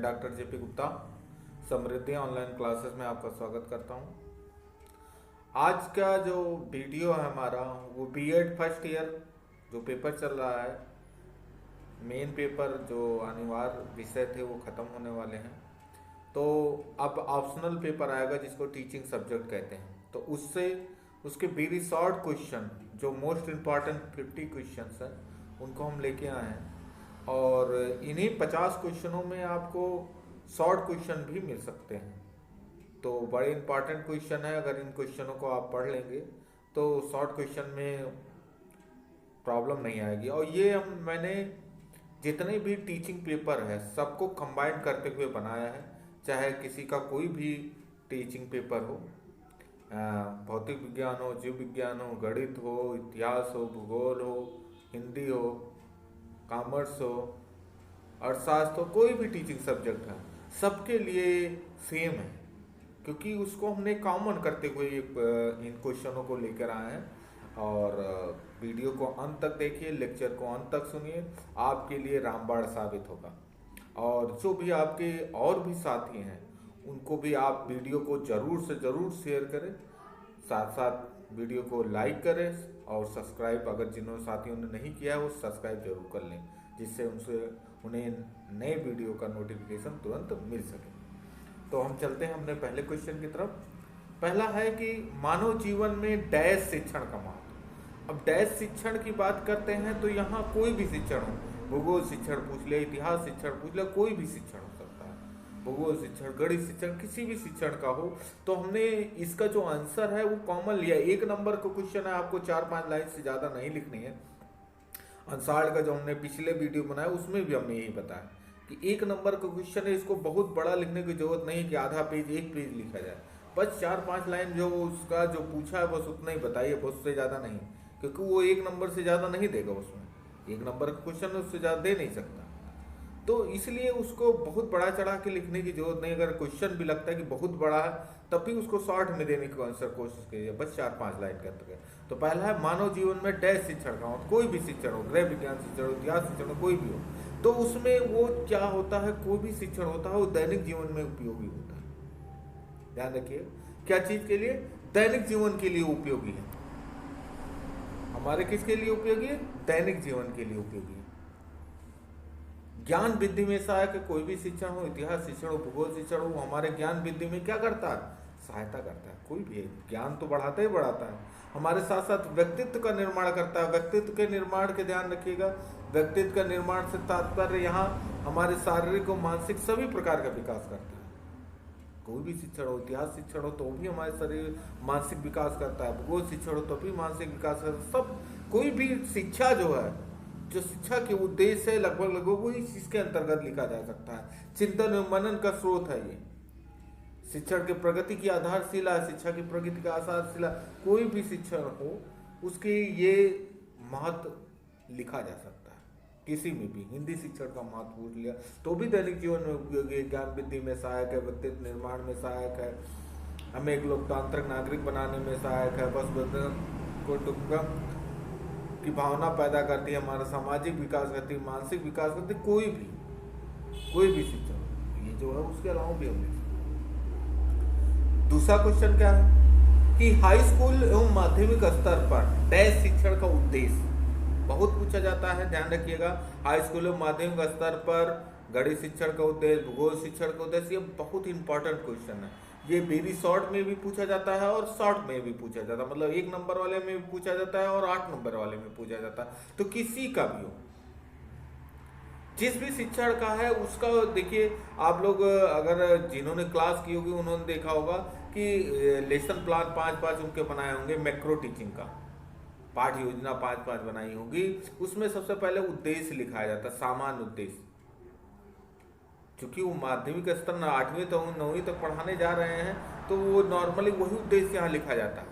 Doctor JP Gupta समृद्धि online classes में आपका स्वागत करता हूं। आज का जो वीडियो है हमारा वो बीएड फर्स्ट ईयर जो पेपर चल रहा है, मेन पेपर जो अनिवार्य विषय थे वो ख़त्म होने वाले हैं। तो अब ऑप्शनल पेपर आएगा जिसको टीचिंग सब्जेक्ट कहते हैं। तो उससे उसके वेरी शॉर्ट क्वेश्चन जो मोस्ट इम्पॉर्टेंट 50 क्वेश्चंस हैं उनको हम लेके आए हैं, और इन्हीं 50 क्वेश्चनों में आपको शॉर्ट क्वेश्चन भी मिल सकते हैं। तो बड़े इंपॉर्टेंट क्वेश्चन है, अगर इन क्वेश्चनों को आप पढ़ लेंगे तो शॉर्ट क्वेश्चन में प्रॉब्लम नहीं आएगी। और ये मैंने जितने भी टीचिंग पेपर है सबको कंबाइन करते हुए बनाया है, चाहे किसी का कोई भी टीचिंग पेपर हो, भौतिक विज्ञान हो, जीव विज्ञान हो, गणित हो, इतिहास हो, भूगोल हो, हिंदी हो, कॉमर्स हो, अर्थशास्त्र हो, कोई भी टीचिंग सब्जेक्ट है सबके लिए सेम है, क्योंकि उसको हमने कॉमन करते हुए इन क्वेश्चनों को लेकर आए हैं। और वीडियो को अंत तक देखिए, लेक्चर को अंत तक सुनिए, आपके लिए रामबाण साबित होगा। और जो भी आपके और भी साथी हैं उनको भी आप वीडियो को ज़रूर से ज़रूर शेयर करें, साथ साथ वीडियो को लाइक करें और सब्सक्राइब, अगर जिन्होंने साथियों ने नहीं किया है वो सब्सक्राइब जरूर कर लें, जिससे उन्हें नए वीडियो का नोटिफिकेशन तुरंत मिल सके। तो हम चलते हैं अपने पहले क्वेश्चन की तरफ। पहला है कि मानव जीवन में डैश शिक्षण का महत्व। अब डैश शिक्षण की बात करते हैं तो यहाँ कोई भी शिक्षण हो, भूगोल शिक्षण पूछ ले, इतिहास शिक्षण पूछ ले, कोई भी शिक्षण हो सकता है, भूगोल शिक्षण, गणित शिक्षण, किसी भी शिक्षण का हो। तो हमने इसका जो आंसर है वो कॉमन लिया। 1 नंबर का क्वेश्चन है, आपको 4-5 लाइन से ज़्यादा नहीं लिखनी है। अंसाड़ का जो हमने पिछले वीडियो बनाया उसमें भी हमने यही बताया कि 1 नंबर का क्वेश्चन है, इसको बहुत बड़ा लिखने की जरूरत नहीं कि आधा पेज 1 पेज लिखा जाए। बस 4-5 लाइन जो उसका जो पूछा है बस उतना ही बताइए, बस उससे ज़्यादा नहीं, क्योंकि वो 1 नंबर से ज़्यादा नहीं देगा। उसमें 1 नंबर का क्वेश्चन उससे ज़्यादा दे नहीं सकता, तो इसलिए उसको बहुत बड़ा चढ़ा के लिखने की जरूरत नहीं। अगर क्वेश्चन भी लगता है कि बहुत बड़ा है तब भी उसको शॉर्ट में देने की आंसर कोशिश कीजिए, बस 4-5 लाइन करते हैं। तो पहला है मानव जीवन में डैश शिक्षण का हो, कोई भी शिक्षण हो, गृह विज्ञान शिक्षण हो, इतिहास शिक्षण हो, कोई भी हो, तो उसमें वो क्या होता है, कोई भी शिक्षण होता है वो दैनिक जीवन में उपयोगी होता है। ध्यान रखिए, क्या चीज के लिए? दैनिक जीवन के लिए उपयोगी है। हमारे किसके लिए उपयोगी है? दैनिक जीवन के लिए उपयोगी है। ज्ञान वृद्धि में सहायक है, कोई भी शिक्षण हो, इतिहास शिक्षण हो, भूगोल शिक्षण हो, हमारे ज्ञान वृद्धि में क्या करता है? सहायता करता है। कोई भी ज्ञान तो बढ़ाता ही बढ़ाता है, हमारे साथ साथ व्यक्तित्व का निर्माण करता है। व्यक्तित्व के निर्माण के ध्यान रखिएगा, व्यक्तित्व का निर्माण से तात्पर्य यहाँ हमारे शारीरिक और मानसिक सभी प्रकार का विकास करता है। कोई भी शिक्षण हो, इतिहास शिक्षण हो तो भी हमारे शरीर मानसिक विकास करता है, भूगोल शिक्षण हो तो भी मानसिक विकास करता है। सब कोई भी शिक्षा जो है, जो शिक्षा के उद्देश्य है, लगभग वही इसके अंतर्गत लिखा जा सकता है। चिंतन एवं मनन का स्रोत है ये, शिक्षण की प्रगति की आधारशिला है, शिक्षा की प्रगति का आधारशिला। कोई भी शिक्षण हो उसके ये महत्व लिखा जा सकता है, किसी में भी। हिंदी शिक्षण का महत्व पूछ लिया तो भी दैनिक जीवन में उपयोगी है, ज्ञान वृद्धि में सहायक है, व्यक्तित्व निर्माण में सहायक है, हमें एक लोकतांत्रिक नागरिक बनाने में सहायक है, बस की भावना पैदा करती है, हमारा सामाजिक विकास करती है, मानसिक विकास करती है। कोई भी शिक्षण ये जो है, उसके अलावा भी हमने। दूसरा क्वेश्चन क्या है कि हाई स्कूल एवं माध्यमिक स्तर पर डैश शिक्षण का उद्देश्य बहुत पूछा जाता है। ध्यान रखिएगा, हाई स्कूल एवं माध्यमिक स्तर पर गणित शिक्षण का उद्देश्य, भूगोल शिक्षण का उद्देश्य, ये बहुत इंपॉर्टेंट क्वेश्चन है। ये वेरी शॉर्ट में भी पूछा जाता है और शॉर्ट में भी पूछा जाता है, मतलब 1 नंबर वाले में भी पूछा जाता है और 8 नंबर वाले में पूछा जाता है। तो किसी का भी हो, जिस भी शिक्षण का है उसका देखिए। आप लोग अगर जिन्होंने क्लास की होगी उन्होंने देखा होगा कि लेसन प्लान 5-5 उनके बनाए होंगे, मैक्रो टीचिंग का पाठ योजना 5-5 बनाई होगी। उसमें सबसे पहले उद्देश्य लिखाया जाता है, सामान्य उद्देश्य। क्योंकि वो माध्यमिक स्तर 8वीं तक 9वीं तक पढ़ाने जा रहे हैं, तो वो नॉर्मली वही उद्देश्य यहाँ लिखा जाता है।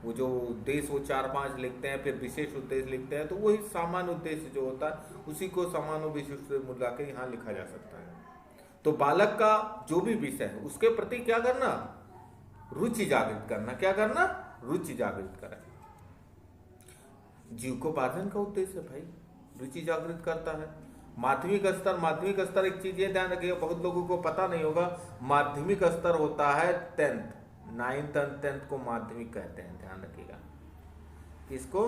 वो जो उद्देश्य वो 4-5 लिखते हैं, फिर विशेष उद्देश्य लिखते हैं, तो वही सामान्य उद्देश्य जो होता है उसी को सामान्य विशिष्ट मिला के यहाँ लिखा जा सकता है। तो बालक का जो भी विषय है उसके प्रति क्या करना? रुचि जागृत करना। क्या करना? रुचि जागृत करें। जीविकोपार्जन का उद्देश्य है भाई, रुचि जागृत करता है। माध्यमिक स्तर एक चीज ये ध्यान रखिएगा, बहुत लोगों को पता नहीं होगा, माध्यमिक स्तर होता है 10th, 9th और 10th को माध्यमिक कहते हैं, ध्यान रखिएगा। किसको?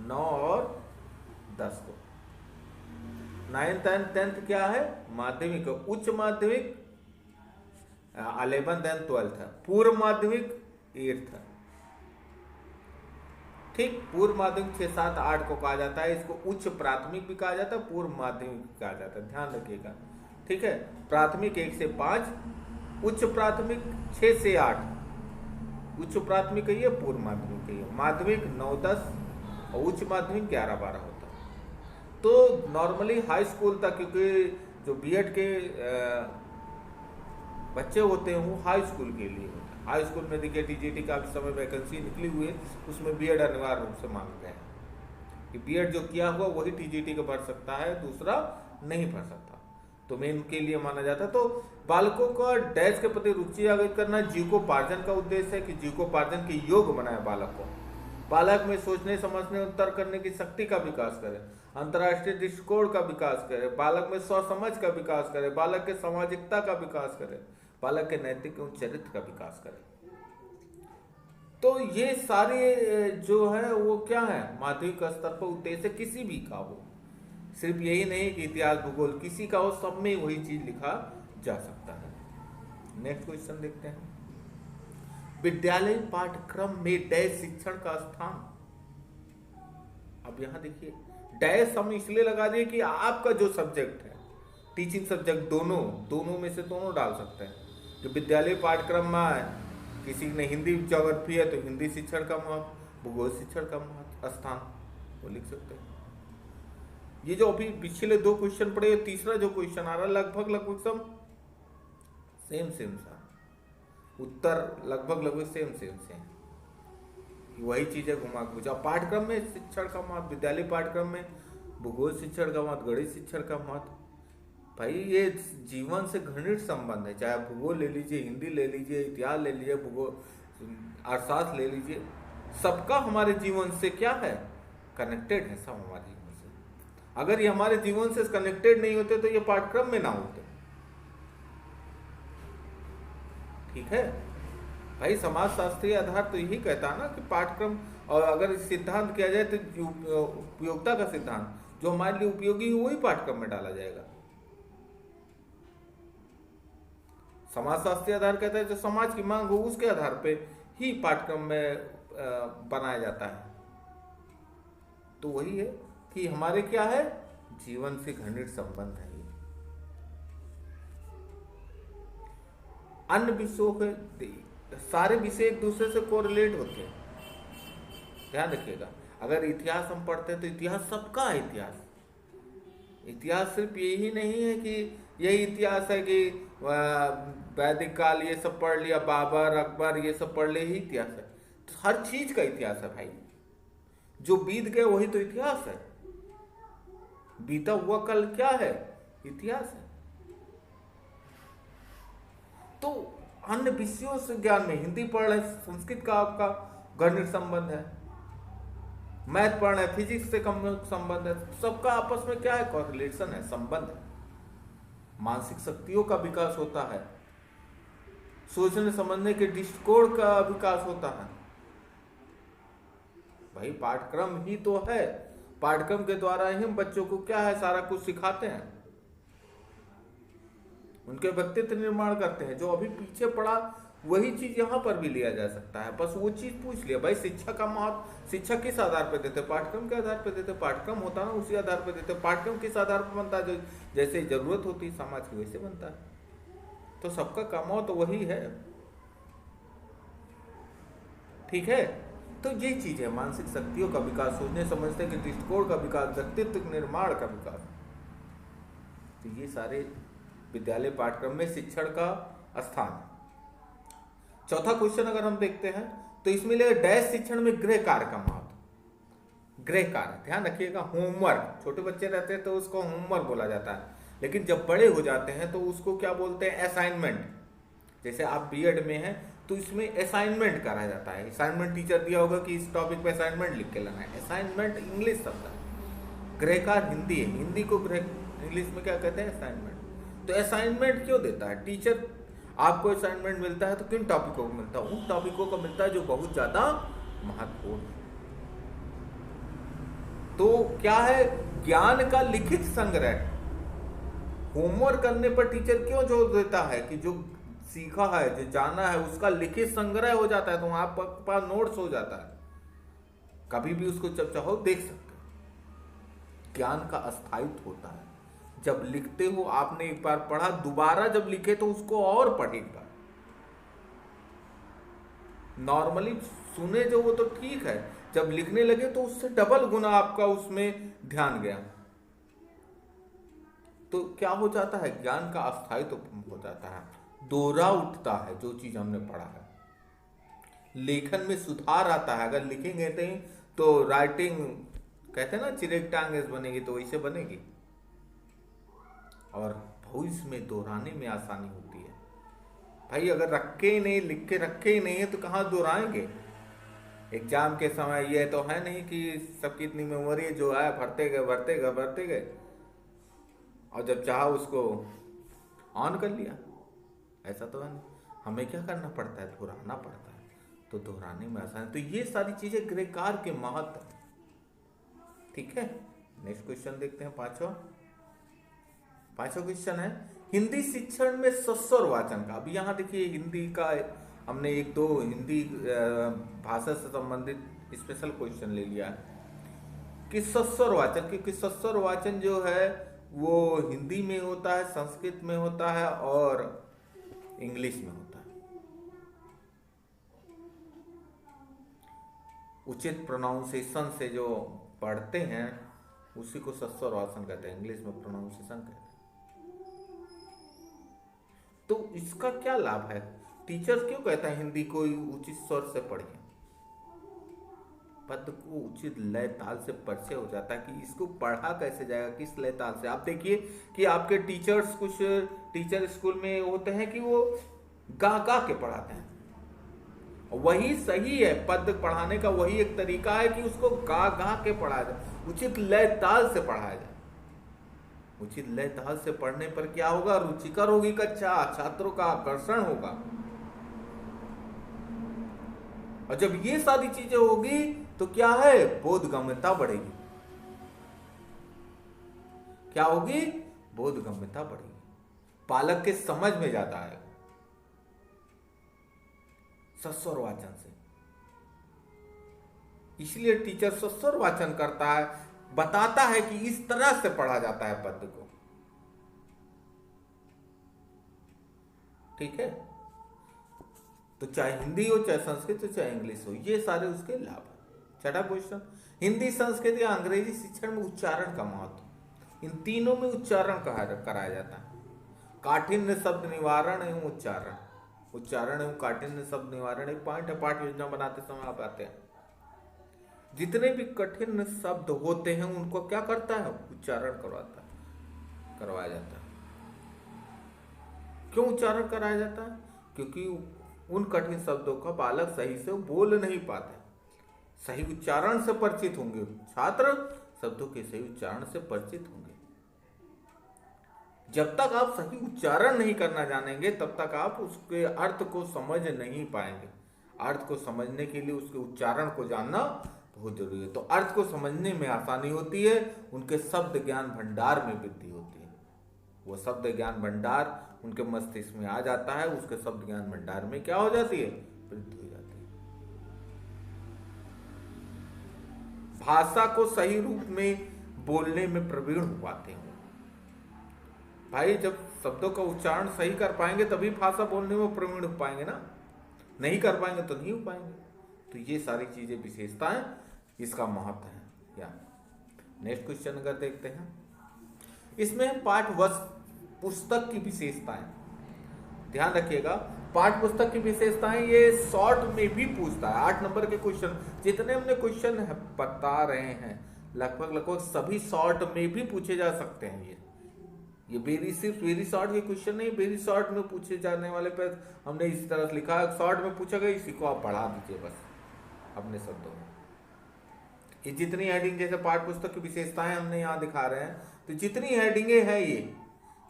9 और 10 को। 9th एंड 10th क्या है? माध्यमिक। उच्च माध्यमिक 11th एंड 12th है। पूर्व माध्यमिक 8th है। ठीक, पूर्व माध्यमिक 6, 7, 8 को कहा जाता है। इसको उच्च प्राथमिक भी कहा जाता है, पूर्व माध्यमिक भी कहा जाता है, ध्यान रखिएगा। ठीक है, प्राथमिक 1 से 5, उच्च प्राथमिक 6 से 8, उच्च प्राथमिक कहिए, पूर्व माध्यमिक कहिए। माध्यमिक 9, 10 और उच्च माध्यमिक 11, 12 होता है। तो नॉर्मली हाई स्कूल तक, क्योंकि जो बीएड के बच्चे होते हैं वो हाई स्कूल के लिए होता है। हाई स्कूल में देखिए टीजीटी का इस समय वैकेंसी निकली हुई है, उसमें बीएड अनिवार्य रूप से मांग गए हैं कि बीएड जो किया हुआ वही टीजीटी का भर सकता है, दूसरा नहीं भर सकता। तो मेन के लिए माना जाता है। तो बालकों का डैश के प्रति रुचि जागृत करना जीविकोपार्जन का उद्देश्य है कि जीविकोपार्जन के योग्य बनाए बालक को। बालक में सोचने, समझने, उत्तर करने की शक्ति का विकास करे, अंतर्राष्ट्रीय दृष्टिकोण का विकास करे, बालक में स्वसमझ का विकास करे, बालक के सामाजिकता का विकास करे, बालक के नैतिक एवं चरित्र का विकास करे। तो ये सारे जो है वो क्या है, माध्यमिक स्तर पर उद्देश्य किसी भी का हो, सिर्फ यही नहीं कि इतिहास भूगोल, किसी का हो, सब में वही चीज लिखा जा सकता है। नेक्स्ट क्वेश्चन देखते हैं। विद्यालय पाठ्यक्रम में डैश शिक्षण का स्थान। अब यहां देखिए, डैश हम इसलिए लगा दिए कि आपका जो सब्जेक्ट है, टीचिंग सब्जेक्ट, दोनों में से दोनों डाल सकते हैं। जो विद्यालय पाठ्यक्रम में किसी ने हिंदी ज्योग्राफी है तो हिंदी शिक्षण का महत्व, भूगोल शिक्षण का महत्व, स्थान, वो लिख सकते हैं। ये जो अभी पिछले 2 क्वेश्चन पढ़े, तीसरा जो क्वेश्चन आ रहा है लगभग सब सेम सा, उत्तर लगभग सेम वही चीजें घुमा के। पाठ्यक्रम में शिक्षण का महत्व, विद्यालय पाठ्यक्रम में भूगोल शिक्षण का महत्व, गणित शिक्षण का महत्व, भाई ये जीवन से घनिष्ठ संबंध है। चाहे भूगोल ले लीजिए, हिंदी ले लीजिए, इतिहास ले लीजिए, भूगोल, अर्थशास्त्र ले लीजिए, सबका हमारे जीवन से क्या है, कनेक्टेड है, सब हमारे जीवन से। अगर ये हमारे जीवन से कनेक्टेड नहीं होते तो ये पाठ्यक्रम में ना होते। ठीक है भाई, समाजशास्त्रीय आधार तो यही कहता है ना कि पाठ्यक्रम, और अगर सिद्धांत किया जाए तो उपयोगिता का सिद्धांत, जो हमारे लिए उपयोगी हो वही पाठ्यक्रम में डाला जाएगा। समाजशास्त्रीय आधार कहता है जो समाज की मांग हो उसके आधार पे ही पाठ्यक्रम में बनाया जाता है। तो वही है कि हमारे क्या है, जीवन से घनिष्ठ संबंध है। अन्य विषयों के सारे विषय एक दूसरे से कोरिलेट होते हैं, ध्यान रखिएगा। अगर इतिहास हम पढ़ते हैं तो इतिहास सबका है। इतिहास सिर्फ यही नहीं है कि यही इतिहास है कि वैदिक काल ये सब पढ़ लिया, बाबर, अकबर ये सब पढ़ लिया, ही इतिहास है। तो हर चीज का इतिहास है भाई, जो बीत गया वही तो इतिहास है। बीता हुआ कल क्या है, इतिहास है। तो अन्य विषयों से ज्ञान में हिंदी पढ़ रहे, संस्कृत का आपका घनिष्ठ संबंध है, मैथ पढ़ रहे, फिजिक्स से कम संबंध है, सबका आपस में क्या है, कोरिलेशन है, संबंध है। मानसिक शक्तियों का विकास होता है, सोचने समझने के दृष्टिकोण का विकास होता है। भाई पाठ्यक्रम ही तो है, पाठ्यक्रम के द्वारा ही हम बच्चों को क्या है, सारा कुछ सिखाते हैं, उनके व्यक्तित्व निर्माण करते हैं। जो अभी पीछे पड़ा वही चीज यहाँ पर भी लिया जा सकता है, बस वो चीज पूछ लिया। भाई शिक्षा का महत्व, शिक्षा किस आधार पर देते, पाठ्यक्रम के आधार पर देते, पाठ्यक्रम होता ना उसी आधार पर देते। पाठ्यक्रम किस आधार पर बनता है, जो जैसे जरूरत होती है समाज की वैसे बनता है। तो सबका कमाओ तो वही है। ठीक है, तो ये चीज है, मानसिक शक्तियों का विकास, सोचने समझने के दृष्टिकोण का विकास, व्यक्तित्व निर्माण का विकास। तो ये सारे विद्यालय पाठ्यक्रम में शिक्षण का स्थान। चौथा क्वेश्चन अगर हम देखते हैं तो इसमें ले डैश शिक्षण में गृह कार्य का महत्व। गृह कार्य ध्यान रखिएगा, होमवर्क। छोटे बच्चे रहते हैं तो उसको होमवर्क बोला जाता है, लेकिन जब बड़े हो जाते हैं तो उसको क्या बोलते हैं, असाइनमेंट। जैसे आप बीएड में हैं तो इसमें असाइनमेंट करा जाता है। असाइनमेंट टीचर दिया होगा कि इस टॉपिक पे असाइनमेंट लिख के लाना है। असाइनमेंट इंग्लिश शब्द है, गृह कार्य हिंदी है, हिंदी को गृह इंग्लिश में क्या कहते हैं, असाइनमेंट। तो असाइनमेंट क्यों देता है टीचर? आपको असाइनमेंट मिलता है तो किन टॉपिकों को मिलता है? उन टॉपिकों को मिलता है जो बहुत ज्यादा महत्वपूर्ण है। तो क्या है, ज्ञान का लिखित संग्रह। होमवर्क करने पर टीचर क्यों जोर देता है कि जो सीखा है, जो जाना है, उसका लिखित संग्रह हो जाता है, तो आपके पास नोट्स हो जाता है, कभी भी उसको जब चाहो देख सकते हो। ज्ञान का अस्थायित्व होता है। जब लिखते हो, आपने एक बार पढ़ा, दोबारा जब लिखे तो उसको और पढ़े एक बार। नॉर्मली सुने जो वो तो ठीक है, जब लिखने लगे तो उससे डबल गुना आपका उसमें ध्यान गया। तो क्या हो जाता है, ज्ञान का अस्थायित्व हो जाता है, दोहरा उठता है जो चीज हमने पढ़ा है। लेखन में सुधार आता है। अगर लिखेंगे तो राइटिंग कहते हैं ना, चिरेग टांग बनेगी, तो वैसे बनेगी। और भविष्य में दोहराने में आसानी होती है। भाई अगर रखे ही नहीं, लिख के रखे ही नहीं है तो कहाँ दोहराएंगे? एग्जाम के समय ये तो है नहीं कि सबकी इतनी मेमोरी जो है भरते गए भरते गए भरते गए, और जब चाहा उसको ऑन कर लिया। ऐसा तो है नहीं, हमें क्या करना पड़ता है, दोहराना पड़ता है। तो दोहराने में आसान। तो ये सारी चीजें गृहकार के महत्व। ठीक है, नेक्स्ट क्वेश्चन देखते हैं, पांचवा क्वेश्चन है हिंदी शिक्षण में सस्वर वाचन का। अभी यहाँ देखिए, हिंदी का हमने एक दो हिंदी भाषा से संबंधित स्पेशल क्वेश्चन ले लिया है कि सस्वर वाचन, क्योंकि सस्वर वाचन जो है वो हिंदी में होता है, संस्कृत में होता है और इंग्लिश में होता है। उचित प्रोनाउंसिएशन से जो पढ़ते हैं उसी को सस्वर वाचन कहते हैं, इंग्लिश में प्रोनाउंसिएशन कहते हैं। तो इसका क्या लाभ है? टीचर क्यों कहता है हिंदी को उचित स्वर से पढ़िए? पद को उचित लय ताल से परिचय हो जाता है कि इसको पढ़ा कैसे जाएगा, किस लय ताल से। आप देखिए कि आपके टीचर्स, कुछ टीचर स्कूल में होते हैं कि वो गा गा के पढ़ाते हैं, वही सही है। पद पढ़ाने का वही एक तरीका है कि उसको गा गा के पढ़ाया जाए, उचित लय ताल से पढ़ाया जाए। उचित लय ताल से पढ़ने पर क्या होगा, रुचिकर होगी कक्षा, छात्रों का आकर्षण होगा। और जब ये सारी चीजें होगी तो क्या है, बोधगम्यता बढ़ेगी। क्या होगी, बोधगम्यता बढ़ेगी, पालक के समझ में ज्यादा आएगा सस्वर वाचन से। इसलिए टीचर सस्वर वाचन करता है, बताता है कि इस तरह से पढ़ा जाता है पद को। ठीक है, तो चाहे हिंदी हो, चाहे संस्कृत हो, चाहे इंग्लिश हो, ये सारे उसके लाभ है। छठा क्वेश्चन, हिंदी, संस्कृत या अंग्रेजी शिक्षण में उच्चारण का महत्व। इन तीनों में उच्चारण कराया जाता है। काठिन्य शब्द निवारण एवं उच्चारण। उच्चारण एवं काठिन्य शब्द निवारण एक पॉइंट है, पाठ योजना बनाते समय आप आते हैं। जितने भी कठिन शब्द होते हैं उनको क्या करता है, उच्चारण करवाया जाता है। क्यों उच्चारण कराया जाता है? क्योंकि उन कठिन शब्दों का बालक सही से बोल नहीं पाते। सही उच्चारण से परिचित होंगे छात्र, शब्दों के सही उच्चारण से परिचित होंगे। जब तक आप सही उच्चारण नहीं करना जानेंगे तब तक आप उसके अर्थ को समझ नहीं पाएंगे। अर्थ को समझने के लिए उसके उच्चारण को जानना बहुत जरूरी है। तो अर्थ को समझने में आसानी होती है, उनके शब्द ज्ञान भंडार में वृद्धि होती है। वो शब्द ज्ञान भंडार उनके मस्तिष्क में आ जाता है, उसके शब्द ज्ञान भंडार में क्या हो जाती है, वृद्धि हो जाती है। भाषा को सही रूप में बोलने में प्रवीण हो पाते हैं। भाई जब शब्दों का उच्चारण सही कर पाएंगे तभी भाषा बोलने में प्रवीण हो पाएंगे ना, नहीं कर पाएंगे तो नहीं हो पाएंगे। तो ये सारी चीजें विशेषताएं इसका महत्व है। या नेक्स्ट क्वेश्चन अगर देखते हैं, इसमें पाठ पुस्तक की विशेषताएं, ध्यान रखिएगा। पाठ पुस्तक की विशेषताएं ये शॉर्ट में भी पूछता है। 8 नंबर के क्वेश्चन जितने हमने क्वेश्चन बता रहे हैं लगभग सभी शॉर्ट में भी पूछे जा सकते हैं। ये सिर्फ वेरी शॉर्ट के क्वेश्चन नहीं, वेरी शॉर्ट में पूछे जाने वाले पर हमने इस तरह से लिखा है, शॉर्ट में पूछा गया, इसी को आप बढ़ा दीजिए बस अपने शब्दों में। ये जितनी हेडिंग, जैसे पाठ्य पुस्तक की विशेषताएं हमने यहाँ दिखा रहे हैं, तो जितनी हेडिंगें हैं ये,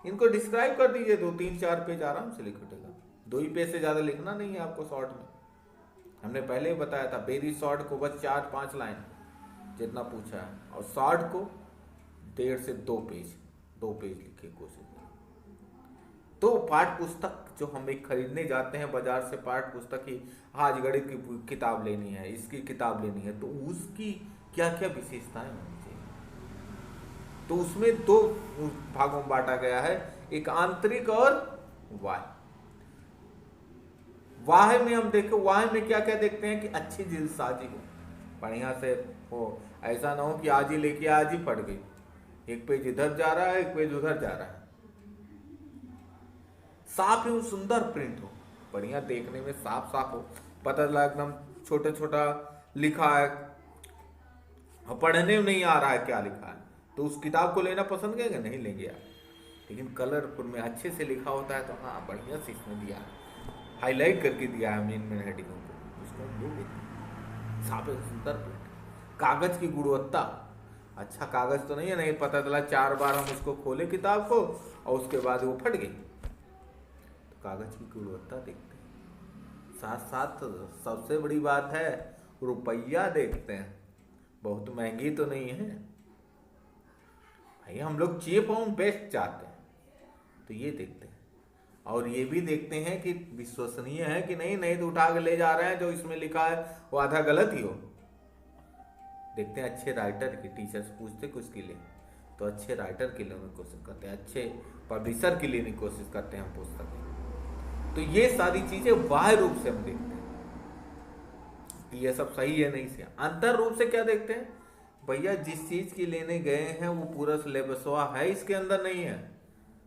इनको डिस्क्राइब कर दीजिए, 2-3-4 पेज आराम से लिख उठेगा। 2 ही पेज से ज़्यादा लिखना नहीं है आपको शॉर्ट में। हमने पहले ही बताया था, वेरी शॉर्ट को बस 4-5 लाइन जितना पूछा है, और शॉर्ट को 1.5 से 2 पेज, 2 पेज लिखिए कोशिश। तो पाठ्य पुस्तक जो हम एक खरीदने जाते हैं बाजार से, पाठ्य पुस्तक की, आज गणित की किताब लेनी है, इसकी किताब लेनी है, तो उसकी क्या क्या विशेषताएं होनी चाहिए। तो उसमें 2 भागों में बांटा गया है, एक आंतरिक और बाह्य। बाह्य में हम देखें, बाह्य में क्या क्या देखते हैं कि अच्छी दिलसाजी हो, बढ़िया से हो, ऐसा ना हो कि आज ही लेके आज ही पढ़ गई, एक पेज इधर जा रहा है, एक पेज उधर जा रहा है। साफ एवं सुंदर प्रिंट हो, बढ़िया देखने में साफ साफ हो, पता चला एकदम छोटा छोटा लिखा है और पढ़ने में नहीं आ रहा है क्या लिखा है, तो उस किताब को लेना पसंद करेंगे? नहीं लेंगे यार। लेकिन कलरफुल में अच्छे से लिखा होता है तो हाँ, बढ़िया से इसमें दिया है, हाईलाइट करके दिया है मेन हेडिंगों को, उसको हम ले लेते हैं। साफ एवं सुंदर प्रिंट, कागज की गुणवत्ता, अच्छा कागज तो नहीं है, नहीं पता चला 4 बार हम उसको खोले किताब को और उसके बाद वो फट गई। कागज की गुणवत्ता देखते हैं, साथ साथ सबसे बड़ी बात है रुपया देखते हैं, बहुत महंगी तो नहीं है भाई, हम लोग चीप और बेस्ट चाहते हैं, तो ये देखते हैं। और ये भी देखते हैं कि विश्वसनीय है कि नहीं, नहीं तो उठा के ले जा रहे हैं, जो इसमें लिखा है वो आधा गलत ही हो। देखते हैं अच्छे राइटर की, टीचर्स पूछते कुछ के लिए तो अच्छे राइटर के लिए कोशिश करते हैं, अच्छे पब्लिशर के लिए कोशिश करते हैं हम पुस्तक। तो ये सारी चीजें बाह्य रूप से हम देखते हैं कि ये सब सही है नहीं से। अंतर रूप से क्या देखते हैं, भैया जिस चीज की लेने गए हैं वो पूरा सिलेबस है इसके अंदर नहीं है,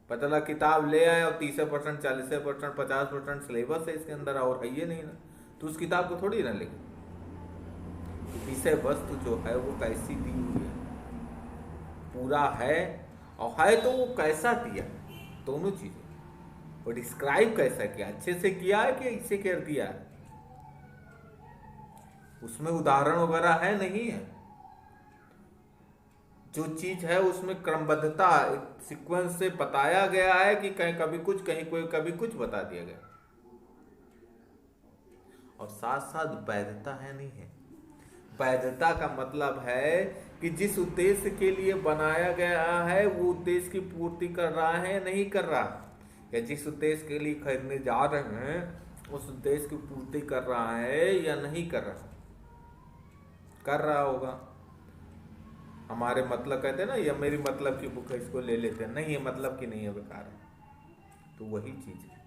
पता लगा किताब ले आए और 30%, 40%, 50% सिलेबस है इसके अंदर और है ये नहीं ना, तो उस किताब को थोड़ी ना लेंगे। विषय वस्तु जो है वो कैसी दी हुई है, पूरा है, और है तो वो कैसा दिया, दोनों चीजें, और डिस्क्राइब कैसा किया, अच्छे से किया है कि इससे कर दिया है, उसमें उदाहरण वगैरह है नहीं है, जो चीज है उसमें क्रमबद्धता, एक सीक्वेंस से बताया गया है कि कहीं कभी कुछ, कहीं कोई कभी कुछ बता दिया गया, और साथ साथ वैधता है नहीं है। वैधता का मतलब है कि जिस उद्देश्य के लिए बनाया गया है वो उद्देश्य की पूर्ति कर रहा है नहीं कर रहा, या जिस उद्देश्य के लिए खरीदने जा रहे हैं उस उद्देश्य की पूर्ति कर रहा है या नहीं कर रहा। कर रहा होगा, हमारे मतलब कहते हैं ना, ये मेरी मतलब की बुक है इसको ले लेते हैं, नहीं ये मतलब की नहीं है, बेकार है। तो वही चीज है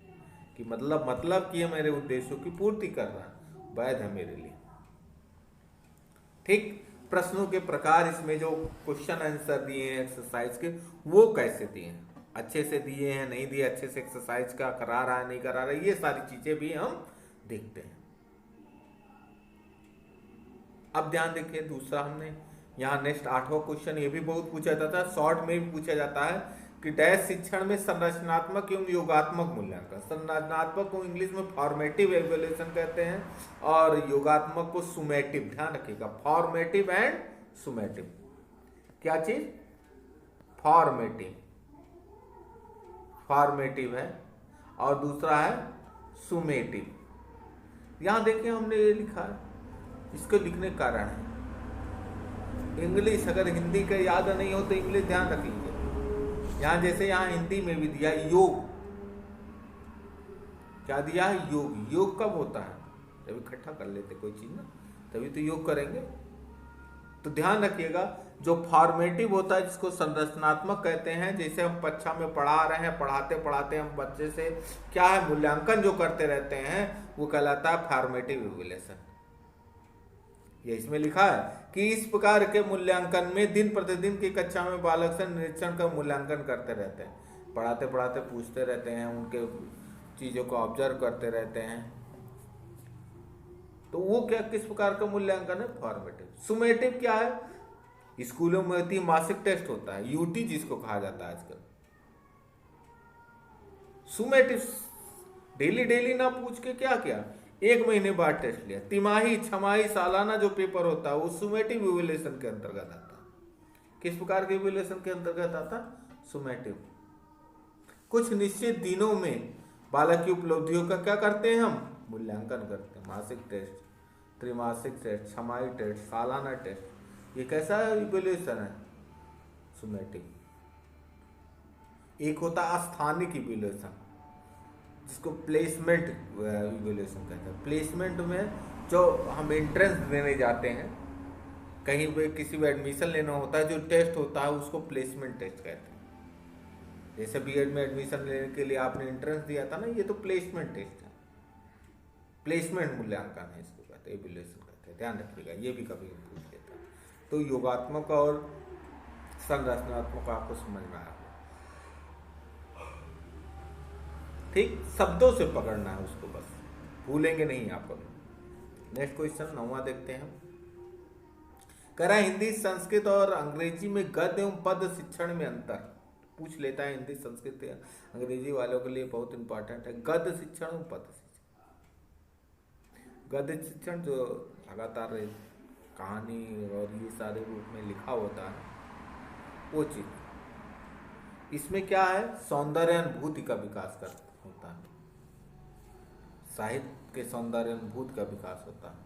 कि मतलब कि ये मेरे उद्देश्यों की पूर्ति कर रहा है, वैध है मेरे लिए। ठीक, प्रश्नों के प्रकार इसमें जो क्वेश्चन आंसर दिए हैं एक्सरसाइज के, वो कैसे दिए हैं, अच्छे से दिए हैं नहीं दिए, अच्छे से एक्सरसाइज का करा रहा है नहीं करा रहा है, ये सारी चीजें भी हम देखते हैं। अब ध्यान देखिए, दूसरा हमने यहाँ नेक्स्ट 8वां क्वेश्चन, ये भी बहुत पूछा जाता है, शॉर्ट में भी पूछा जाता है कि डैश शिक्षण में संरचनात्मक एवं योगात्मक मूल्यांकन। संरचनात्मक को इंग्लिश में फॉर्मेटिव एवेल्युएशन कहते हैं और योगात्मक को सुमेटिव, ध्यान रखिएगा, फॉर्मेटिव एंड सुमेटिव। क्या चीज? फॉर्मेटिव, फॉर्मेटिव है और दूसरा है सुमेटिव। यहां देखिए हमने ये लिखा है, इसको लिखने का कारण है इंग्लिश, अगर हिंदी का याद नहीं हो तो इंग्लिश ध्यान रख लीजिए। यहां जैसे यहां हिंदी में भी दिया योग, क्या दिया है? योग। योग कब होता है? जब इकट्ठा कर लेते कोई चीज ना, तभी तो योग करेंगे। तो ध्यान रखिएगा, जो फॉर्मेटिव होता है जिसको संरचनात्मक कहते हैं, जैसे हम कक्षा में पढ़ा रहे हैं, पढ़ाते पढ़ाते हम बच्चे से क्या है मूल्यांकन जो करते रहते हैं, वो कहलाता है फॉर्मेटिव इवैल्यूएशन। ये इसमें लिखा है कि इस प्रकार के मूल्यांकन में दिन प्रतिदिन की कक्षा में बालक से निरीक्षण का मूल्यांकन करते रहते हैं, पढ़ाते पढ़ाते पूछते रहते हैं, उनके चीजों को ऑब्जर्व करते रहते हैं। तो वो क्या, किस प्रकार का मूल्यांकन है? फॉर्मेटिव। सुमेटिव क्या है? स्कूलों में होती मासिक टेस्ट होता है, यूटी जिसको कहा जाता है आजकल। सुमेटिव डेली डेली ना पूछ के क्या, 1 महीने बाद टेस्ट लिया। तिमाही, छमाही, सालाना जो पेपर होता है वो सुमेटिव इवैल्यूएशन के अंतर्गत आता है। किस प्रकार के इवैल्यूएशन के अंतर्गत आता? सुमेटिव। कुछ निश्चित दिनों में बालक की उपलब्धियों का क्या करते हैं हम? मूल्यांकन करते हैं। मासिक टेस्ट, त्रिमासिक टेस्ट, छमाही टेस्ट, सालाना टेस्ट, ये कैसा इवैल्यूएशन है? सुमेटिव। एक होता है स्थानिक इवैल्यूएशन, जिसको प्लेसमेंट इवैल्यूएशन कहते हैं। प्लेसमेंट में जो हम एंट्रेंस देने जाते हैं, कहीं पे किसी भी एडमिशन लेना होता है, जो टेस्ट होता है उसको प्लेसमेंट टेस्ट कहते हैं। जैसे बीएड में एडमिशन लेने के लिए आपने एंट्रेंस दिया था ना, ये तो प्लेसमेंट टेस्ट है, प्लेसमेंट मूल्यांकन है, इसको कहते हैं, इवैल्यूएशन कहते हैं। ध्यान रखिएगा, ये भी कभी पूछ लेता है। तो योगात्मक और संरचनात्मक आपको समझ में आया, ठीक? शब्दों से पकड़ना है उसको, बस भूलेंगे नहीं आप कभी। नेक्स्ट क्वेश्चन 9वां देखते हैं। कह रहा है हिंदी, संस्कृत और अंग्रेजी में गद्य एवं पद शिक्षण में अंतर। पूछ लेता है, हिंदी, संस्कृत, अंग्रेजी वालों के लिए बहुत इंपॉर्टेंट है। गद्य शिक्षण और पद शिक्षण। गद्य शिक्षण जो लगातार कहानी और ये सारे रूप में लिखा होता है, वो चीज। इसमें क्या है? सौंदर्य अनुभूति का विकास होता है, साहित्य के सौंदर्य अनुभूति का विकास होता है,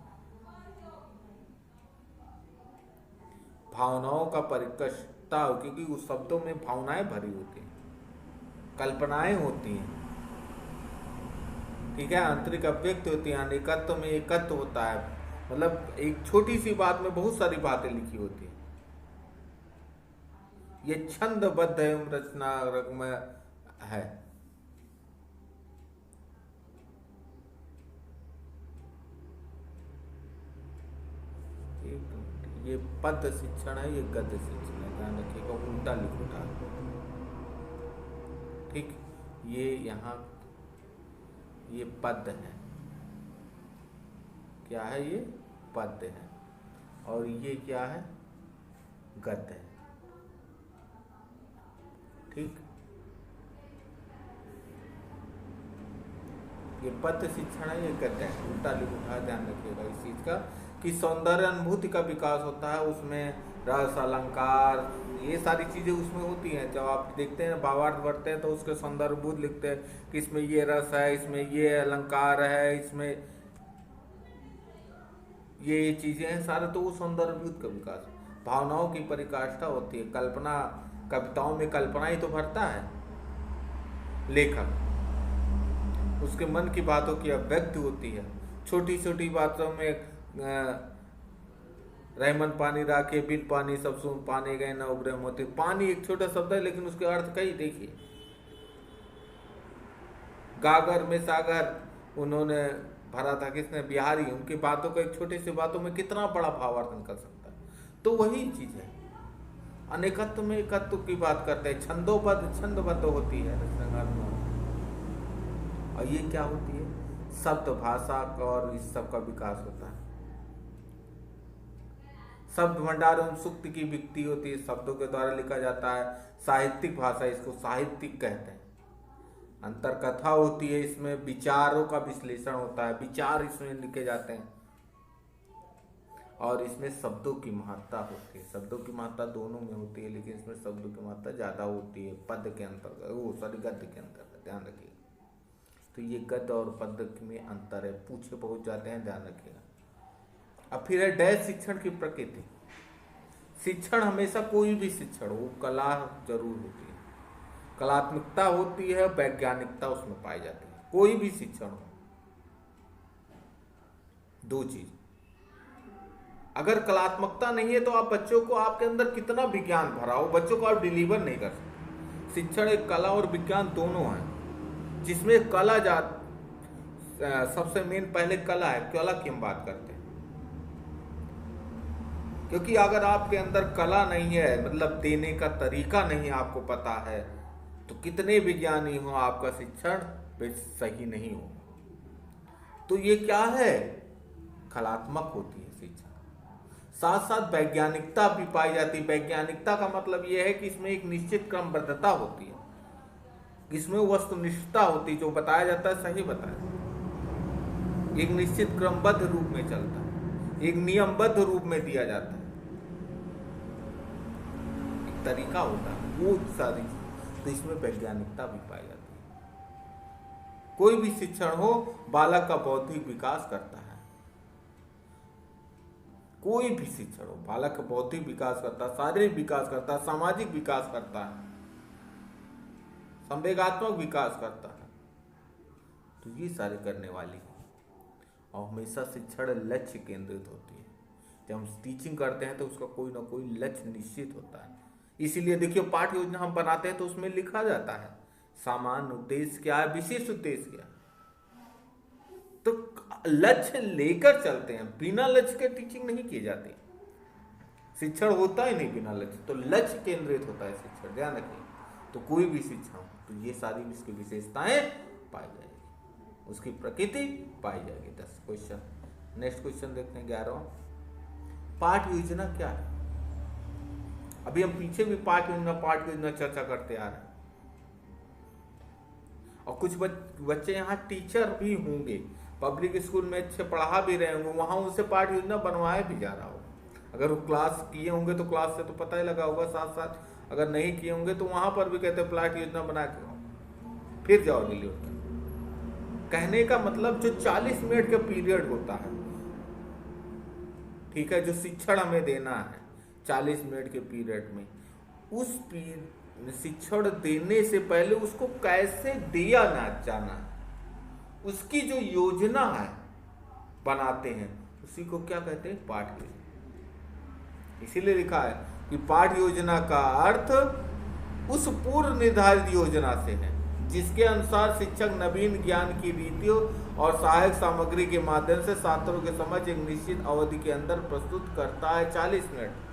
भावनाओं का परिकष्टता, क्योंकि उस शब्दों में भावनाएं भरी होती हैं, कल्पनाएं होती हैं, ठीक है, आंतरिक अभिव्यक्ति होती है, अनेकत्व में एकत्व होता है। मतलब एक छोटी सी बात में बहुत सारी बातें लिखी होती हैं। ये छंदबद्ध एवं रचनात्मक है। ये पद शिक्षण है, ये गद्य शिक्षण है। ध्यान रखिएगा, उल्टा लिखा, ठीक? ये यहाँ ये पद है, क्या है? ये पद है, और ये क्या है? गद्य है, ठीक? ये पद शिक्षण है, ये गद्य है, उल्टा लिखा। ध्यान रखिएगा इस चीज का कि सौंदर्य अनुभूति का विकास होता है, उसमें रस, अलंकार, ये सारी चीजें उसमें होती हैं। जब आप देखते हैं भावार्थ बढ़ते हैं तो उसके सौंदर्य अनुभूति लिखते हैं कि इसमें ये रस है, इसमें ये अलंकार है, इसमें ये चीजें हैं सारे, तो वो सौंदर्य अनुभूति का विकास। भावनाओं की परिकाष्ठा होती है, कल्पना, कविताओं में कल्पना ही तो भरता है लेखक, उसके मन की बातों की अभिव्यक्ति होती है। छोटी छोटी बातों में रहमन पानी राखे, बिन पानी सब सुन पाने गए न उबरे मोती। पानी एक छोटा शब्द है, लेकिन उसके अर्थ कई। देखिए, गागर में सागर उन्होंने भरा था, किसने? बिहारी। उनकी बातों को एक छोटी सी बातों में कितना बड़ा भावार्थ निकल सकता है। तो वही चीज है, अनेकत्व में एकत्व की बात करते हैं। छंदबद्ध होती है रचनात्मक, और ये क्या होती है? शब्द भाषा और इस सब का विकास होता है। शब्द भंडार एवं सूक्त की विकति होती है, शब्दों के द्वारा लिखा जाता है। साहित्यिक भाषा, इसको साहित्यिक कहते हैं। अंतर कथा होती है, इसमें विचारों का विश्लेषण होता है, विचार इसमें लिखे जाते हैं। और इसमें शब्दों की महत्ता होती है, शब्दों की महत्ता दोनों में होती है, लेकिन इसमें शब्दों की महत्ता ज्यादा होती है पद के अंतर्गत, गद्य के अंतर्गत। ध्यान रखिए, तो ये गद्य और पद में अंतर है, पूछे पहुंच जाते हैं, ध्यान रखिएगा। अब फिर है डैश शिक्षण की प्रकृति। शिक्षण हमेशा, कोई भी शिक्षण हो, कला जरूर होती है, कलात्मकता होती है, वैज्ञानिकता उसमें पाई जाती है। कोई भी शिक्षण हो, दो चीज। अगर कलात्मकता नहीं है तो आप बच्चों को, आपके अंदर कितना विज्ञान भरा हो, बच्चों को आप डिलीवर नहीं कर सकते। शिक्षण एक कला और विज्ञान दोनों है, जिसमें कला सबसे मेन पहले कला है। कला की हम बात करते हैं, क्योंकि अगर आपके अंदर कला नहीं है, मतलब देने का तरीका नहीं आपको पता है, तो कितने विज्ञानी हो, आपका शिक्षण सही नहीं हो। तो ये क्या है? कलात्मक होती है शिक्षा। साथ साथ वैज्ञानिकता भी पाई जाती है। वैज्ञानिकता का मतलब यह है कि इसमें एक निश्चित क्रमबद्धता होती है, इसमें वस्तुनिष्ठता होती है, जो बताया जाता है सही बताया। एक निश्चित क्रमबद्ध रूप में चलता है, एक नियमबद्ध रूप में दिया जाता है, एक तरीका होता है, वो सारी चीज। तो इसमें वैज्ञानिकता भी पाई जाती है। कोई भी शिक्षण हो, बालक का बौद्धिक विकास करता है। कोई भी शिक्षण हो, बालक का बौद्धिक विकास करता है, शारीरिक विकास करता है, सामाजिक विकास करता है, संवेगात्मक विकास करता है। तो ये सारे करने वाली है। और हमेशा शिक्षण लक्ष्य केंद्रित होती है। जब हम टीचिंग करते हैं तो उसका कोई ना कोई लक्ष्य निश्चित होता है। इसीलिए देखिए, पाठ्य योजना हम बनाते हैं तो उसमें लिखा जाता है सामान्य उद्देश्य क्या है, विशिष्ट उद्देश्य क्या है। तो लक्ष्य लेकर चलते हैं, बिना लक्ष्य के टीचिंग नहीं की जाती। शिक्षण होता ही नहीं बिना लक्ष्य, तो लक्ष्य केंद्रित होता है शिक्षण, ध्यान रखिए। तो कोई भी शिक्षण, तो ये सारी इसकी विशेषताएं पाई जाएगी, उसकी प्रकृति पाई जाएगी। 10 क्वेश्चन। नेक्स्ट क्वेश्चन देखते हैं 11वां। पाठ्य योजना क्या है? अभी हम पीछे भी पाठ्य योजना चर्चा करते आ रहे हैं। और कुछ बच्चे यहाँ टीचर भी होंगे, पब्लिक स्कूल में अच्छे पढ़ा भी रहे होंगे, वहां उनसे पाठ्य योजना बनवाया भी जा रहा होगा। अगर वो क्लास किए होंगे तो क्लास से तो पता ही लगा होगा, साथ साथ अगर नहीं किए होंगे तो वहां पर भी कहते हैं पाठ्य योजना बना के आओ, फिर जाओ डिलीवर कर। कहने का मतलब जो 40 मिनट का पीरियड होता है, ठीक है, जो शिक्षण हमें देना है 40 मिनट के पीरियड में, उस शिक्षण देने से पहले उसको कैसे दिया ना जाना है, उसकी जो योजना है बनाते हैं, उसी को क्या कहते हैं? पाठ्य योजना। इसीलिए लिखा है कि पाठ्य योजना का अर्थ उस पूर्व निर्धारित योजना से है जिसके अनुसार शिक्षक नवीन ज्ञान की रीतियों और सहायक सामग्री के माध्यम से छात्रों के समक्ष एक निश्चित अवधि के अंदर प्रस्तुत करता है। 40 मिनट।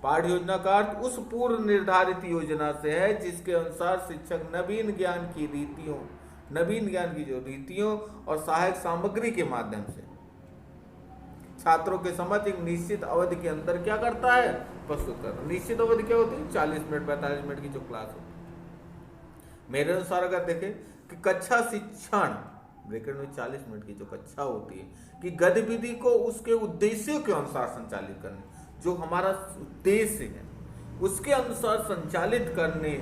पाठ्य योजना का अर्थ उस पूर्व निर्धारित योजना से है जिसके अनुसार शिक्षक नवीन ज्ञान की जो रीतियों और सहायक सामग्री के माध्यम से छात्रों के समक्ष एक निश्चित अवधि के अंदर क्या करता है? प्रस्तुत करता है। निश्चित अवधि क्या होती है? 40 मिनट 45 मिनट की जो क्लास होती है। मेरे अनुसार अगर देखें कि कक्षा शिक्षण ब्रैकेट में 40 मिनट की जो कक्षा होती है, कि गतिविधि को उसके उद्देश्यों के अनुसार संचालित करने, जो हमारा उद्देश्य है उसके अनुसार संचालित करने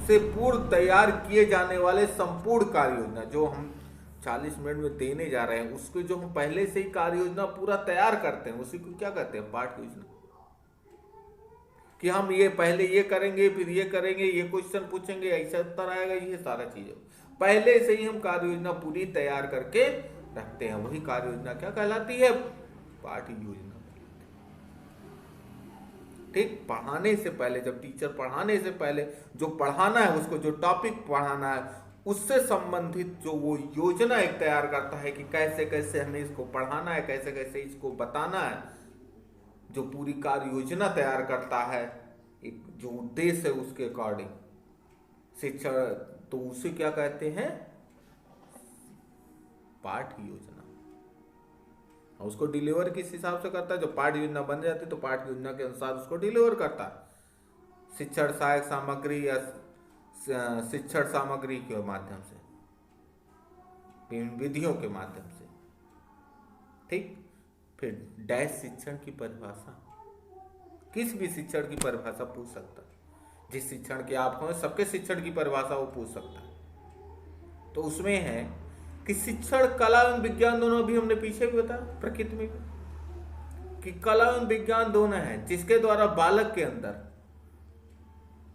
से पूर्व तैयार किए जाने वाले संपूर्ण कार्य योजना, जो हम 40 मिनट में देने जा रहे हैं, उसको जो हम पहले से ही कार्य योजना पूरा तैयार करते हैं, उसी को क्या कहते हैं? पाठ्य योजना। कि हम ये पहले ये करेंगे, फिर ये करेंगे, ये क्वेश्चन पूछेंगे, ऐसा उत्तर आएगा, ये सारा चीजें पहले से ही हम कार्य योजना पूरी तैयार करके रखते हैं। वही कार्य योजना क्या कहलाती है? पाठ्य योजना। ठीक, पढ़ाने से पहले, जब टीचर पढ़ाने से पहले जो पढ़ाना है, उसको जो टॉपिक पढ़ाना है उससे संबंधित जो वो योजना एक तैयार करता है कि कैसे कैसे हमें इसको पढ़ाना है, कैसे कैसे इसको बताना है, जो पूरी कार्य योजना तैयार करता है, एक जो उद्देश्य है उसके अकॉर्डिंग शिक्षण, तो उसे क्या कहते हैं? पाठ्य योजना। और उसको डिलीवर किस हिसाब से करता है? जब पाठ्य योजना बन जाती है तो पाठ्य योजना के अनुसार उसको डिलीवर करता है, शिक्षण सहायक सामग्री या शिक्षण सामग्री के माध्यम से, विभिन्न विधियों के माध्यम से। ठीक, फिर डैश शिक्षण की परिभाषा, किस भी शिक्षण की परिभाषा पूछ सकता है। जिस शिक्षण के आप हो, सबके शिक्षण की परिभाषा वो पूछ सकता है। तो उसमें है कि शिक्षण कला एवं विज्ञान दोनों, भी हमने पीछे भी बताया प्रकृति में कि कला एवं विज्ञान दोनों हैं, जिसके द्वारा बालक के अंदर,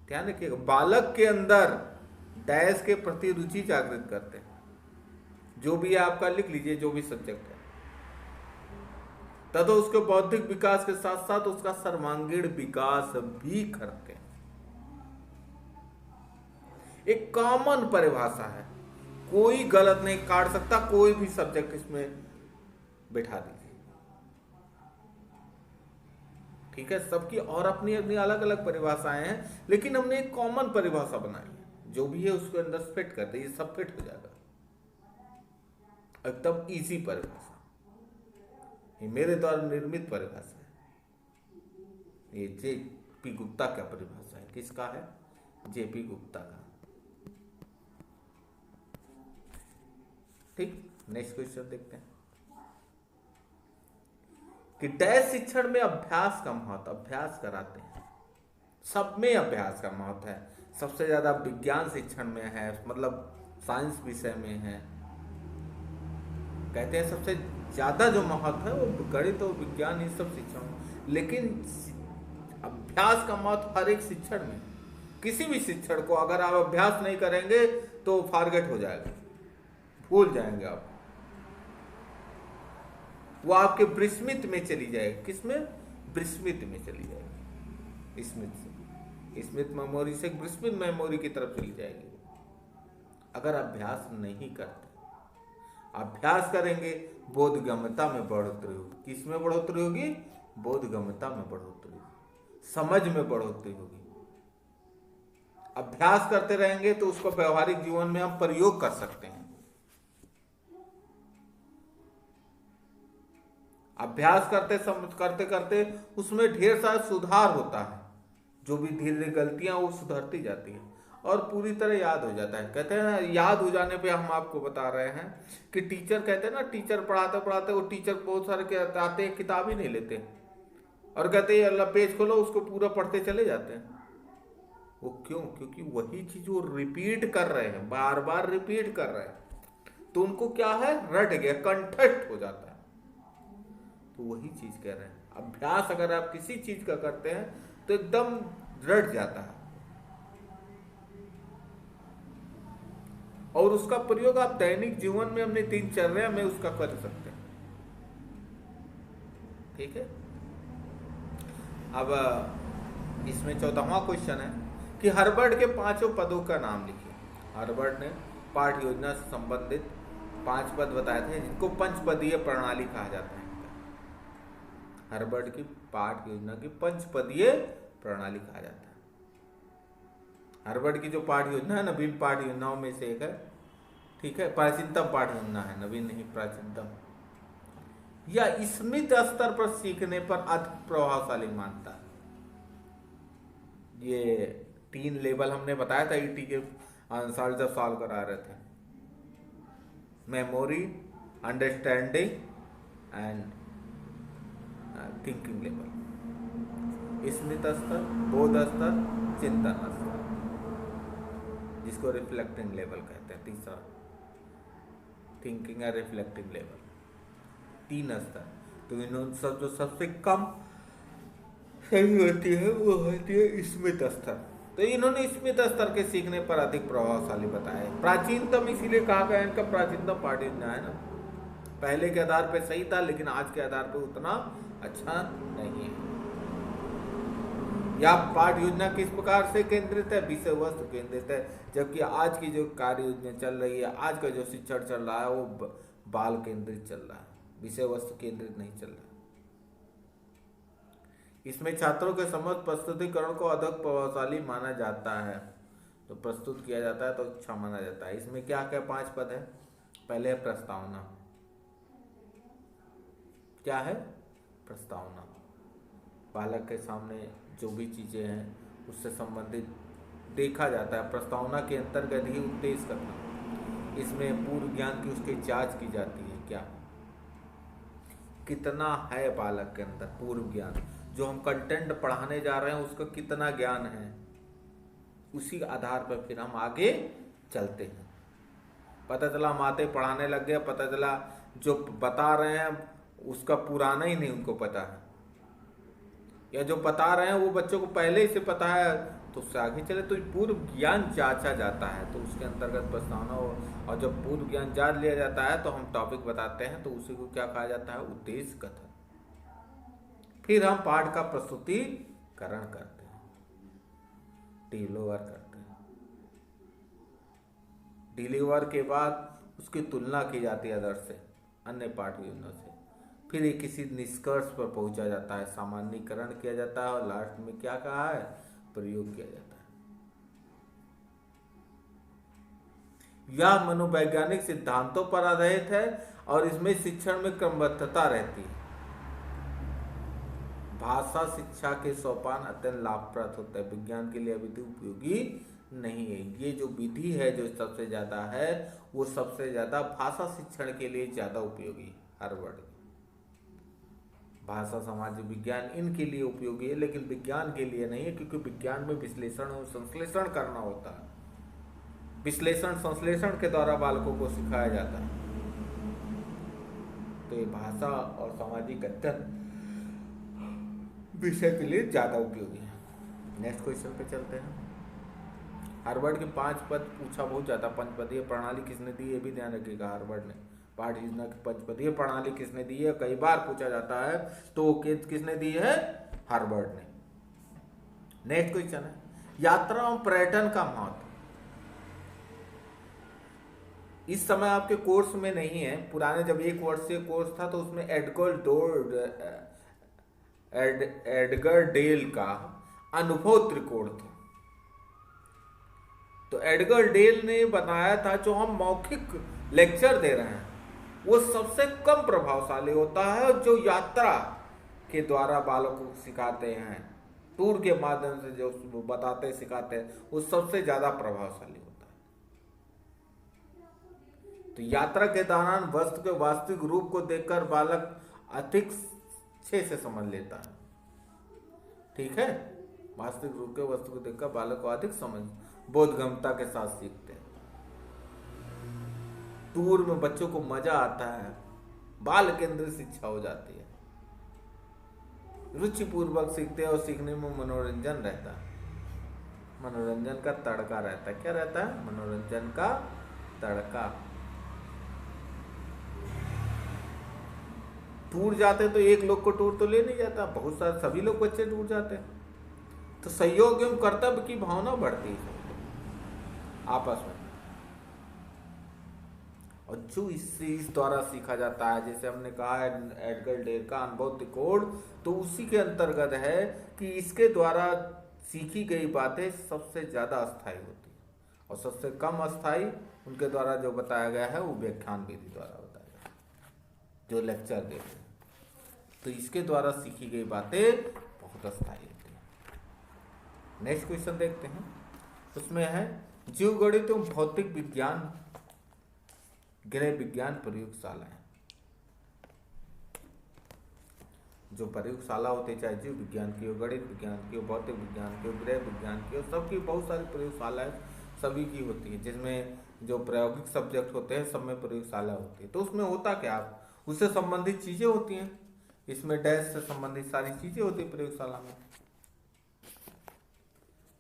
ध्यान रखिएगा, बालक के अंदर डैश के प्रति रुचि जागृत करते हैं। जो भी आपका लिख लीजिए, जो भी सब्जेक्ट है, तथा उसके बौद्धिक विकास के साथ साथ उसका सर्वांगीण विकास भी करते हैं। एक कॉमन परिभाषा है, कोई गलत नहीं काट सकता, कोई भी सब्जेक्ट इसमें बैठा दीजिए। ठीक है, सबकी और अपनी अपनी अलग अलग परिभाषाएं हैं, लेकिन हमने एक कॉमन परिभाषा बनाई है, जो भी है उसके अंदर फिट करते, ये सब फिट हो जाएगा। एकदम इजी परिभाषा, ये मेरे द्वारा निर्मित परिभाषा है। ये जे.पी. गुप्ता का परिभाषा है। किसका है? जे.पी. गुप्ता का। ठीक, नेक्स्ट क्वेश्चन देखते हैं कि डैश शिक्षण में अभ्यास का महत्व, अभ्यास कराते हैं, सब में अभ्यास का महत्व है। सबसे ज्यादा विज्ञान शिक्षण में है, मतलब साइंस विषय में है। कहते हैं सबसे ज्यादा जो महत्व है वो गणित और विज्ञान, ये सब शिक्षण में, लेकिन अभ्यास का महत्व हर एक शिक्षण में। किसी भी शिक्षण को अगर आप अभ्यास नहीं करेंगे तो फॉरगेट हो जाएगा, भूल जाएंगे आप, वो आपके विस्मृत में चली जाएगी। किसमें? विस्मृत में चली जाएगी, स्मृत से, स्मृत मेमोरी से विस्मृत मेमोरी की तरफ चली जाएगी अगर अभ्यास नहीं करते। अभ्यास करेंगे, बोधगम्यता में बढ़ोतरी होगी। किसमें बढ़ोतरी होगी? बोधगम्यता में बढ़ोतरी होगी, समझ में बढ़ोतरी होगी। अभ्यास करते रहेंगे तो उसको व्यवहारिक जीवन में हम प्रयोग कर सकते हैं। अभ्यास करते करते उसमें ढेर सारा सुधार होता है, जो भी धीरे धीरे गलतियां वो सुधरती जाती है और पूरी तरह याद हो जाता है। कहते हैं ना, याद हो जाने पे हम आपको बता रहे हैं कि टीचर कहते हैं ना, टीचर पढ़ाते पढ़ाते वो टीचर बहुत सारे आते हैं, किताब ही नहीं लेते और कहते हैं अल्लाह पेज खोलो, उसको पूरा पढ़ते चले जाते हैं। वो क्यों? क्योंकि वही चीज वो रिपीट कर रहे हैं, बार बार रिपीट कर रहे हैं, तो उनको क्या है, रट गया, कंठस्थ हो जाता है। तो वही चीज कह रहे हैं, अभ्यास अगर आप किसी चीज का करते हैं तो एकदम रट जाता है और उसका प्रयोग आप दैनिक जीवन में, अपनी दिनचर्या में उसका कर सकते हैं। ठीक है। अब इसमें 14वां क्वेश्चन है कि हार्वर्ड के 5 पदों का नाम लिखिए। हार्वर्ड ने पाठ्य योजना से संबंधित 5 पद बताए थे जिनको पंचपदीय प्रणाली कहा जाता है। हार्वर्ड की पाठ्य योजना की पंचपदीय प्रणाली कहा जाता है। हार्वर्ड की जो पाठ्य योजना है, नवीन पाठ्य योजनाओं में से एक है। ठीक है, प्राचीनतम पाठ्य योजना है, नवीन नहीं, प्राचीनतम। या स्मृत स्तर पर सीखने पर अधिक प्रभावशाली मानता है। ये 3 लेवल हमने बताया था ईटी के अनुसार जब सॉल्व करा रहे थे, memory, understanding and thinking level. स्मृत स्तर, बोध स्तर, चिंतन स्तर, जिसको रिफ्लेक्टिंग लेवल कहते हैं। तीसरा थिंकिंग एंड रिफ्लेक्टिंग लेवल, 3 स्तर। तो इन सब जो सबसे कम सही होती है वो होती है स्मृत स्तर। तो इन्होंने स्मृत स्तर के सीखने पर अधिक प्रभावशाली बताया। प्राचीनतम इसीलिए कहा गया इनका प्राचीनतम पाठ्य योजना है ना, पहले के आधार पे सही था लेकिन आज के आधार पे उतना अच्छा नहीं है। या पाठ्य योजना किस प्रकार से केंद्रित है? विषय वस्तु केंद्रित है, जबकि आज की जो कार्य योजना चल रही है, आज का जो शिक्षण चल रहा है वो बाल केंद्रित चल रहा है, विषय वस्तु केंद्रित नहीं चल रहा है। इसमें छात्रों के समझ प्रस्तुतिकरण को अधिक प्रभावशाली माना जाता है, तो प्रस्तुत किया जाता है तो अच्छा माना जाता है। इसमें क्या क्या 5 पद है? पहले है प्रस्तावना। क्या है? प्रस्तावना। बालक के सामने जो भी चीजें हैं उससे संबंधित देखा जाता है। प्रस्तावना के अंतर्गत ही उद्देश्य करना। इसमें पूर्व ज्ञान की उसकी जांच की जाती है, क्या कितना है बालक के अंदर पूर्व ज्ञान, जो हम कंटेंट पढ़ाने जा रहे हैं उसका कितना ज्ञान है, उसी आधार पर फिर हम आगे चलते हैं। पता चला हम आते पढ़ाने लग गए, पता चला जो बता रहे हैं उसका पुराना ही नहीं उनको पता है, या जो बता रहे हैं वो बच्चों को पहले ही से पता है, तो उससे आगे चले तो पूर्व ज्ञान जांचा जाता है। तो उसके अंतर्गत प्रस्तावना हो, और जब पूर्व ज्ञान जांच लिया जाता है तो हम टॉपिक बताते हैं, तो उसी को क्या कहा जाता है? उद्देश्य कथन। फिर हम पाठ का प्रस्तुतिकरण करते हैं, डिलीवर करते हैं। डिलीवर के बाद उसकी तुलना की जाती है अदर से, अन्य पाठ योजना से। फिर एक किसी निष्कर्ष पर पहुंचा जाता है, सामान्यीकरण किया जाता है और लास्ट में क्या कहा है? प्रयोग किया जाता है। यह मनोवैज्ञानिक सिद्धांतों पर आधारित है और इसमें शिक्षण में क्रमबद्धता रहती है। भाषा शिक्षा के सोपान अत्यंत लाभप्रद होता है, विज्ञान के लिए अभी उपयोगी नहीं है। ये जो विधि है जो सबसे ज़्यादा है वो सबसे ज़्यादा भाषा शिक्षण के लिए ज़्यादा उपयोगी है। हार्वर्ड भाषा समाज विज्ञान इनके लिए उपयोगी है, लेकिन विज्ञान के लिए नहीं है, क्योंकि विज्ञान में विश्लेषण और संश्लेषण करना होता है। विश्लेषण संश्लेषण के द्वारा बालकों को सिखाया जाता है। तो ये भाषा और सामाजिक अध्ययन विषय के लिए ज़्यादा उपयोगी है। नेक्स्ट क्वेश्चन पे चलते हैं। हार्वर्ड के 5 पद पूछा बहुत ज़्यादा। पंचपदीय प्रणाली किसने दी, ये भी ध्यान रखिएगा। हार्वर्ड ने पाठ योजना की पंचपदीय प्रणाली किसने दी है, कई बार पूछा जाता है, तो किसने दी है, हार्वर्ड ने। नेक्स्ट क्वेश्चन है, यात्रा और पर्यटन का महत्व। इस समय आपके कोर्स में नहीं है, पुराने जब 1 वर्षीय कोर्स था तो उसमें एडगर डेल का अनुभव त्रिकोण था। तो एडगर डेल ने बताया था जो हम मौखिक लेक्चर दे रहे हैं वो सबसे कम प्रभावशाली होता है, जो यात्रा के द्वारा बालकों को सिखाते हैं, टूर के माध्यम से जो बताते सिखाते हैं, वो सबसे ज्यादा प्रभावशाली होता है। तो यात्रा के दौरान वस्तु के वास्तविक रूप को देखकर बालक अधिक अच्छे से समझ लेता है। ठीक है, वास्तविक रूप के वस्तु को देखकर बालक को अधिक समझ बोधगम्यता के साथ सीखते हैं। टूर में बच्चों को मजा आता है, बाल केंद्रित शिक्षा हो जाती है, रुचिपूर्वक सीखते हैं और सीखने में मनोरंजन रहता है। मनोरंजन का तड़का रहता है। क्या रहता है, मनोरंजन का तड़का। टूर जाते तो एक लोग को टूर तो ले नहीं जाता, बहुत सारे सभी लोग बच्चे टूर जाते हैं, तो सहयोग एवं कर्तव्य की भावना बढ़ती है आपस में। और जो इस द्वारा सीखा जाता है, जैसे हमने कहा है एडगर डेल का अनुभव त्रिकोण, तो उसी के अंतर्गत है कि इसके द्वारा सीखी गई बातें सबसे ज्यादा अस्थायी होती है और सबसे कम अस्थायी उनके द्वारा जो बताया गया है वो व्याख्यान विधि द्वारा बताया गया है, जो लेक्चर देते हैं। तो इसके द्वारा सीखी गई बातें बहुत अस्थायी होती है। नेक्स्ट क्वेश्चन देखते हैं, उसमें है जीव गणित एवं भौतिक विज्ञान गृह विज्ञान प्रयोगशालाएं। जो प्रयोगशाला होते चाहे जीव विज्ञान की हो, गणित विज्ञान की हो, भौतिक विज्ञान की हो, गृह विज्ञान की हो, सबकी बहुत सारी प्रयोगशालाएं सभी की होती है, जिसमें जो प्रायोगिक सब्जेक्ट होते हैं सब में प्रयोगशाला होती है। तो उसमें होता क्या, उससे संबंधित चीजें होती हैं, इसमें डैश से संबंधित सारी चीजें होती है प्रयोगशाला में,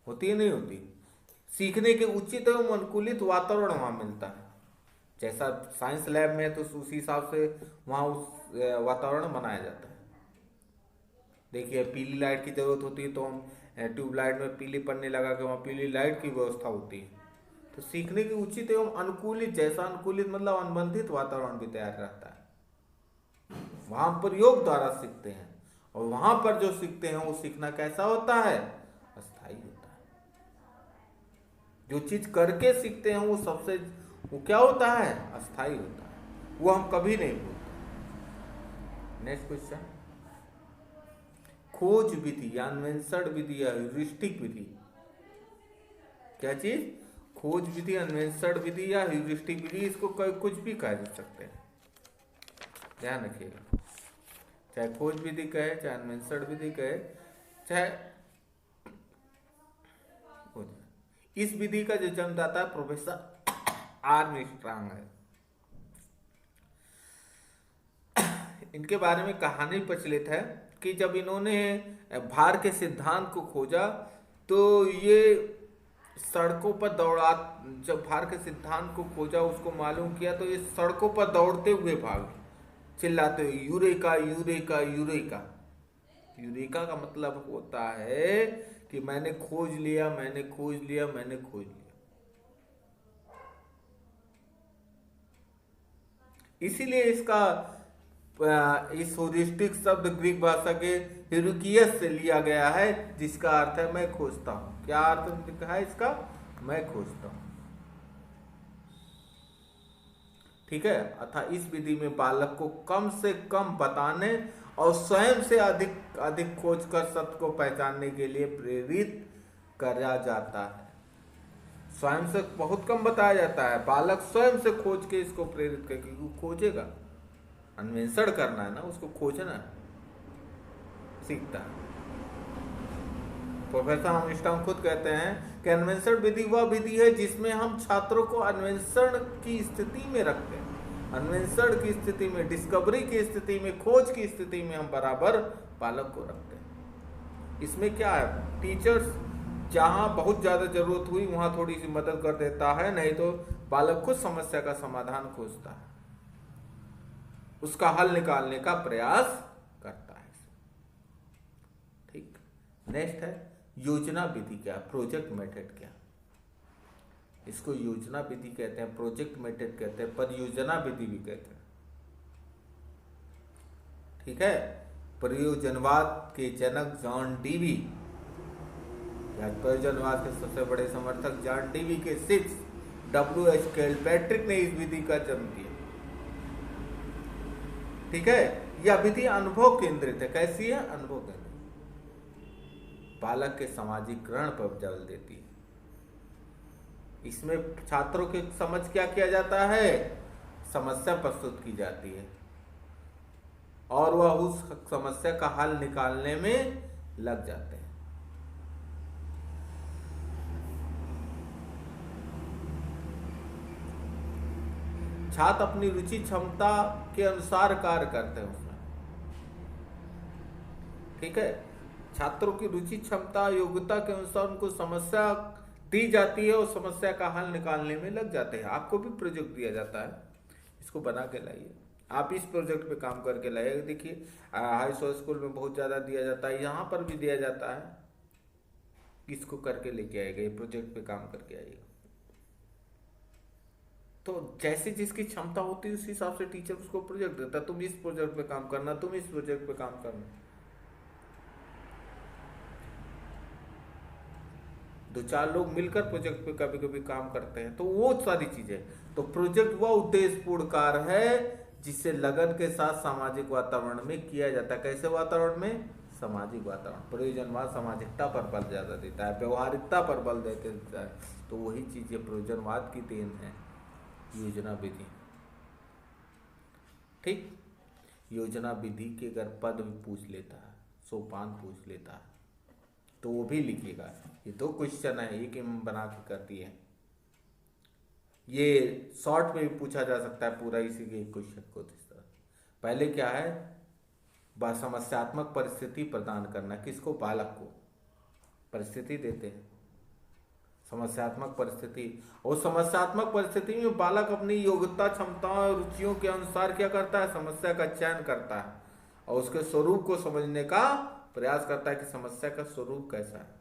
होती है नहीं होती। सीखने के उचित एवं अनुकूलित वातावरण वहां मिलता है। जैसा साइंस लैब में तो उसी हिसाब से वहां उस वातावरण बनाया जाता है। देखिए पीली लाइट की जरूरत होती है तो हम ट्यूबलाइट में पीली पन्नी लगा के वहाँ पीली लाइट की व्यवस्था होती है। तो सीखने के उचित एवं अनुकूलित, जैसा अनुकूलित मतलब अनुबंधित वातावरण भी तैयार रहता है। वहां प्रयोग द्वारा सीखते हैं और वहां पर जो सीखते हैं वो सीखना कैसा होता है, अस्थायी होता है। जो चीज करके सीखते हैं वो क्या होता है, अस्थायी होता है, वो हम कभी नहीं भूलते। नेक्स्ट क्वेश्चन, खोज विधि या अन्वेषण विधि या ह्यूरिस्टिक विधि। क्या चीज, खोज विधि, अन्वेषण विधि या ह्यूरिस्टिक विधि, इसको कुछ भी कह सकते हैं, ध्यान रखिएगा। चाहे खोज विधि कहे, चाहे अन्वेषण विधि कहे, चाहे इस विधि का जो जन्मदाता प्रोफेसर आर्मस्ट्रांग है। इनके बारे में कहानी प्रचलित है कि जब इन्होंने भार के सिद्धांत को खोजा तो ये सड़कों पर जब भार के सिद्धांत को खोजा, उसको मालूम किया, तो ये सड़कों पर दौड़ते हुए भागे, चिल्लाते हुए यूरेका यूरेका यूरेका। यूरेका का मतलब होता है कि मैंने खोज लिया, मैंने खोज लिया, मैंने खोज लिया। इसीलिए इस ह्यूरिस्टिक शब्द ग्रीक भाषा के ह्यूरिकियस से लिया गया है, जिसका अर्थ है मैं खोजता हूं। क्या अर्थ लिखा है इसका, मैं खोजता हूं। ठीक है, अर्थात इस विधि में बालक को कम से कम बताने और स्वयं से अधिक अधिक खोज कर सत्य को पहचानने के लिए प्रेरित करा जाता है। स्वयं से बहुत कम बताया जाता है। बालक स्वयं से खोज के इसको प्रेरित करके, वो खोजेगा, अन्वेषण करना है ना, उसको खोजना है, सीखता है। प्रोफेसर आर्मस्ट्रांग खुद कहते हैं कि अन्वेषण विधि वह विधि है जिसमें हम छात्रों को अन्वेषण की स्थिति में रखते हैं। अन्वेषण की स्थिति में, डिस्कवरी की स्थिति में, खोज की स्थिति में हम बराबर बालक को रखते हैं। इसमें क्या है, टीचर्स जहां बहुत ज्यादा जरूरत हुई वहां थोड़ी सी मदद कर देता है, नहीं तो बालक खुद समस्या का समाधान खोजता है, उसका हल निकालने का प्रयास करता है। ठीक, नेक्स्ट है योजना विधि। क्या, प्रोजेक्ट मेथड। क्या, इसको योजना विधि कहते हैं, प्रोजेक्ट मेथड कहते हैं, परियोजना विधि भी कहते हैं। ठीक है, प्रयोजनवाद के जनक जॉन डीवी, या प्रयोजनवाद के सबसे बड़े समर्थक जॉन डीवी के शिष्य W.H. किलपैट्रिक ने इस विधि का जन्म दिया। ठीक है, यह विधि अनुभव केंद्रित है। कैसी है, अनुभव केंद्रित, बालक के सामाजिकरण पर बल देती है। इसमें छात्रों के समझ क्या किया जाता है, समस्या प्रस्तुत की जाती है और वह उस समस्या का हल निकालने में लग जाते हैं। छात्र अपनी रुचि क्षमता के अनुसार कार्य करते हैं उसमें। ठीक है, छात्रों की रुचि क्षमता योग्यता के अनुसार उनको समस्या दी जाती है और समस्या का हल निकालने में लग जाते हैं। आपको भी प्रोजेक्ट दिया जाता है, इसको बना के लाइए, आप इस प्रोजेक्ट पे काम करके लाइए। देखिए हाई स्कूल में बहुत ज़्यादा दिया जाता है, यहाँ पर भी दिया जाता है, इसको करके लेके आएगा, ये प्रोजेक्ट पे काम करके आइएगा। तो जैसे जिसकी क्षमता होती है उस हिसाब से टीचर उसको प्रोजेक्ट देता है, तुम इस प्रोजेक्ट पे काम करना, तुम इस प्रोजेक्ट पे काम करना। दो चार लोग मिलकर प्रोजेक्ट पे कभी कभी काम करते हैं, तो वो सारी चीजें। तो प्रोजेक्ट वह उद्देश्यपूर्ण कार्य है जिसे लगन के साथ सामाजिक वातावरण में किया जाता है। कैसे वातावरण में, सामाजिक वातावरण। प्रयोजनवाद सामाजिकता पर बल ज्यादा देता है, व्यवहारिकता पर बल देता है, तो वही चीज प्रयोजनवाद की देन है, योजना विधि। ठीक, योजना विधि के अगर पद भी पूछ लेता है, सोपान पूछ लेता है, तो वो भी लिखिएगा। ये दो क्वेश्चन है, एक बना के करती है, ये शॉर्ट में भी पूछा जा सकता है पूरा इसी के क्वेश्चन को। इस तरह पहले क्या है, समस्यात्मक परिस्थिति प्रदान करना। किसको, बालक को परिस्थिति देते हैं, समस्यात्मक परिस्थिति। और समस्यात्मक परिस्थिति में बालक अपनी योग्यता क्षमताओं और रुचियों के अनुसार क्या करता है, समस्या का चयन करता है और उसके स्वरूप को समझने का प्रयास करता है कि समस्या का स्वरूप कैसा है।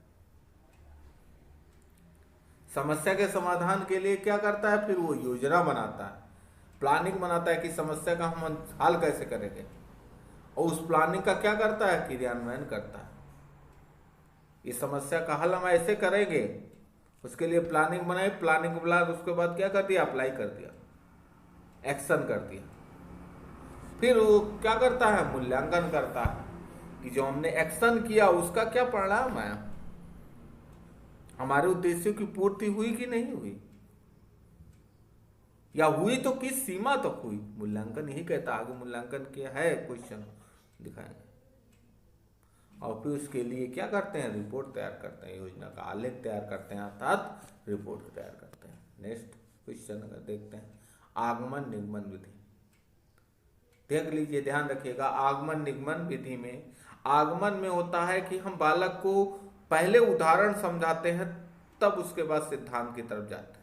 समस्या के समाधान के लिए क्या करता है, फिर वो योजना बनाता है, प्लानिंग बनाता है कि समस्या का हम हल कैसे करेंगे, और उस प्लानिंग का क्या करता है, क्रियान्वयन करता है। इस समस्या का हल हम ऐसे करेंगे, उसके लिए प्लानिंग बनाई, प्लानिंग के बाद उसके बाद क्या कर दिया, अप्लाई कर दिया, एक्शन कर दिया। फिर वो क्या करता है, मूल्यांकन करता है कि जो हमने एक्शन किया उसका क्या परिणाम आया, हमारे उद्देश्यों की पूर्ति हुई कि नहीं हुई, या हुई तो किस सीमा तक तो हुई। मूल्यांकन यही कहता है, आगे मूल्यांकन क्या है, क्वेश्चन दिखाएंगे। और फिर उसके लिए क्या करते हैं, रिपोर्ट तैयार करते हैं, योजना का आलेख तैयार करते हैं, अर्थात रिपोर्ट तैयार करते हैं। नेक्स्ट क्वेश्चन अगर देखते हैं, आगमन निगमन विधि। देख लीजिए, ध्यान रखिएगा, आगमन निगमन विधि में आगमन में होता है कि हम बालक को पहले उदाहरण समझाते हैं, तब उसके बाद सिद्धांत की तरफ जाते हैं,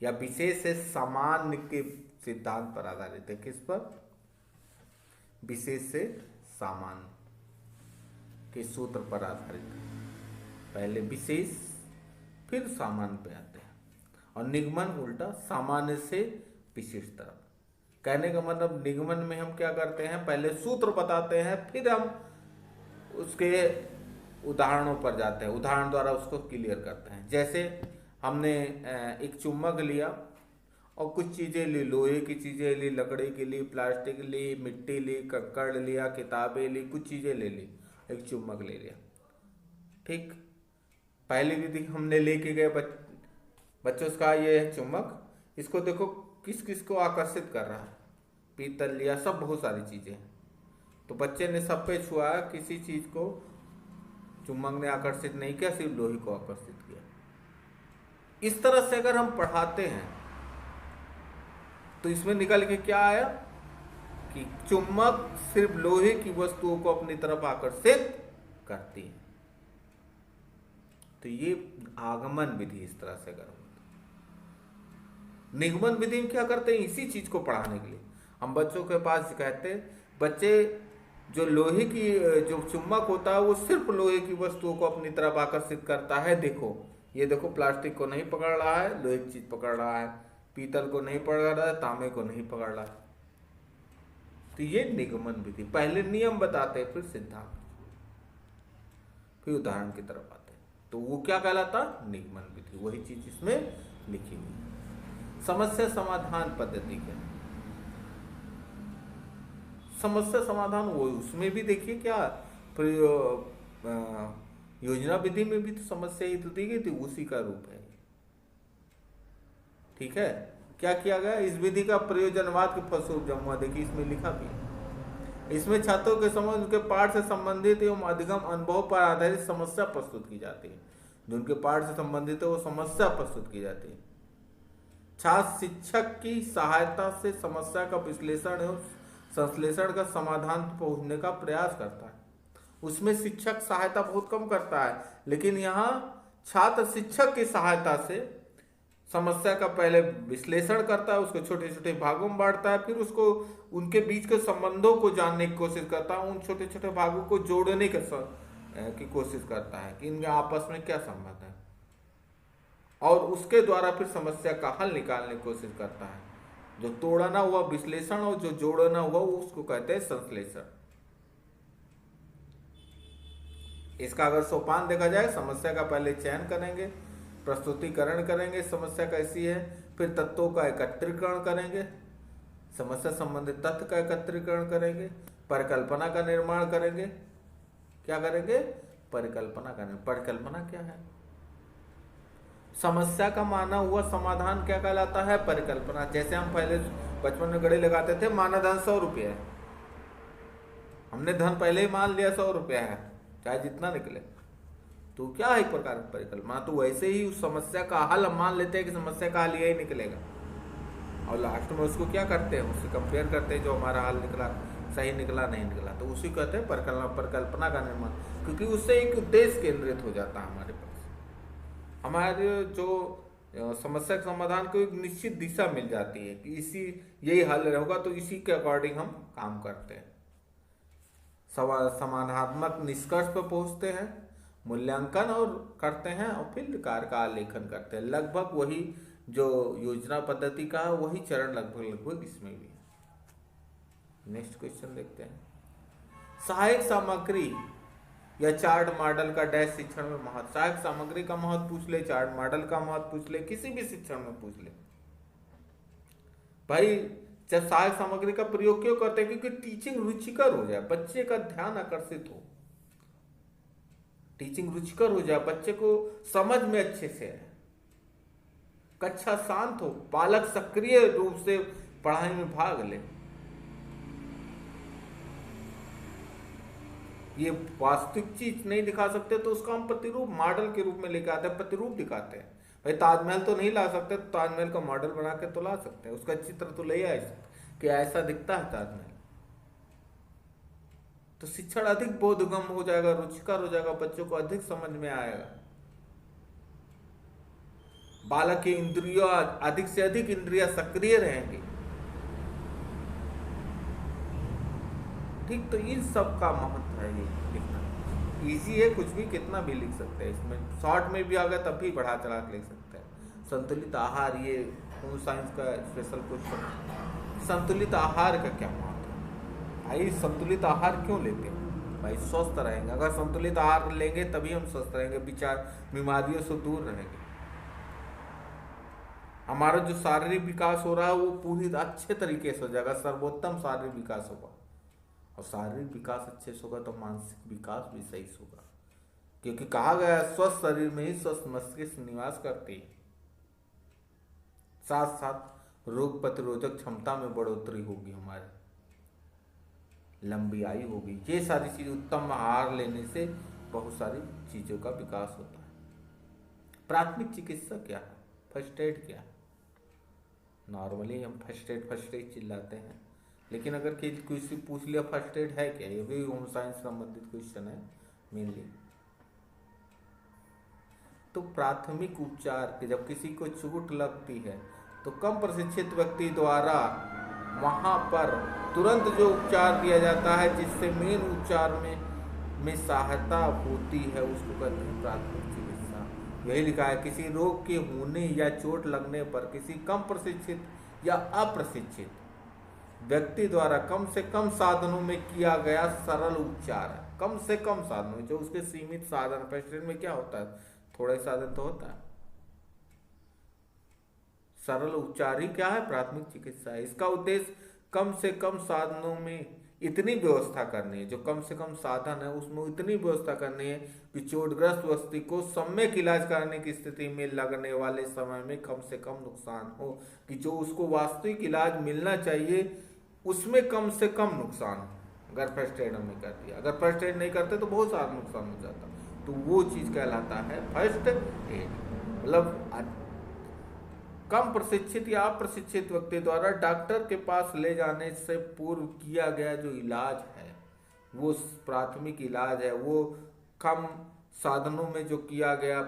या विशेष से सामान्य के सिद्धांत पर आधारित है। किस पर, विशेष से सामान्य के सूत्र पर आधारित है। पहले विशेष फिर सामान्य पे आते हैं, और निगमन उल्टा, सामान्य से विशेष तरफ। कहने का मतलब, निगमन में हम क्या करते हैं, पहले सूत्र बताते हैं, फिर हम उसके उदाहरणों पर जाते हैं, उदाहरण द्वारा उसको क्लियर करते हैं। जैसे हमने एक चुम्बक लिया और कुछ चीज़ें ली, लोहे की चीज़ें ली, लकड़ी की ली, प्लास्टिक ली, मिट्टी ली, कंकड़ लिया, किताबें ली, कुछ चीज़ें ले ली, एक चुम्बक ले लिया। ठीक, पहली विधि हमने लेके गए बच्चों का ये है चुम्बक। इसको देखो किस किस को आकर्षित कर रहा है, पीतल लिया, सब बहुत सारी चीजें हैं। तो बच्चे ने सब पे छुआ, किसी चीज को चुम्बक ने आकर्षित नहीं किया, सिर्फ लोहे को आकर्षित किया। इस तरह से अगर हम पढ़ाते हैं तो इसमें निकल के क्या आया कि चुम्बक सिर्फ लोहे की वस्तुओं को अपनी तरफ आकर्षित करती है। तो ये आगमन विधि इस तरह से अगर निगमन विधि में क्या करते हैं, इसी चीज को पढ़ाने के लिए हम बच्चों के पास कहते हैं, बच्चे जो लोहे की जो चुम्बक होता है वो सिर्फ लोहे की वस्तुओं को अपनी तरफ आकर्षित करता है। देखो ये देखो, प्लास्टिक को नहीं पकड़ रहा है, लोहे की चीज पकड़ रहा है, पीतल को नहीं पकड़ रहा है, तांबे को नहीं पकड़ रहा है। तो ये निगमन विधि, पहले नियम बताते हैं, फिर सिद्धांत, फिर उदाहरण की तरफ आते हैं। तो वो क्या कहलाता, निगमन विधि। वही चीज इसमें लिखी हुई है। समस्या समाधान पद्धति क्या, समस्या समाधान वो उसमें भी देखिए क्या योजना विधि में भी तो समस्या ही तो दी गई थी, उसी का रूप है। ठीक है, क्या किया गया, इस विधि का प्रयोजनवाद के फलस्वरूप जब हुआ, देखिए इसमें लिखा भी है, इसमें छात्रों के समझ उनके पाठ से संबंधित एवं अधिगम अनुभव पर आधारित समस्या प्रस्तुत की जाती है। जो उनके पाठ से संबंधित है वो समस्या प्रस्तुत की जाती है। छात्र शिक्षक की सहायता से समस्या का विश्लेषण एवं संश्लेषण का समाधान पहुंचने का प्रयास करता है। उसमें शिक्षक सहायता बहुत कम करता है, लेकिन यहाँ छात्र शिक्षक की सहायता से समस्या का पहले विश्लेषण करता है, उसको छोटे छोटे भागों में बांटता है, फिर उसको उनके बीच के संबंधों को जानने की कोशिश करता है, उन छोटे छोटे भागों को जोड़ने की कोशिश करता है कि इनके आपस में क्या संबंध है, और उसके द्वारा फिर समस्या का हल निकालने की कोशिश करता है। जो तोड़ना हुआ विश्लेषण और जो जोड़ना हुआ उसको कहते हैं संश्लेषण। इसका अगर सोपान देखा जाए, समस्या का पहले चयन करेंगे, प्रस्तुतिकरण करेंगे समस्या कैसी है, फिर तत्वों का एकत्रीकरण करेंगे, समस्या संबंधित तथ्य का एकत्रीकरण करेंगे, परिकल्पना का निर्माण करेंगे। क्या करेंगे, परिकल्पना करेंगे। परिकल्पना क्या है, समस्या का माना हुआ समाधान क्या कहलाता है, परिकल्पना। जैसे हम पहले बचपन में गड़े लगाते थे, माना धन 100 रुपया है, हमने धन पहले ही मान लिया 100 रुपया है, चाहे जितना निकले, तो क्या है एक प्रकार की परिकल्पना। तो वैसे ही उस समस्या का हल हम मान लेते हैं कि समस्या का हल यही निकलेगा, और लास्ट में उसको क्या करते हैं, उससे कंपेयर करते हैं, जो हमारा हल निकला सही निकला नहीं निकला, तो उसी कहते हैं परिकल्पना का निर्माण, क्योंकि उससे एक उद्देश्य केंद्रित हो जाता है हमारे पास। हमारे जो समस्या के समाधान को एक निश्चित दिशा मिल जाती है कि इसी यही हल होगा, तो इसी के अकॉर्डिंग हम काम करते हैं, समाधानात्मक निष्कर्ष पर पहुंचते हैं, मूल्यांकन और करते हैं, और फिर कार्य का आलेखन करते हैं। लगभग वही जो योजना पद्धति का है, वही चरण लगभग इसमें भी है। नेक्स्ट क्वेश्चन देखते हैं, सहायक सामग्री या चार्ट मॉडल का डैश शिक्षण में महत्व। सहायक सामग्री का महत्व पूछ ले, चार्ट मॉडल का महत्व पूछ ले, किसी भी शिक्षण में पूछ ले भाई। जब सहायक सामग्री का प्रयोग क्यों करते हैं, क्योंकि टीचिंग रुचिकर हो जाए, बच्चे का ध्यान आकर्षित हो, टीचिंग रुचिकर हो जाए, बच्चे को समझ में अच्छे से है, कक्षा शांत हो, बालक सक्रिय रूप से पढ़ाई में भाग ले। ये वास्तविक चीज नहीं दिखा सकते तो उसका हम प्रतिरूप मॉडल के रूप में लेके आते हैं, प्रतिरूप दिखाते हैं। भाई ताजमहल तो नहीं ला सकते, तो ताजमहल का मॉडल बना के तो ला सकते हैं, उसका चित्र तो ले आए कि ऐसा दिखता है ताजमहल। तो शिक्षण अधिक बोधगम्य हो जाएगा, रुचिकर हो जाएगा, बच्चों को अधिक समझ में आएगा, बालक की इंद्रियों अधिक से अधिक इंद्रियां सक्रिय रहेंगी। ठीक, तो इन सब का महत्व है। ये लिखना इजी है, कुछ भी कितना भी लिख सकते हैं, इसमें शॉर्ट में भी आ गया तब भी बढ़ा चढ़ा के लिख सकते हैं। संतुलित आहार, ये होम साइंस का स्पेशल क्वेश्चन। संतुलित आहार का क्या महत्व है भाई, संतुलित आहार क्यों लेते हैं भाई, स्वस्थ रहेंगे। अगर संतुलित आहार लेंगे तभी हम स्वस्थ रहेंगे, बीमारियों से दूर रहेंगे। हमारा जो शारीरिक विकास हो रहा है वो पूरी अच्छे तरीके से हो जाएगा, सर्वोत्तम शारीरिक विकास होगा, और शारीरिक विकास अच्छे से होगा तो मानसिक विकास भी सही से होगा। क्योंकि कहा गया है स्वस्थ शरीर में ही स्वस्थ मस्तिष्क निवास करती है। साथ साथ रोग प्रतिरोधक क्षमता में बढ़ोतरी होगी, हमारे लंबी आयु होगी। ये सारी चीज उत्तम आहार लेने से बहुत सारी चीजों का विकास होता है। प्राथमिक चिकित्सा क्या है? फर्स्ट एड क्या है? नॉर्मली हम फर्स्ट एड चिल्लाते हैं, लेकिन अगर किसी से पूछ लिया फर्स्ट एड है क्या, ये भी होम साइंस संबंधित क्वेश्चन है मेनली। तो प्राथमिक उपचार के जब किसी को चोट लगती है तो कम प्रशिक्षित व्यक्ति द्वारा वहां पर तुरंत जो उपचार दिया जाता है जिससे मेन उपचार में सहायता होती है, उसको कहते हैं प्राथमिक चिकित्सा। यही लिखा है, किसी रोग के होने या चोट लगने पर किसी कम प्रशिक्षित या अप्रशिक्षित व्यक्ति द्वारा कम से कम साधनों में किया गया सरल उपचार है। कम से कम साधनों, जो उसके सीमित साधन, पेशेंट में क्या होता है, थोड़ा ही साधन तो होता है। सरल उपचार ही क्या है? प्राथमिक चिकित्सा है। इसका उद्देश्य कम से कम साधनों में इतनी व्यवस्था करनी है, जो कम से कम साधन है उसमें इतनी व्यवस्था करनी है कि चोटग्रस्त व्यक्ति को सम्यक इलाज कराने की स्थिति में लगने वाले समय में कम से कम नुकसान हो, कि जो उसको वास्तविक इलाज मिलना चाहिए उसमें कम से कम नुकसान हो। अगर फर्स्ट एड हमने कर दिया, अगर फर्स्ट एड नहीं करते तो बहुत सारा नुकसान हो जाता, तो वो चीज कहलाता है फर्स्ट एड। मतलब कम प्रशिक्षित या अप्रशिक्षित व्यक्ति द्वारा डॉक्टर के पास ले जाने से पूर्व किया गया जो इलाज है वो प्राथमिक इलाज है। वो कम साधनों में जो किया गया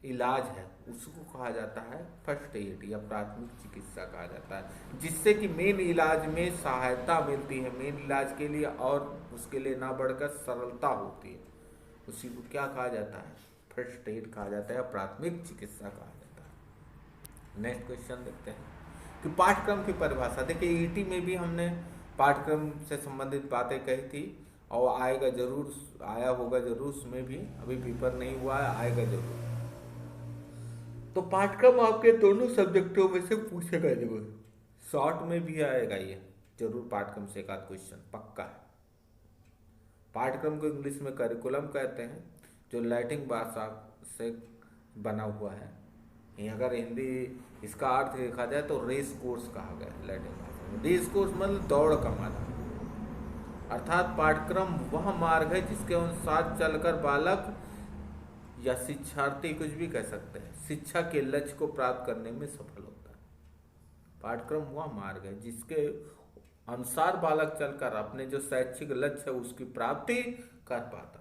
इलाज है उसको कहा जाता है फर्स्ट एड या प्राथमिक चिकित्सा कहा जाता है, जिससे कि मेन इलाज में सहायता मिलती है, मेन इलाज के लिए, और उसके लिए ना बढ़कर सरलता होती है। उसी को क्या कहा जाता है? फर्स्ट एड कहा जाता है, प्राथमिक चिकित्सा कहा जाता है। नेक्स्ट क्वेश्चन देखते हैं कि पाठ्यक्रम की परिभाषा। देखिए ईटी में भी हमने पाठ्यक्रम से संबंधित बातें कही थी और आएगा जरूर, आया होगा जरूर, उसमें भी अभी पेपर नहीं हुआ है, आएगा जरूर। तो पाठ्यक्रम आपके दोनों सब्जेक्टों में से पूछेगा जरूर, शॉर्ट में भी आएगा ये जरूर, पाठ्यक्रम से एक आध क्वेश्चन पक्का है। पाठ्यक्रम को इंग्लिश में करिकुलम कहते हैं, जो लैटिन भाषा से बना हुआ है। अगर हिंदी इसका अर्थ देखा जाए तो रेस कोर्स कहा गया है लैटिन भाषा में। रेस कोर्स मतलब दौड़ का माना, अर्थात पाठ्यक्रम वह मार्ग है जिसके अनुसार चलकर बालक या शिक्षार्थी, कुछ भी कह सकते हैं, शिक्षा के लक्ष्य को प्राप्त करने में सफल होता है। पाठ्यक्रम वह मार्ग है जिसके अनुसार बालक चलकर अपने जो शैक्षिक लक्ष्य है उसकी प्राप्ति कर पाता है।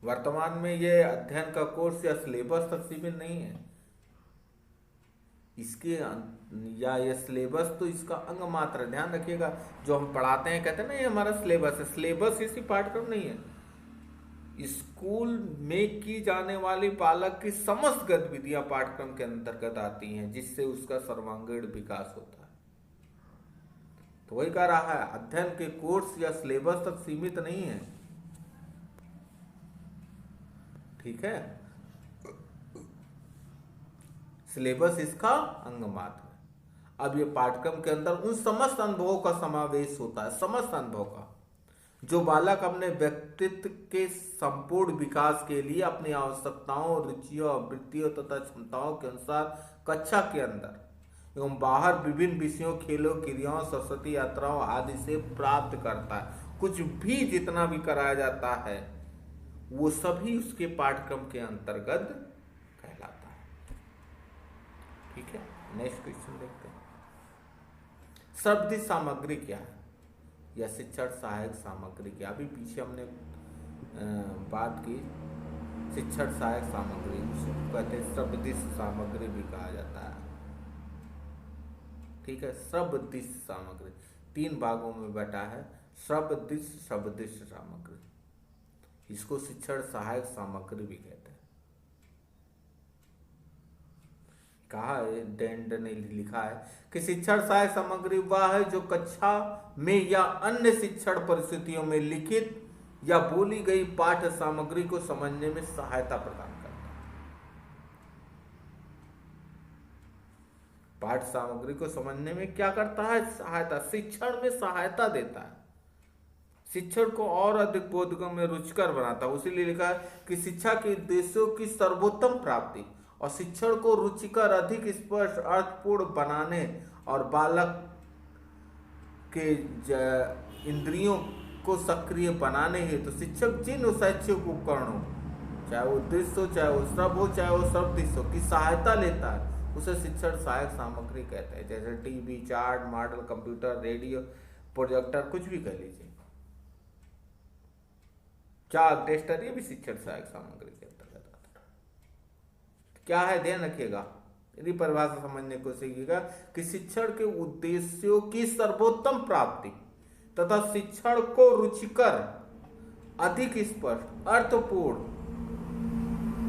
वर्तमान में यह अध्ययन का कोर्स या सिलेबस तक सीमित नहीं है, इसके या ये सिलेबस तो इसका अंग मात्र। ध्यान रखिएगा, जो हम पढ़ाते हैं कहते हैं ना ये हमारा सिलेबस है, सिलेबस इसी पाठ्यक्रम नहीं है। स्कूल में की जाने वाली बालक की समस्त गतिविधियां पाठ्यक्रम के अंतर्गत आती हैं, जिससे उसका सर्वांगीण विकास होता है। तो वही कह रहा है, अध्ययन के कोर्स या सिलेबस तक सीमित नहीं है, ठीक है। सिलेबस इसका अंग मात्र है। अब ये पाठ्यक्रम के अंदर उन समस्त अनुभवों का समावेश होता है, समस्त अनुभव का, जो बालक अपने व्यक्तित्व के संपूर्ण विकास के लिए अपनी आवश्यकताओं, रुचियों, वृत्तियों तथा क्षमताओं के अनुसार कक्षा के अंदर एवं बाहर विभिन्न विषयों, खेलों, क्रियाओं, सरस्वती यात्राओं आदि से प्राप्त करता है। कुछ भी जितना भी कराया जाता है वो सभी उसके पाठ्यक्रम के अंतर्गत कहलाता है, ठीक है। नेक्स्ट क्वेश्चन देखते हैं, शब्द सामग्री क्या है या शिक्षण सहायक सामग्री क्या। अभी पीछे हमने बात की शिक्षण सहायक सामग्री, उसको कहते हैं शब्दिश सामग्री भी कहा जाता है, ठीक है। शब्दिश सामग्री 3 भागों में बटा है, शब्दिश सामग्री, इसको शिक्षण सहायक सामग्री भी कहते हैं। कहा है, डेंड ने लिखा है कि शिक्षण सहायक सामग्री वह है जो कक्षा में या अन्य शिक्षण परिस्थितियों में लिखित या बोली गई पाठ्य सामग्री को समझने में सहायता प्रदान करता है। पाठ्य सामग्री को समझने में क्या करता है? सहायता, शिक्षण में सहायता देता है। शिक्षण को और अधिक बोधगम्य में रुचिकर बनाता है। उसीलिए लिखा है कि शिक्षा के उद्देश्यों की सर्वोत्तम प्राप्ति और शिक्षण को रुचिकर, अधिक स्पष्ट, अर्थपूर्ण बनाने और बालक के इंद्रियों को सक्रिय बनाने हेतु शिक्षक जिन शैक्षिक उपकरणों, चाहे वो दृश्य हो, चाहे वो श्रव्य हो, चाहे वो शब्द हो, की सहायता लेता है उसे शिक्षण सहायक सामग्री कहते हैं। जैसे TV, chart, model, computer, radio, projector, कुछ भी कह लीजिए, चाक, टेस्टर, ये भी शिक्षण सहायक सामग्री के अंतर्गत आता है। क्या है, ध्यान रखिएगा, यदि परिभाषा समझने को सीखिएगा कि शिक्षण के उद्देश्यों की सर्वोत्तम प्राप्ति तथा शिक्षण को रुचिकर, अधिक स्पष्ट, अर्थपूर्ण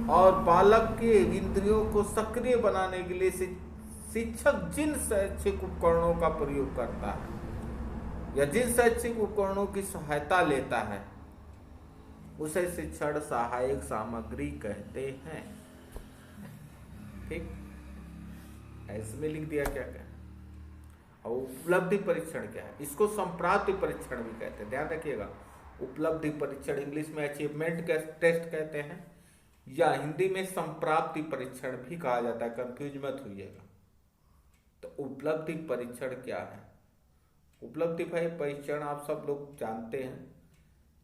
और बालक के इंद्रियों को सक्रिय बनाने के लिए शिक्षक जिन शैक्षिक उपकरणों का प्रयोग करता है या जिन शैक्षिक उपकरणों की सहायता लेता है उसे शिक्षण सहायक सामग्री कहते हैं। ठीक, इसमें लिख दिया क्या क्या। और उपलब्धि परीक्षण क्या है, इसको संप्राप्ति परीक्षण भी कहते हैं, ध्यान रखिएगा। उपलब्धि परीक्षण इंग्लिश में अचीवमेंट टेस्ट कहते हैं या हिंदी में संप्राप्ति परीक्षण भी कहा जाता है, कंफ्यूज मत होइएगा। तो उपलब्धि परीक्षण क्या है? उपलब्धि भाई परीक्षण आप सब लोग जानते हैं,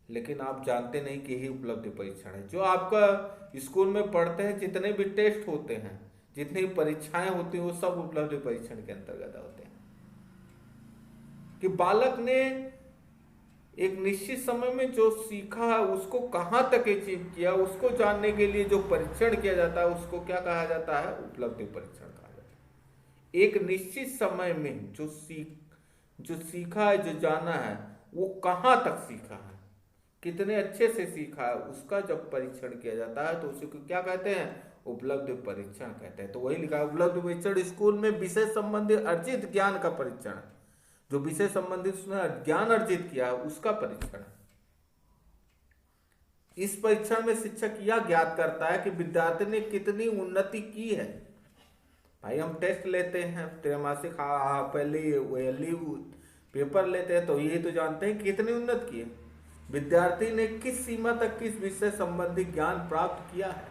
लेकिन आप जानते नहीं कि यही उपलब्धि परीक्षण है। जो आपका स्कूल में पढ़ते हैं, जितने भी टेस्ट होते हैं, जितनी परीक्षाएं होती हैं, वो सब उपलब्धि परीक्षण के अंतर्गत होते हैं। कि बालक ने एक निश्चित समय में जो सीखा है उसको कहां तक अचीव किया, उसको जानने के लिए जो परीक्षण किया जाता है उसको क्या कहा जाता है? उपलब्धि परीक्षण कहा जाता है। एक निश्चित समय में जो सीखा है, जो जाना है, वो कहां तक सीखा है, कितने अच्छे से सीखा है, उसका जब परीक्षण किया जाता है तो उसी को क्या कहते हैं? उपलब्धि परीक्षण कहते हैं। तो वही लिखा है, उपलब्धि परीक्षण स्कूल में विषय संबंधी अर्जित ज्ञान का परीक्षण है। जो विषय संबंधित उसने ज्ञान अर्जित किया है उसका परीक्षण है। इस परीक्षण में शिक्षक यह ज्ञात करता है कि विद्यार्थी ने कितनी उन्नति की है। भाई हम टेस्ट लेते हैं, त्रैमासिक पहले पेपर लेते हैं, तो यही तो जानते हैं कितनी उन्नति की है, विद्यार्थी ने किस सीमा तक किस विषय संबंधी ज्ञान प्राप्त किया है,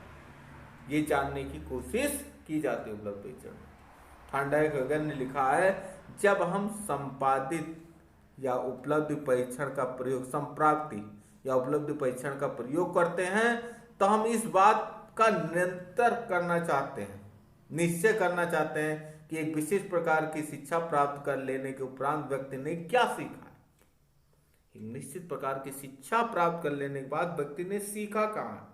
ये जानने की कोशिश की जाती है उपलब्धि परीक्षण। थांडाइक ने लिखा है, जब हम संपादित या उपलब्धि परीक्षण का प्रयोग, संप्राप्ति या उपलब्धि परीक्षण का प्रयोग करते हैं तो हम इस बात का निरंतर करना चाहते हैं, निश्चय करना चाहते हैं कि एक विशेष प्रकार की शिक्षा प्राप्त कर लेने के उपरांत व्यक्ति ने क्या सीखा है। एक निश्चित प्रकार की शिक्षा प्राप्त कर लेने के बाद व्यक्ति ने सीखा कहाँ,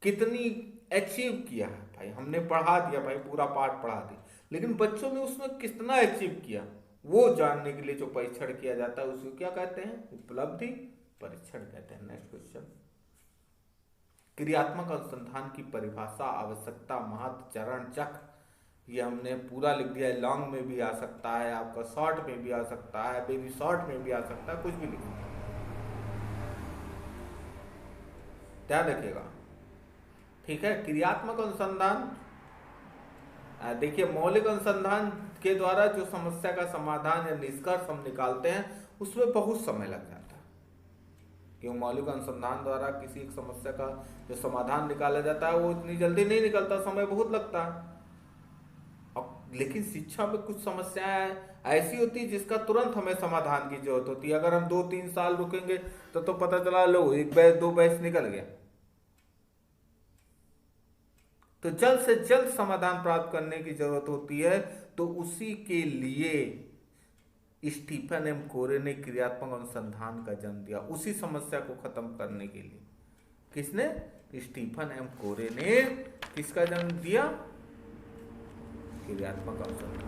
कितनी अचीव किया है। भाई हमने पढ़ा दिया, भाई पूरा पाठ पढ़ा दिया, लेकिन बच्चों ने उसमें कितना अचीव किया, वो जानने के लिए जो परीक्षण किया जाता है उसको क्या कहते हैं? उपलब्धि परीक्षण कहते हैं। नेक्स्ट क्वेश्चन, क्रियात्मक अनुसंधान की परिभाषा, आवश्यकता, महत्व, चरण, चक्र, ये हमने पूरा लिख दिया है। लॉन्ग में भी आ सकता है, आपका शॉर्ट में भी आ सकता है, बेबी शॉर्ट में भी आ सकता है, कुछ भी लिख सकता है, ध्यान रखिएगा। ठीक है, क्रियात्मक अनुसंधान, देखिए मौलिक अनुसंधान के द्वारा जो समस्या का समाधान या निष्कर्ष हम निकालते हैं उसमें बहुत समय लग जाता है, क्योंकि मौलिक अनुसंधान द्वारा किसी एक समस्या का जो समाधान निकाला जाता है वो इतनी जल्दी नहीं निकलता, समय बहुत लगता है। अब लेकिन शिक्षा में कुछ समस्याएं ऐसी होती है जिसका तुरंत हमें समाधान की जरूरत होती है। अगर हम 2-3 साल रुकेंगे तो पता चला लो एक बैच 2 बैच निकल गया। तो जल्द से जल्द समाधान प्राप्त करने की जरूरत होती है। तो उसी के लिए स्टीफन एम कोरे ने क्रियात्मक अनुसंधान का जन्म दिया, उसी समस्या को खत्म करने के लिए। किसने? स्टीफन एम कोरे ने किसका जन्म दिया? क्रियात्मक अनुसंधान।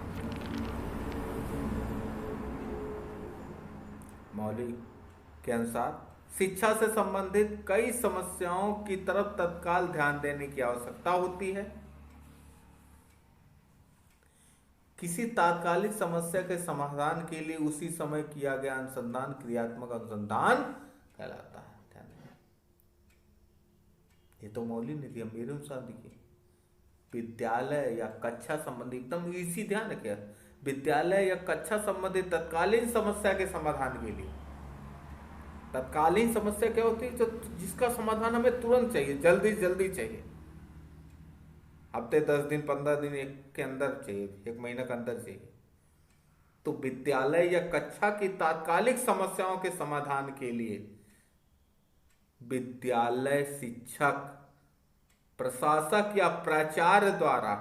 मौलिक के अनुसार शिक्षा से संबंधित कई समस्याओं की तरफ तत्काल ध्यान देने की आवश्यकता होती है। किसी तात्कालिक समस्या के समाधान के लिए उसी समय किया गया अनुसंधान क्रियात्मक अनुसंधान कहलाता है। ध्यान दें, ये तो मौलिक नीति मेरे अनुसार देखिए, विद्यालय या कक्षा संबंधी, एकदम इसी ध्यान रखिए, विद्यालय या कक्षा संबंधी तत्कालीन समस्या के समाधान के लिए तत्कालीन समस्या क्या होती है, जो जिसका समाधान हमें तुरंत चाहिए, जल्दी जल्दी चाहिए, हफ्ते 10 दिन 15 दिन के अंदर चाहिए, 1 महीना के अंदर चाहिए। तो विद्यालय या कक्षा की तात्कालिक समस्याओं के समाधान के लिए विद्यालय शिक्षक, प्रशासक या प्राचार्य द्वारा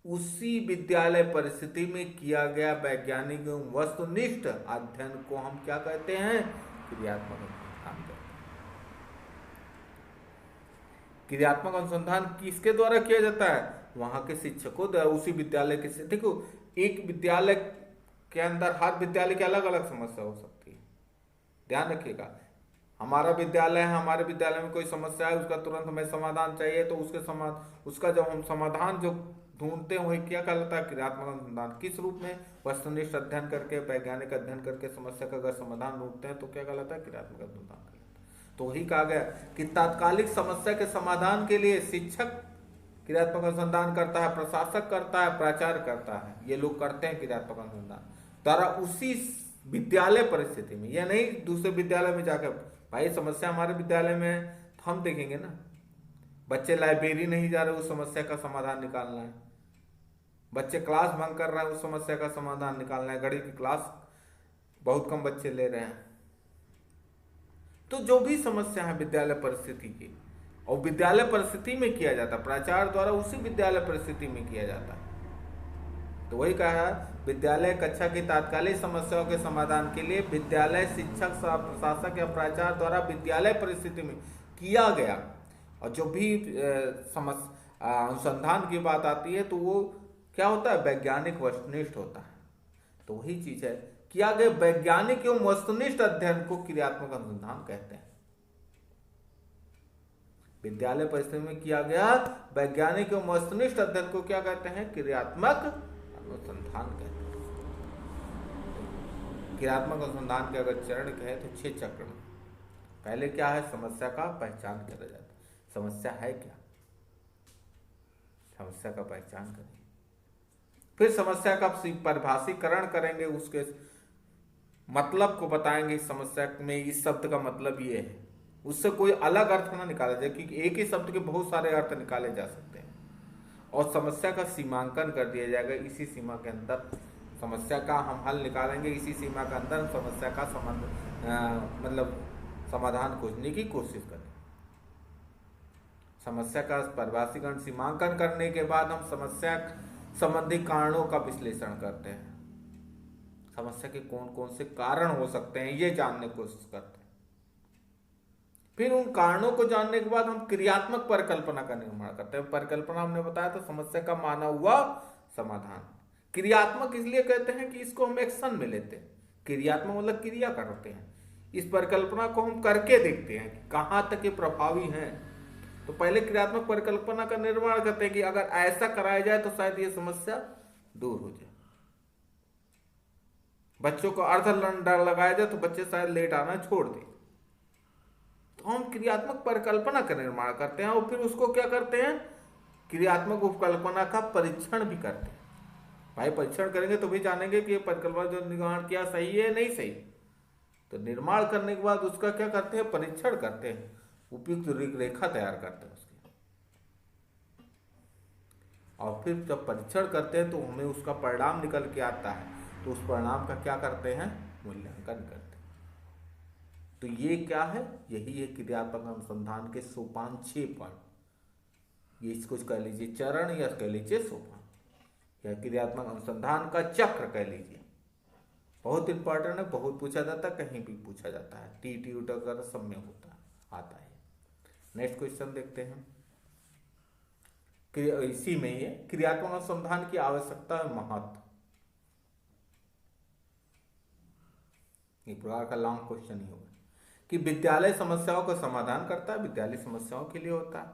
उसी विद्यालय परिस्थिति में किया गया वैज्ञानिक एवं वस्तुनिष्ठ अध्ययन को हम क्या कहते हैं, क्रियात्मक अनुसंधान कहते हैं। क्रियात्मक अनुसंधान किसके द्वारा किया जाता है, वहां के शिक्षकों द्वारा, उसी विद्यालय के। देखो, एक विद्यालय के अंदर हर विद्यालय की अलग अलग समस्या हो सकती है, ध्यान रखिएगा। हमारा विद्यालय है, हमारे विद्यालय में कोई समस्या है, उसका तुरंत हमें समाधान चाहिए, तो उसका जब हम समाधान जो ढूंढते हैं वही क्या कहलाता है, क्रियात्मक अनुसंधान। किस रूप में, वस्तुनिष्ठ अध्ययन करके, वैज्ञानिक अध्ययन करके समस्या का अगर समाधान ढूंढते हैं तो क्या कहलाता है, क्रियात्मक अनुसंधान कहलाता है। तो वही कहा गया कि तात्कालिक समस्या के समाधान के लिए शिक्षक क्रियात्मक अनुसंधान करता है, प्रशासक करता है, प्राचार्य करता है, ये लोग करते हैं क्रियात्मक अनुसंधान द्वारा उसी विद्यालय परिस्थिति में। यह नहीं दूसरे विद्यालय में जाकर, भाई समस्या हमारे विद्यालय में है तो हम देखेंगे ना, बच्चे लाइब्रेरी नहीं जा रहे, उस समस्या का समाधान निकालना है, बच्चे क्लास भंग कर रहे हैं, उस समस्या का समाधान निकालना है, गणित की क्लास बहुत कम बच्चे ले रहे हैं। तो जो भी समस्या है विद्यालय परिस्थिति की, और विद्यालय परिस्थिति में किया जाता है, प्राचार्य द्वारा उसी विद्यालय परिस्थिति में किया जाता है। तो वही कहा है, विद्यालय कक्षा की तात्कालिक समस्याओं के समाधान के लिए विद्यालय शिक्षक, प्रशासक या प्राचार्य द्वारा विद्यालय परिस्थिति में किया गया, और जो भी अनुसंधान की बात आती है तो वो क्या होता है, वैज्ञानिक वस्तुनिष्ठ होता है। तो वही चीज है, किया गया वैज्ञानिक एवं वस्तुनिष्ठ अध्ययन को क्रियात्मक अनुसंधान कहते हैं। विद्यालय परिस्थिति में किया गया वैज्ञानिक एवं वस्तुनिष्ठ अध्ययन को क्या कहते हैं, क्रियात्मक अनुसंधान कहते हैं। क्रियात्मक अनुसंधान के अगर चरण कहे तो 6 चक्र में। पहले क्या है, समस्या का पहचान किया जाता है, समस्या है क्या, समस्या का पहचान करेंगे, फिर समस्या का परिभाषीकरण करेंगे, उसके मतलब को बताएंगे, समस्या में इस शब्द का मतलब ये है, उससे कोई अलग अर्थ ना निकाला जाए, क्योंकि एक ही शब्द के बहुत सारे अर्थ निकाले जा सकते हैं। और समस्या का सीमांकन कर दिया जाएगा, इसी सीमा के अंदर समस्या का हम हल निकालेंगे, इसी सीमा के अंदर समस्या का मतलब समाधान खोजने की कोशिश करें। समस्या का परिभाषीकरण सीमांकन करने के बाद हम समस्या संबंधी कारणों का विश्लेषण करते हैं, समस्या के कौन कौन से कारण हो सकते हैं ये जानने की कोशिश करते हैं। फिर उन कारणों को जानने के बाद हम क्रियात्मक परिकल्पना का निर्माण करते हैं। परिकल्पना हमने बताया था, समस्या का माना हुआ समाधान। क्रियात्मक इसलिए कहते हैं कि इसको हम एक्शन में लेते हैं, क्रियात्मक मतलब क्रिया करते हैं। इस परिकल्पना को हम करके देखते हैं कि कहाँ तक ये प्रभावी है। तो पहले क्रियात्मक परिकल्पना का निर्माण करते हैं कि अगर ऐसा कराया जाए तो शायद ये समस्या दूर हो जाए। बच्चों को अर्ध डर लगाया जाए तो बच्चे शायद लेट आना छोड़ दें। तो हम क्रियात्मक परिकल्पना का निर्माण करते हैं और फिर उसको क्या करते हैं, क्रियात्मक उपकल्पना का परीक्षण भी करते हैं। भाई परीक्षण करेंगे तो भी जानेंगे कि ये परिकल्पना जो निर्माण किया सही है नहीं सही। तो निर्माण करने के बाद उसका क्या करते हैं, परीक्षण करते हैं, उपयुक्त रूपरेखा तैयार करते हैं उसकी। और फिर जब परीक्षण करते हैं तो हमें उसका परिणाम निकल के आता है, तो उस परिणाम का क्या करते हैं, मूल्यांकन करते हैं। तो ये क्या है, यही है क्रियात्मक अनुसंधान के सोपान 6 पर। ये इसको कह लीजिए चरण या कह लीजिए सोपान, या क्रियात्मक अनुसंधान का चक्र कह लीजिए। बहुत इंपॉर्टेंट है, बहुत पूछा जाता है, कहीं भी पूछा जाता है, टीटी वगैरह सब में आता है। नेक्स्ट क्वेश्चन देखते हैं। इसी में ये क्रियात्मक अनुसंधान की आवश्यकता है महत्व। एक प्रकार का लॉन्ग क्वेश्चन ही होगा कि विद्यालय समस्याओं का समाधान करता है, विद्यालय समस्याओं के लिए होता है।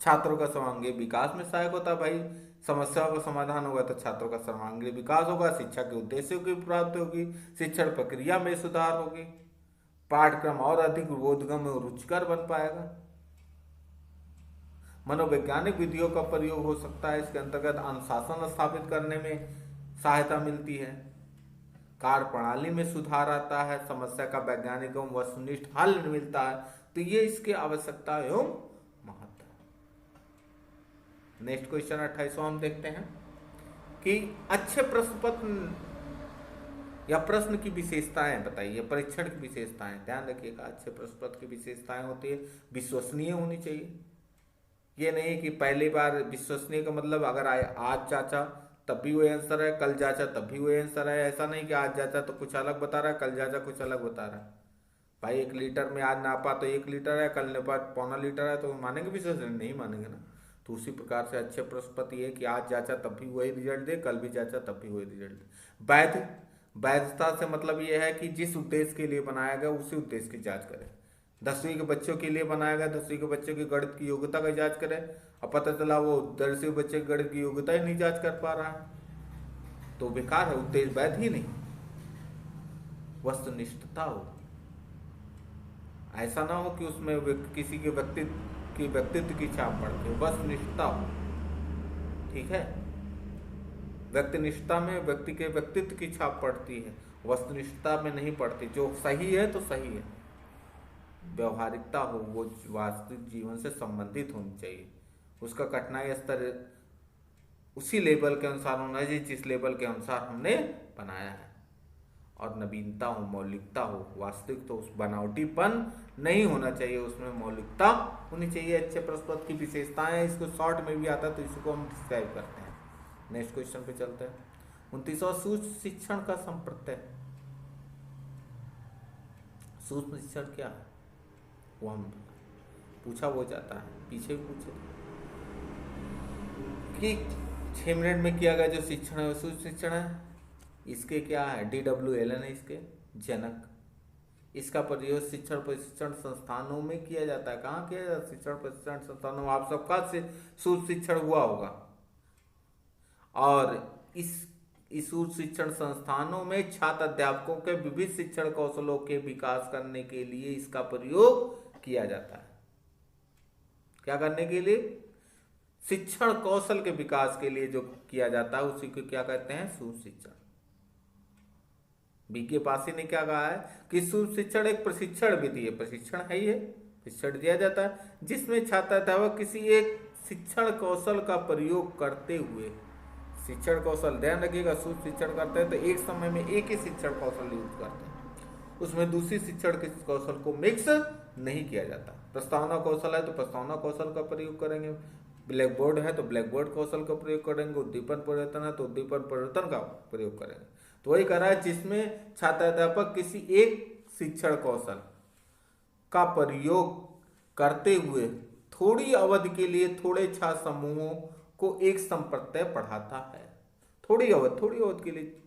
छात्रों का सर्वांगीण विकास में सहायक होता है। भाई समस्याओं का समाधान होगा तो छात्रों का सर्वांगीण विकास होगा, शिक्षा के उद्देश्यों की प्राप्ति होगी, शिक्षण प्रक्रिया में सुधार होगी, पाठ्यक्रम और अधिक बोधगम्य और रुचिकर बन पाएगा। मनोवैज्ञानिक विधियों का प्रयोग हो सकता है, इसके अंतर्गत अनुशासन स्थापित करने में सहायता मिलती है। कार्य प्रणाली में सुधार आता है, समस्या का वैज्ञानिक एवं वस्तुनिष्ठ हल मिलता है। तो ये इसकी आवश्यकता एवं महत्व है। नेक्स्ट क्वेश्चन 28वां हम देखते हैं कि अच्छे प्रश्न पत्र या प्रश्न की विशेषताएं बताइए। परीक्षण की विशेषताएं ध्यान रखिएगा। अच्छे प्रश्न पत्र की विशेषताएं होती है विश्वसनीय होनी चाहिए। ये नहीं कि पहली बार, विश्वसनीय का मतलब अगर आज जांचा तब भी वही आंसर है, कल जांचा तब भी वही आंसर है। ऐसा नहीं कि आज जांचा तो कुछ अलग बता रहा है, कल जांचा कुछ अलग बता रहा है। भाई 1 लीटर में आज नापा तो 1 लीटर है, कल नापा पौना लीटर है, तो मानेंगे विश्वसनीय? नहीं मानेंगे ना। तो उसी प्रकार से अच्छे प्रश्न पत्र ये कि आज जांचा तब भी वही रिजल्ट दे, कल भी जांचा तब भी वही रिजल्ट दे। वैधता से मतलब ये है कि जिस उद्देश्य के लिए बनाया गया उसी उद्देश्य की जांच करें। 10वीं के बच्चों के लिए बनाया गया, 10वीं के बच्चों की गणित की योग्यता का जांच करें, अब पता चला वो 10वीं बच्चे की गणित की योग्यता ही नहीं जांच कर पा रहा है, तो बेकार है, उद्देश्य वैध ही नहीं। वस्तुनिष्ठता हो, ऐसा ना हो कि उसमें किसी के व्यक्तित्व की छाप पड़ती है। वस्तुनिष्ठता हो, ठीक है। व्यक्तिनिष्ठता में व्यक्ति के व्यक्तित्व की छाप पड़ती है, वस्तुनिष्ठता में नहीं पड़ती। जो सही है तो सही है, व्यवहारिकता हो, वो वास्तविक जीवन से संबंधित होनी चाहिए। उसका कठिनाई स्तर उसी लेवल के अनुसार होना चाहिए जिस लेवल के अनुसार हमने बनाया है। और नवीनता हो, मौलिकता हो, वास्तविक तो उस बनावटीपन नहीं होना चाहिए, उसमें मौलिकता होनी चाहिए। अच्छे प्रश्न पत्र की विशेषताएं, इसको शॉर्ट में भी आता है तो इसको हम डिस्क्राइब करते हैं। नेक्स्ट क्वेश्चन पे चलते हैं। 29वां सूक्ष्म शिक्षण का संप्रत्यय। सूक्ष्म शिक्षण क्या है वो हम पूछा वो जाता है, पीछे भी पूछे कि 6 मिनट में किया गया जो शिक्षण है वो सूक्ष्म शिक्षण है। इसके क्या है, DWLN है इसके जनक। इसका प्रयोग शिक्षण प्रशिक्षण संस्थानों में किया जाता है। कहाँ किया जाता है? शिक्षण प्रशिक्षण संस्थानों में। आप सबका से सूक्ष्म शिक्षण हुआ होगा, और इस उच्च शिक्षण संस्थानों में छात्र अध्यापकों के विविध शिक्षण कौशलों के विकास करने के लिए इसका प्रयोग किया जाता है। क्या करने के लिए? शिक्षण कौशल के विकास के लिए जो किया जाता है उसी को क्या कहते हैं? सूक्ष्म शिक्षण। बीके पासी ने क्या कहा है कि सूक्ष्म शिक्षण एक प्रशिक्षण विधि है। प्रशिक्षण है, ये प्रशिक्षण दिया जाता है जिसमें छात्र अध्यापक किसी एक शिक्षण कौशल का प्रयोग करते हुए, शिक्षण कौशल ध्यान रखिएगा, सूक्ष्म शिक्षण करते हैं तो एक समय में एक ही शिक्षण कौशल यूज करते हैं, उसमें दूसरी शिक्षण के कौशल को मिक्स नहीं किया जाता। प्रस्तावना कौशल है तो प्रस्तावना कौशल का प्रयोग करेंगे, ब्लैक बोर्ड है तो ब्लैक बोर्ड कौशल का प्रयोग करेंगे, उद्दीपन परिवर्तन है तो उद्दीपन परिवर्तन का प्रयोग करेंगे। तो वही करा है जिसमें छात्र अध्यापक किसी एक शिक्षण कौशल का प्रयोग करते हुए थोड़ी अवधि के लिए थोड़े छात्र समूहों को एक संप्रत्यय पढ़ाता है। थोड़ी अवधि के लिए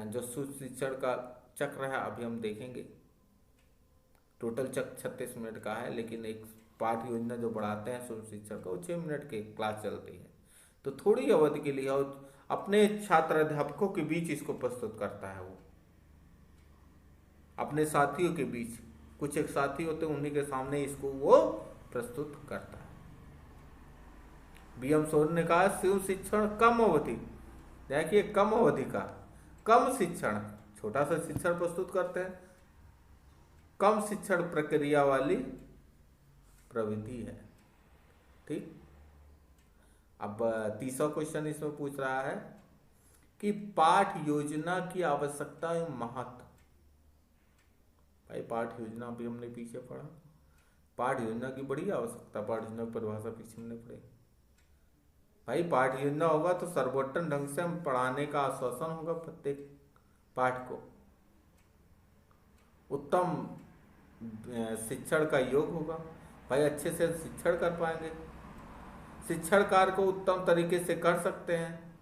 जो सूक्ष्म शिक्षण का चक्र है अभी हम देखेंगे। टोटल चक्र 36 मिनट का है, लेकिन एक पाठ योजना जो बढ़ाते हैं सूक्ष्म शिक्षण का वो 6 मिनट की क्लास चलती है। तो थोड़ी अवधि के लिए और अपने छात्र अध्यापकों के बीच इसको प्रस्तुत करता है। वो अपने साथियों के बीच, कुछ एक साथी होते हैं उन्हीं के सामने इसको वो प्रस्तुत करता है। BM सोरेन ने कहा शिव शिक्षण कम अवधि, देखिए कम अवधि का, कम शिक्षण, छोटा सा शिक्षण प्रस्तुत करते हैं, कम शिक्षण प्रक्रिया वाली प्रविधि है। ठीक। अब 30वां क्वेश्चन इसमें पूछ रहा है कि पाठ योजना की आवश्यकता एवं महत्व। भाई पाठ योजना भी हमने पीछे पढ़ा, पाठ योजना की बड़ी आवश्यकता, पाठ योजना की परिभाषा पीछे हमने पढ़ी। भाई पाठ योजना होगा तो सर्वोत्तम ढंग से हम पढ़ाने का आश्वासन होगा, प्रत्येक पाठ को उत्तम शिक्षण का योग होगा। भाई अच्छे से शिक्षण कर पाएंगे, शिक्षण कार्य को उत्तम तरीके से कर सकते हैं,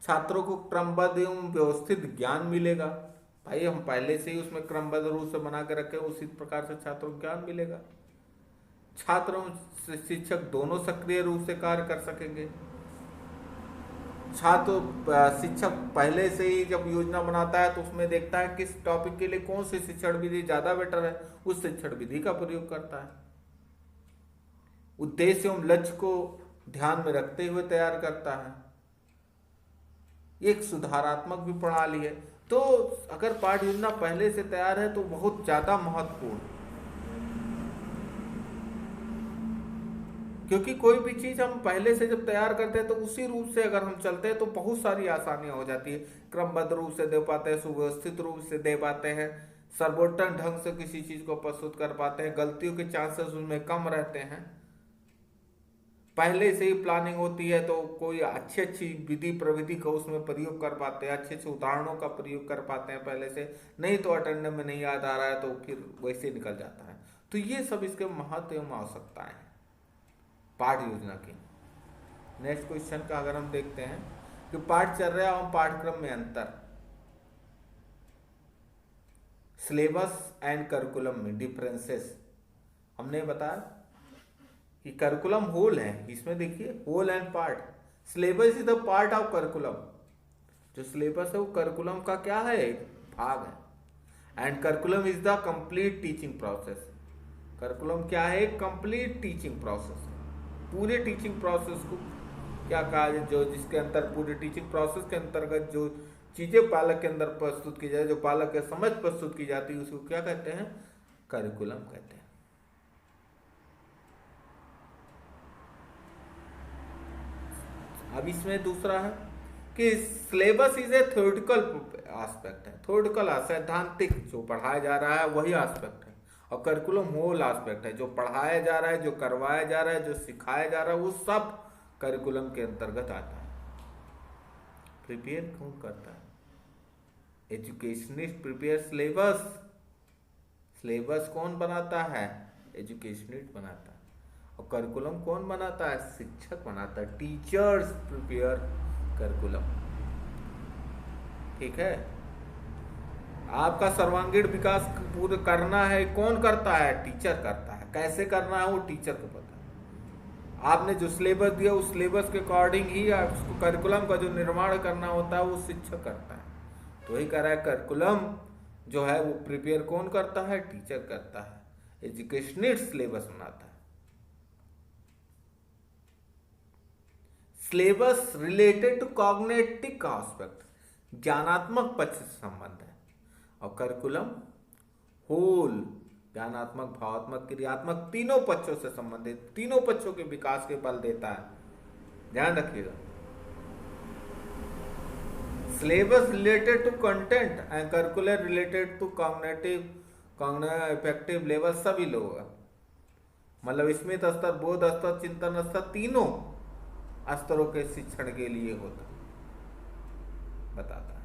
छात्रों को क्रमबद्ध एवं व्यवस्थित ज्ञान मिलेगा। भाई हम पहले से ही उसमें क्रमबद्ध रूप से बना के रखे, उसी प्रकार से छात्रों को ज्ञान मिलेगा। छात्रों शिक्षक दोनों सक्रिय रूप से कार्य कर सकेंगे। छात्र शिक्षक पहले से ही जब योजना बनाता है तो उसमें देखता है किस टॉपिक के लिए कौन सी शिक्षण विधि ज्यादा बेटर है, उस शिक्षण विधि का प्रयोग करता है। उद्देश्य एवं लक्ष्य को ध्यान में रखते हुए तैयार करता है। एक सुधारात्मक भी प्रणाली है। तो अगर पाठ योजना पहले से तैयार है तो बहुत ज़्यादा महत्वपूर्ण, क्योंकि कोई भी चीज़ हम पहले से जब तैयार करते हैं तो उसी रूप से अगर हम चलते हैं तो बहुत सारी आसानियां हो जाती है। क्रमबद्ध रूप से दे पाते हैं, सुव्यवस्थित रूप से दे पाते हैं, सर्वोत्तम ढंग से किसी चीज़ को प्रस्तुत कर पाते हैं, गलतियों के चांसेस उसमें कम रहते हैं। पहले से ही प्लानिंग होती है तो कोई अच्छी अच्छी विधि प्रविधि का उसमें प्रयोग कर पाते हैं, अच्छे अच्छे उदाहरणों का प्रयोग कर पाते हैं पहले से। नहीं तो अटेंडेंस में नहीं याद आ रहा है तो फिर वैसे निकल जाता है। तो ये सब इसके महत्व एवं आवश्यकताएं हैं पाठ योजना की। नेक्स्ट क्वेश्चन का अगर हम देखते हैं कि पाठचर्या एवं पाठ्यक्रम में अंतर, सिलेबस एंड करिकुलम में डिफरेंसेस। हमने बताया कि करिकुलम होल है, इसमें देखिए whole and part. Syllabus is the part of curriculum, जो सिलेबस है वो करिकुलम का क्या है, एक भाग है। And curriculum is the complete teaching process. Curriculum क्या है, एक कंप्लीट टीचिंग प्रोसेस। पूरे टीचिंग प्रोसेस को क्या कहा है, जो जिसके अंतर पूरे टीचिंग प्रोसेस के अंतर्गत जो चीजें बालक के अंदर प्रस्तुत की जाए, जो बालक के समझ प्रस्तुत की जाती है, उसको क्या कहते हैं, करिकुलम कहते हैं। अब इसमें दूसरा है कि syllabus is a theoretical aspect है, थ्योरेटिकल सैद्धांतिक जो पढ़ाया जा रहा है वही एस्पेक्ट है। और करिकुलम होल एस्पेक्ट है, जो पढ़ाया जा रहा है, जो करवाया जा रहा है, जो सिखाया जा रहा है, वो सब करिकुलम के अंतर्गत आता है। प्रिपेयर कौन करता है, एजुकेशनिस्ट प्रिपेयर सिलेबस। सिलेबस कौन बनाता है, एजुकेशनिस्ट बनाता है। और करिकुलम कौन बनाता है, शिक्षक बनाता है। Teachers prepare curriculum. ठीक है, आपका सर्वांगीण विकास पूरा करना है, कौन करता है, टीचर करता है। कैसे करना है वो टीचर को पता है। आपने जो सिलेबस दिया उस सिलेबस के अकॉर्डिंग ही उसको करिकुलम का जो निर्माण करना होता है वो शिक्षक करता है। तो वही कह रहा है करिकुलम जो है वो प्रिपेयर कौन करता है, टीचर करता है। एजुकेशनिस्ट सिलेबस बनाता है। Syllabus related to cognitive aspect, ज्ञानात्मक पक्ष से संबंध है। और करिकुलम होल, ज्ञानात्मक, भावात्मक, क्रियात्मक, तीनों पक्षों से संबंधित, तीनों पक्षों के विकास के बल देता है। ध्यान रखिएगा। Syllabus related to content and curricular related to cognitive effective level, सभी लोग, मतलब स्मिथ स्तर, बोध स्तर, चिंतन स्तर, तीनों स्तरों के शिक्षण के लिए होता बताता है।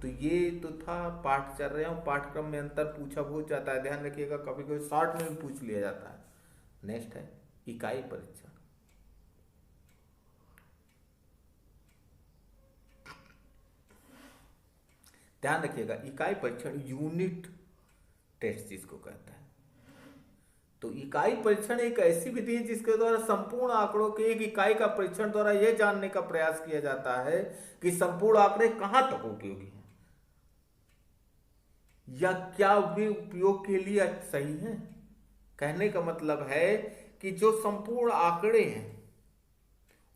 तो ये तो था पाठचर्या, पाठ्यक्रम में अंतर पूछा बहुत जाता है, ध्यान रखिएगा। कभी कभी शॉर्ट में भी पूछ लिया जाता है। नेक्स्ट है इकाई परीक्षण। ध्यान रखिएगा, इकाई परीक्षण यूनिट टेस्ट जिसको कहता है। तो इकाई परीक्षण एक ऐसी विधि है जिसके द्वारा संपूर्ण आंकड़ों के एक इकाई का परीक्षण द्वारा यह जानने का प्रयास किया जाता है कि संपूर्ण आंकड़े कहां तक उपयोगी हैं या क्या वे उपयोग के लिए सही हैं। कहने का मतलब है कि जो संपूर्ण आंकड़े हैं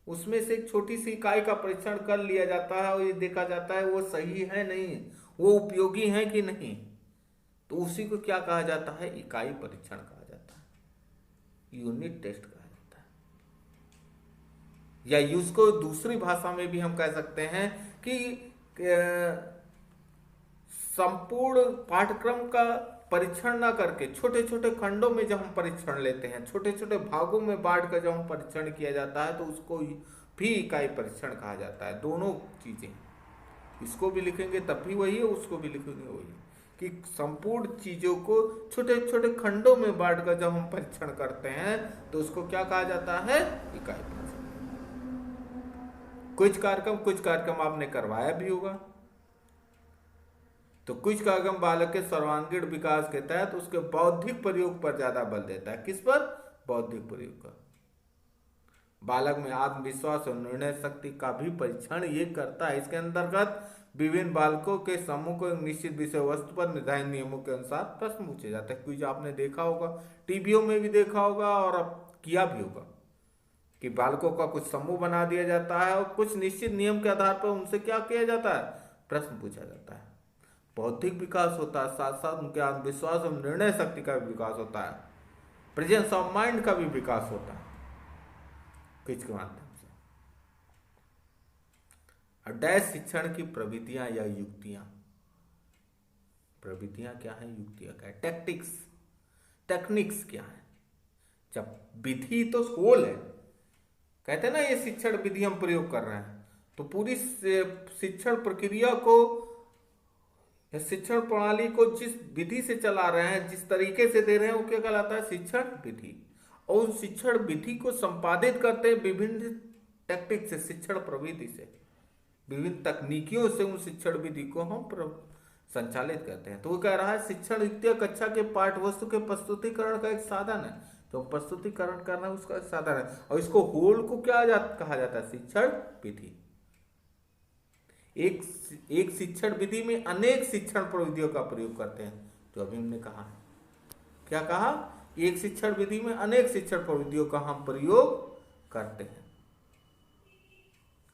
उसमें से एक छोटी सी इकाई का परीक्षण कर लिया जाता है और ये देखा जाता है वो सही है नहीं, वो उपयोगी है कि नहीं। तो उसी को क्या कहा जाता है, इकाई परीक्षण कहा जाता है, यूनिट टेस्ट कहा जाता है। या उसको दूसरी भाषा में भी हम कह सकते हैं कि संपूर्ण पाठ्यक्रम का परीक्षण ना करके छोटे छोटे खंडों में जब हम परीक्षण लेते हैं, छोटे छोटे भागों में बांट कर जब हम परीक्षण किया जाता है तो उसको भी इकाई परीक्षण कहा जाता है। दोनों चीजें, इसको भी लिखेंगे तब भी वही है, उसको भी लिखेंगे वही है, कि संपूर्ण चीजों को छोटे छोटे खंडों में बांट कर जब हम परीक्षण करते हैं तो उसको क्या कहा जाता है, इकाई परीक्षण। कुछ कार्यक्रम आपने करवाया भी होगा। तो कुछ कार्यक्रम बालक के सर्वांगीण विकास के तहत उसके बौद्धिक प्रयोग पर ज्यादा बल देता है। किस पर, बौद्धिक प्रयोग का। बालक में आत्मविश्वास और निर्णय शक्ति का भी परीक्षण ये करता है। इसके अंतर्गत विभिन्न बालकों के समूह को एक निश्चित विषय वस्तु पर निर्धारित नियमों के अनुसार प्रश्न पूछे जाते हैं। कुछ आपने देखा होगा, टीवीओ में भी देखा होगा और अब किया भी होगा कि बालकों का कुछ समूह बना दिया जाता है और कुछ निश्चित नियम के आधार पर उनसे क्या किया जाता है, प्रश्न पूछा जाता है। बौद्धिक विकास होता है, साथ साथ उनके आत्मविश्वास और निर्णय शक्ति का भी विकास होता है, प्रेजेंस ऑफ माइंड का भी विकास होता है क्विज के माध्यम से। और डैश शिक्षण की प्रविधियां या युक्तियां, प्रविधियां क्या है, युक्तियां क्या है, टैक्टिक्स, टेक्निक्स क्या है। जब विधि तो स्कूल है, कहते हैं ना ये शिक्षण विधि हम प्रयोग कर रहे हैं, तो पूरी शिक्षण प्रक्रिया को, शिक्षण प्रणाली को जिस विधि से चला रहे हैं, जिस तरीके से दे रहे हैं, वो क्या कहलाता है, शिक्षण विधि। और उस शिक्षण विधि को संपादित करते हैं विभिन्न टेक्निक से, शिक्षण प्रविधि से, विभिन्न तकनीकियों से उन शिक्षण विधि को हम संचालित करते हैं। तो वो कह रहा है शिक्षण द्वितीय कक्षा के पाठ वस्तु के प्रस्तुतिकरण का एक साधन है, जो प्रस्तुतिकरण करना है उसका एक साधन है। और इसको होल को क्या कहा जाता है, शिक्षण विधि। एक शिक्षण विधि में अनेक शिक्षण प्रविधियों का प्रयोग करते हैं, जो अभी हमने कहा है। क्या कहा, एक शिक्षण विधि में अनेक शिक्षण प्रविधियों का हम प्रयोग करते हैं।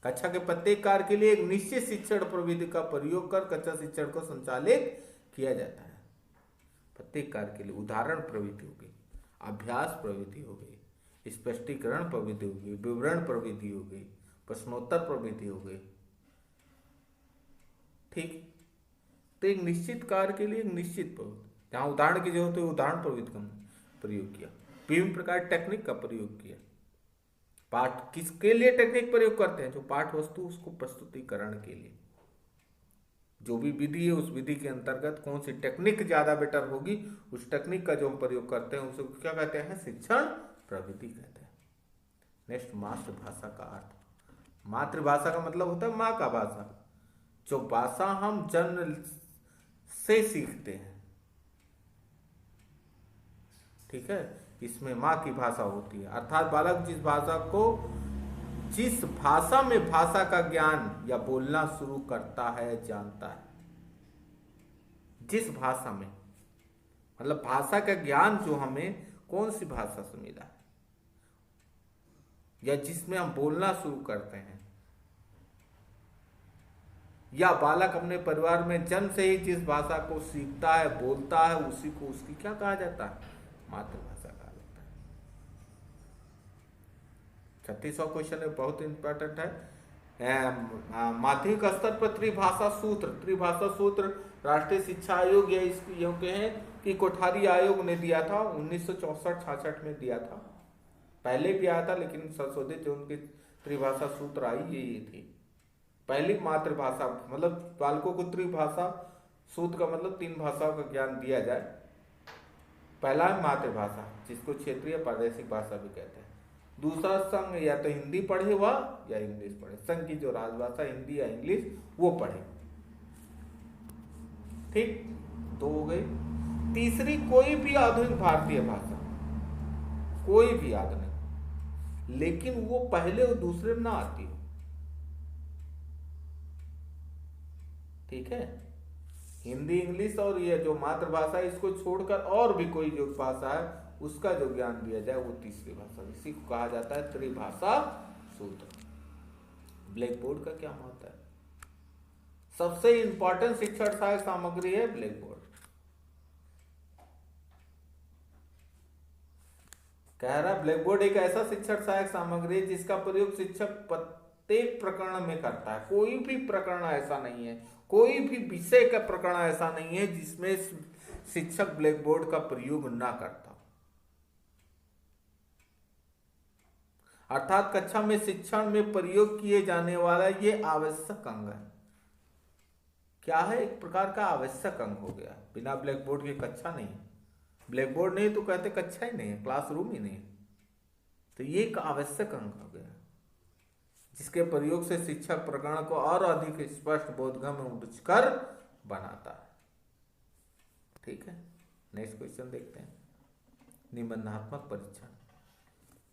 कक्षा के प्रत्येक कार्य के लिए एक निश्चित शिक्षण प्रविधि का प्रयोग कर कक्षा शिक्षण को संचालित किया जाता है। प्रत्येक कार्य के लिए उदाहरण प्रविधि हो गई, अभ्यास प्रविधि हो गई, स्पष्टीकरण प्रविधि हो गई, विवरण प्रविधि हो गई, प्रश्नोत्तर प्रविधि हो गई। ठीक, तो एक निश्चित कार्य के लिए एक निश्चित प्रविधि, जहां उदाहरण की जरूरत है उदाहरण प्रविधि का प्रयोग किया, विभिन्न प्रकार टेक्निक का प्रयोग किया। पाठ किसके लिए टेक्निक प्रयोग करते हैं, जो पाठ वस्तु उसको प्रस्तुतिकरण के लिए, जो भी विधि है उस विधि के अंतर्गत कौन सी टेक्निक ज्यादा बेटर होगी, उस टेक्निक का जो हम प्रयोग करते हैं उसे क्या कहते हैं, शिक्षण प्रविधि कहते हैं। नेक्स्ट, मातृभाषा का अर्थ। मातृभाषा का मतलब होता है माँ का भाषा, जो भाषा हम जन्म से सीखते हैं। ठीक है, इसमें माँ की भाषा होती है, अर्थात बालक जिस भाषा में भाषा का ज्ञान या बोलना शुरू करता है, जानता है, जिस भाषा में, मतलब भाषा का ज्ञान जो हमें कौन सी भाषा से मिला है, या जिसमें हम बोलना शुरू करते हैं, या बालक अपने परिवार में जन्म से ही जिस भाषा को सीखता है, बोलता है, उसी को उसकी क्या कहा जाता है, मातृभाषा कहा जाता है। 36वां क्वेश्चन है, बहुत इंपॉर्टेंट है। माध्यमिक स्तर पर त्रिभाषा सूत्र राष्ट्रीय शिक्षा आयोग या इसकी यूं कहें कि कोठारी आयोग ने दिया था, 1964-66 में दिया था। पहले भी आया था, लेकिन संशोधित जो उनकी त्रिभाषा सूत्र आई ये थी। पहली मातृभाषा, मतलब बालकों को त्रिभाषा सूत्र का मतलब 3 भाषाओं का ज्ञान दिया जाए। पहला है मातृभाषा, जिसको क्षेत्रीय प्रादेशिक भाषा भी कहते हैं। दूसरा, संघ या तो हिंदी पढ़े हुआ या इंग्लिश पढ़े, संघ की जो राजभाषा हिंदी या इंग्लिश वो पढ़े। ठीक, 2 हो गई। तीसरी, कोई भी आधुनिक भारतीय भाषा, कोई भी आधुनिक, लेकिन वो पहले और दूसरे में ना आती हो। ठीक है, हिंदी इंग्लिश और ये जो मातृभाषा है इसको छोड़कर और भी कोई जो भाषा है उसका जो ज्ञान दिया जाए वो तीसरी भाषा, इसी को कहा जाता है त्रिभाषा सूत्र। ब्लैक बोर्ड का क्या महत्व है, सबसे इंपॉर्टेंट शिक्षण सहायक सामग्री है ब्लैक बोर्ड। कह रहा ब्लैक बोर्ड एक ऐसा शिक्षण सहायक सामग्री है जिसका प्रयोग शिक्षक प्रत्येक प्रकरण में करता है। कोई भी प्रकरण ऐसा नहीं है, कोई भी विषय का प्रकरण ऐसा नहीं है जिसमें शिक्षक ब्लैक बोर्ड का प्रयोग ना करता। अर्थात कक्षा में शिक्षण में प्रयोग किए जाने वाला ये आवश्यक अंग है। क्या है, एक प्रकार का आवश्यक अंग हो गया। बिना ब्लैक बोर्ड के कक्षा नहीं, ब्लैक बोर्ड नहीं तो कहते कक्षा ही नहीं है, क्लासरूम ही नहीं। तो ये एक आवश्यक अंग हो गया जिसके प्रयोग से शिक्षक प्रकरण को और अधिक स्पष्ट, बोधगम्य और रुचिकर बनाता है। ठीक है, नेक्स्ट क्वेश्चन देखते हैं। निबंधात्मक परीक्षण,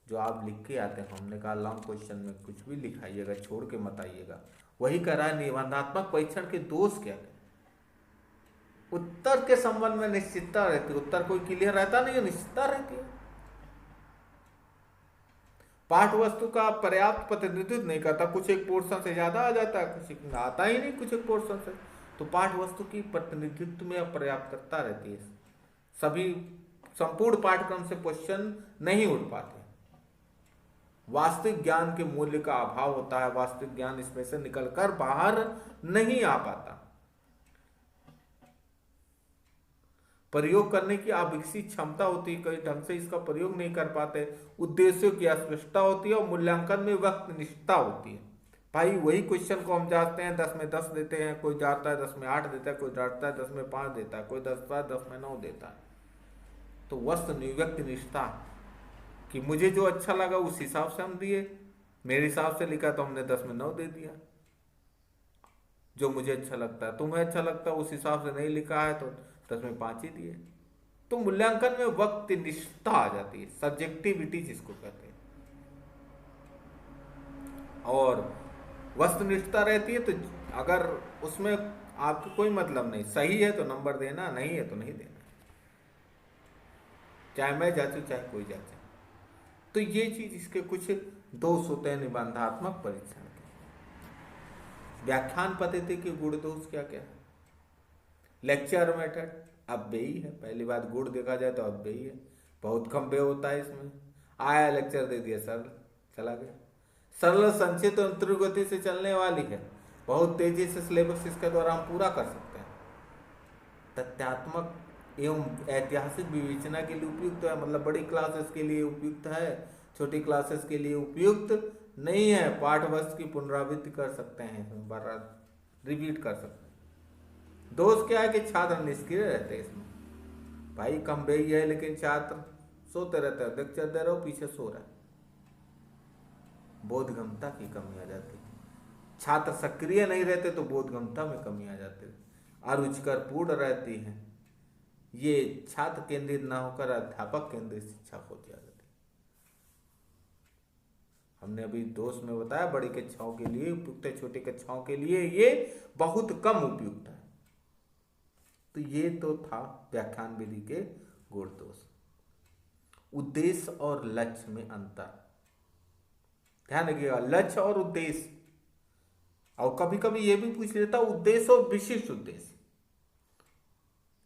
जो आप लिख के आते हैं, हमने कहा लॉन्ग क्वेश्चन में कुछ भी लिखाइएगा, छोड़ के मत आइएगा। वही कह रहा है निबंधात्मक परीक्षण के दोष क्या है। उत्तर के संबंध में निश्चितता रहती है, उत्तर कोई क्लियर रहता नहीं है, निश्चितता रहती है। पाठ वस्तु का पर्याप्त प्रतिनिधित्व नहीं करता, कुछ एक पोर्शन से ज्यादा आ जाता है, कुछ एक आता ही नहीं कुछ एक पोर्शन से। तो पाठ वस्तु की प्रतिनिधित्व में अपर्याप्तता रहती है, सभी संपूर्ण पाठ्यक्रम से क्वेश्चन नहीं उठ पाते, वास्तविक ज्ञान के मूल्य का अभाव होता है, वास्तविक ज्ञान इसमें से निकलकर बाहर नहीं आ पाता, प्रयोग करने की अविकसित क्षमता होती है, कई ढंग से इसका प्रयोग नहीं कर पाते, उद्देश्यों की अस्पष्टता होती है और मूल्यांकन में वस्तुनिष्ठता होती है। भाई वही क्वेश्चन को हम जांचते हैं, 10 में 10 देते हैं, कोई जाता है 10 में 8 देता है, कोई जाता है 10 में 5 देता है, कोई 10 में 9 देता है। तो व्यक्तिनिष्ठता कि मुझे जो अच्छा लगा उस हिसाब से हम दिए, मेरे हिसाब से लिखा तो हमने 10 में 9 दे दिया, जो मुझे अच्छा लगता है, तुम्हें अच्छा लगता है उस हिसाब से नहीं लिखा है तो 10 में 5 ही दिए। तो मूल्यांकन में वक्तनिष्ठता आ जाती है, सब्जेक्टिविटी जिसको कहते हैं, और वस्तुनिष्ठता रहती है। तो अगर उसमें आपको कोई मतलब नहीं, सही है तो नंबर देना, नहीं है तो नहीं देना, चाहे मैं जांचूं चाहे कोई जांचे। तो ये चीज, इसके कुछ दोष होते हैं निबंधात्मक परीक्षण के। व्याख्यान पद्धति के गुण दोष क्या क्या है? लेक्चर मेथड अब बेई है, पहली बात गुण देखा जाए तो अब बेई है, बहुत कम बे होता है इसमें, आया लेक्चर दे दिया सरल चला गया। सरल संचित और तीव्र गति से चलने वाली है, बहुत तेजी से सिलेबस इसके द्वारा हम पूरा कर सकते हैं। तथ्यात्मक एवं ऐतिहासिक विवेचना के लिए उपयुक्त है, मतलब बड़ी क्लासेस के लिए उपयुक्त है, छोटी क्लासेस के लिए उपयुक्त नहीं है। पाठ्यवस्तु की पुनरावृत्ति कर सकते हैं, बार रिपीट कर सकते हैं। दोष क्या है कि छात्र निष्क्रिय रहते हैं इसमें, भाई कम बेई है लेकिन छात्र सोते रहते हैं, लेक्चर दे रहे हो पीछे सो रहा है, बोधगम्यता की कमी आ जाती है। छात्र सक्रिय नहीं रहते तो बोधगम्यता में कमी आ जाती है, अरुचिकर पूर्ण रहती है, ये छात्र केंद्रित ना होकर अध्यापक केंद्रित शिक्षा होती आ जाती है। हमने अभी दोष में बताया बड़ी कक्षाओं के लिए उपयुक्त है, छोटी कक्षाओं के लिए ये बहुत कम उपयुक्त है। तो ये तो था व्याख्यान विधि के गुण दोष। उद्देश्य और लक्ष्य में अंतर, ध्यान रखिएगा, लक्ष्य और उद्देश्य, और कभी कभी ये भी पूछ लेता उद्देश्य और विशिष्ट उद्देश्य।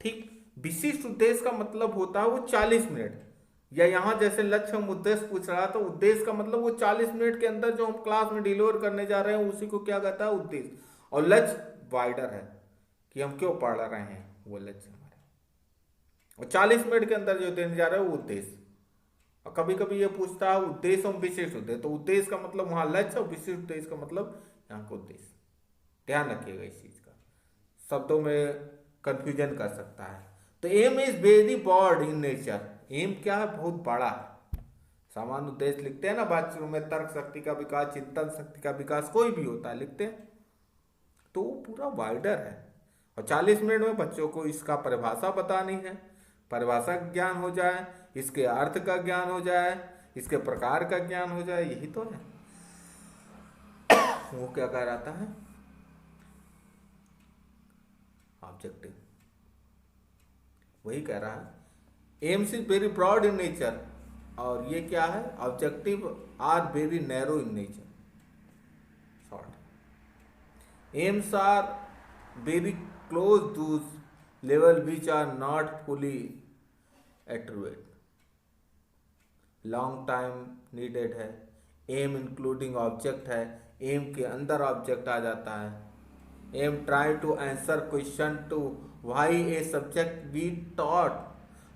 ठीक, विशिष्ट उद्देश्य का मतलब होता है वो 40 मिनट, या यहां जैसे लक्ष्य हम उद्देश्य पूछ रहा तो उद्देश्य का मतलब वो 40 मिनट के अंदर जो हम क्लास में डिलीवर करने जा रहे हैं उसी को क्या कहता है उद्देश्य। और लक्ष्य वाइडर है कि हम क्यों पढ़ रहे हैं, वो लक्ष्य हमारे, और 40 मिनट के अंदर जो देने जा रहे हैं वो उद्देश्य। और कभी कभी ये पूछता है उद्देश्य और विशिष्ट उद्देश्य, तो उद्देश्य का मतलब वहां लक्ष्य और विशिष्ट उद्देश्य का मतलब यहाँ का उद्देश्य। ध्यान रखिएगा इस चीज का, शब्दों में कंफ्यूजन कर सकता है। तो aim is very broad in nature, aim क्या है, बहुत बड़ा है। सामान्य उद्देश्य लिखते हैं ना बच्चों में, तर्क शक्ति का विकास, चिंतन शक्ति का विकास, कोई भी होता है लिखते हैं, तो वो पूरा वाइडर है। और 40 मिनट में बच्चों को इसका परिभाषा बतानी है, परिभाषा का ज्ञान हो जाए, इसके अर्थ का ज्ञान हो जाए, इसके प्रकार का ज्ञान हो जाए, यही तो है। वो क्या कह रहा है ऑब्जेक्टिव, वही कह रहा है aims is very broad in nature, और ये क्या है objective are very narrow in nature. Short aims are very close to level which are not fully एट्रूएट, लॉन्ग टाइम नीडेड है, एम इंक्लूडिंग ऑब्जेक्ट है, एम के अंदर ऑब्जेक्ट आ जाता है, aim try to answer question to why a subject be taught,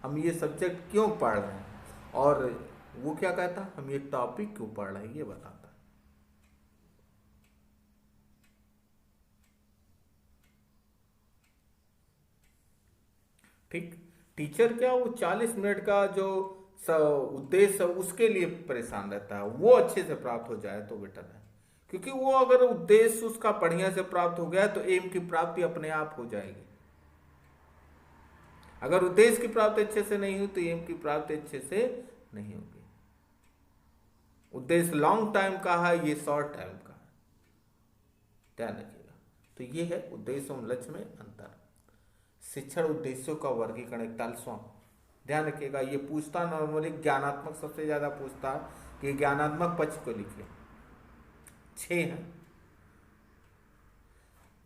हम ये सब्जेक्ट क्यों पढ़ रहे हैं, और वो क्या कहता है हम ये टॉपिक क्यों पढ़ रहे हैं ये बताता है। ठीक, टीचर क्या वो 40 मिनट का जो उद्देश्य उसके लिए परेशान रहता है, वो अच्छे से प्राप्त हो जाए तो बेटर है, क्योंकि वो अगर उद्देश्य उसका बढ़िया से प्राप्त हो गया तो एम की प्राप्ति अपने आप हो जाएगी। अगर उद्देश्य की प्राप्ति अच्छे से नहीं हुई तो एम की प्राप्ति अच्छे से नहीं होगी। उद्देश्य लॉन्ग टाइम का है, ये शॉर्ट टाइम का है, ध्यान रखिएगा। तो ये है उद्देश्य और लक्ष्य में अंतर। शिक्षण उद्देश्यों का वर्गीकरण 41वां, ध्यान रखिएगा, ये पूछता नॉर्मली ज्ञानात्मक सबसे ज्यादा पूछता है कि ज्ञानात्मक पक्ष को लिखिए। 6 है,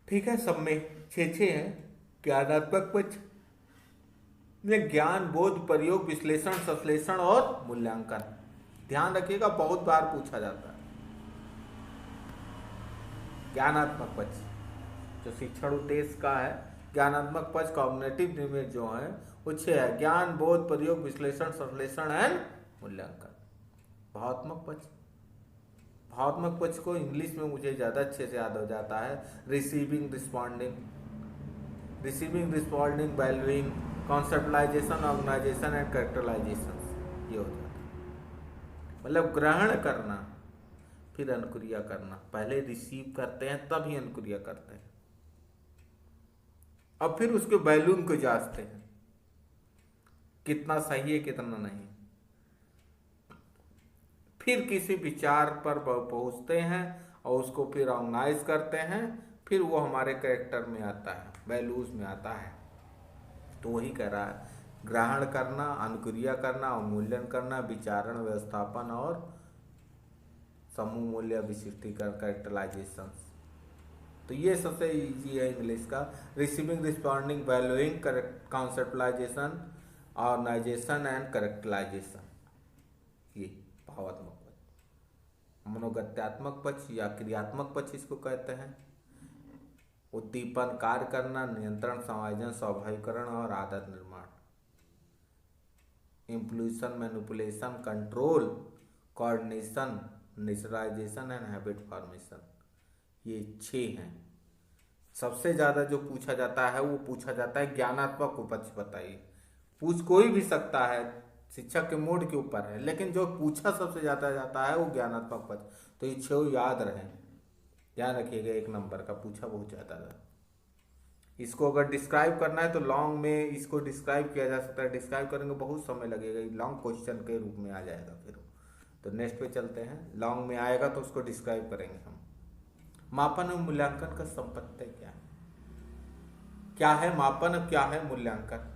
ठीक है, सब में 6 है। ज्ञानात्मक पक्ष में ज्ञान, बोध, प्रयोग, विश्लेषण, संश्लेषण और मूल्यांकन। ध्यान रखिएगा, बहुत बार पूछा जाता है। ज्ञानात्मक पक्ष जो शिक्षण उद्देश्य का है, ज्ञानात्मक पक्ष कॉग्निटिव इमेज जो है वो 6 है। ज्ञान, बोध, प्रयोग, विश्लेषण, संश्लेषण एंड मूल्यांकन। भावात्मक पक्ष, भावात्मक पक्ष को इंग्लिश में मुझे ज्यादा अच्छे से याद हो जाता है, receiving, responding, valuing, conceptualization, organization and characterization. ये हो जाता है, मतलब ग्रहण करना फिर अनुक्रिया करना। पहले रिसीव करते हैं तब ही अनुक्रिया करते हैं, अब फिर उसके वैल्यूम को जांचते हैं, कितना सही है कितना नहीं। फिर किसी विचार पर पहुंचते हैं और उसको फिर ऑर्गेनाइज करते हैं, फिर वो हमारे कैरेक्टर में आता है, वैल्यूज में आता है। तो वही कह रहा है, ग्रहण करना, अनुक्रिया करना, अवमूल्यन करना, विचारण, व्यवस्थापन और समूह मूल्य विशिष्टीकरण, कैरेक्टराइजेशन। तो ये सबसे इजी है इंग्लिश का। Receiving, responding, valuing, conceptualization, organization and characterization, ये भावात्मक पक्ष। मनोगत्यात्मक पक्ष या क्रियात्मक पक्ष इसको कहते हैं। उद्दीपन, कार्य करना, नियंत्रण, समायोजन, स्वाभाविकरण और आदत निर्माण। Impulsion, manipulation, control, coordination, naturalization and habit formation. ये 6 हैं। सबसे ज्यादा जो पूछा जाता है वो पूछा जाता है ज्ञानात्मक पक्ष बताइए। पूछ कोई भी सकता है, शिक्षक के मूड के ऊपर है, लेकिन जो पूछा सबसे ज्यादा जाता है वो ज्ञानात्मक पक्ष। तो ये 6 याद रहे, ध्यान रखिएगा। 1 नंबर का पूछा बहुत ज्यादा था। इसको अगर डिस्क्राइब करना है तो लॉन्ग में इसको डिस्क्राइब किया जा सकता है। डिस्क्राइब करेंगे बहुत समय लगेगा, लॉन्ग क्वेश्चन के रूप में आ जाएगा। फिर तो नेक्स्ट पे चलते हैं, लॉन्ग में आएगा तो उसको डिस्क्राइब करेंगे हम। मापन और मूल्यांकन का संपत्ति क्या है? क्या है मापन और क्या है मूल्यांकन?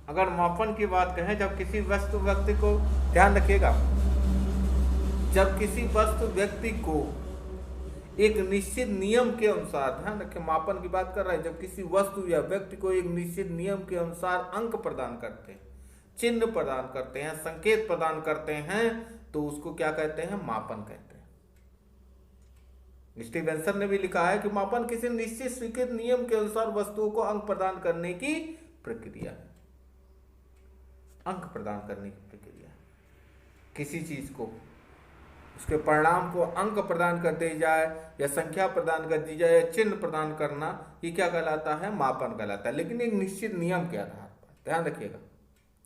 अगर मापन की बात कहें, जब किसी वस्तु व्यक्ति को, ध्यान रखिएगा, जब किसी वस्तु व्यक्ति को एक निश्चित नियम के अनुसार, ध्यान रखें मापन की बात कर रहा है, जब किसी वस्तु या व्यक्ति को एक निश्चित नियम के अनुसार अंक प्रदान करते हैं, चिन्ह प्रदान करते हैं, संकेत प्रदान करते हैं, तो उसको क्या कहते हैं? मापन कहते हैं। स्टीवेंसन ने भी लिखा है कि मापन किसी निश्चित स्वीकृत नियम के अनुसार वस्तुओं को अंक प्रदान करने की प्रक्रिया है। अंक प्रदान करने की प्रक्रिया, किसी चीज को, उसके परिणाम को अंक प्रदान कर दी जाए या संख्या प्रदान कर दी जाए या चिन्ह प्रदान करना, ये क्या कहलाता है? मापन कहलाता है। लेकिन एक निश्चित नियम के आधार पर, ध्यान रखिएगा,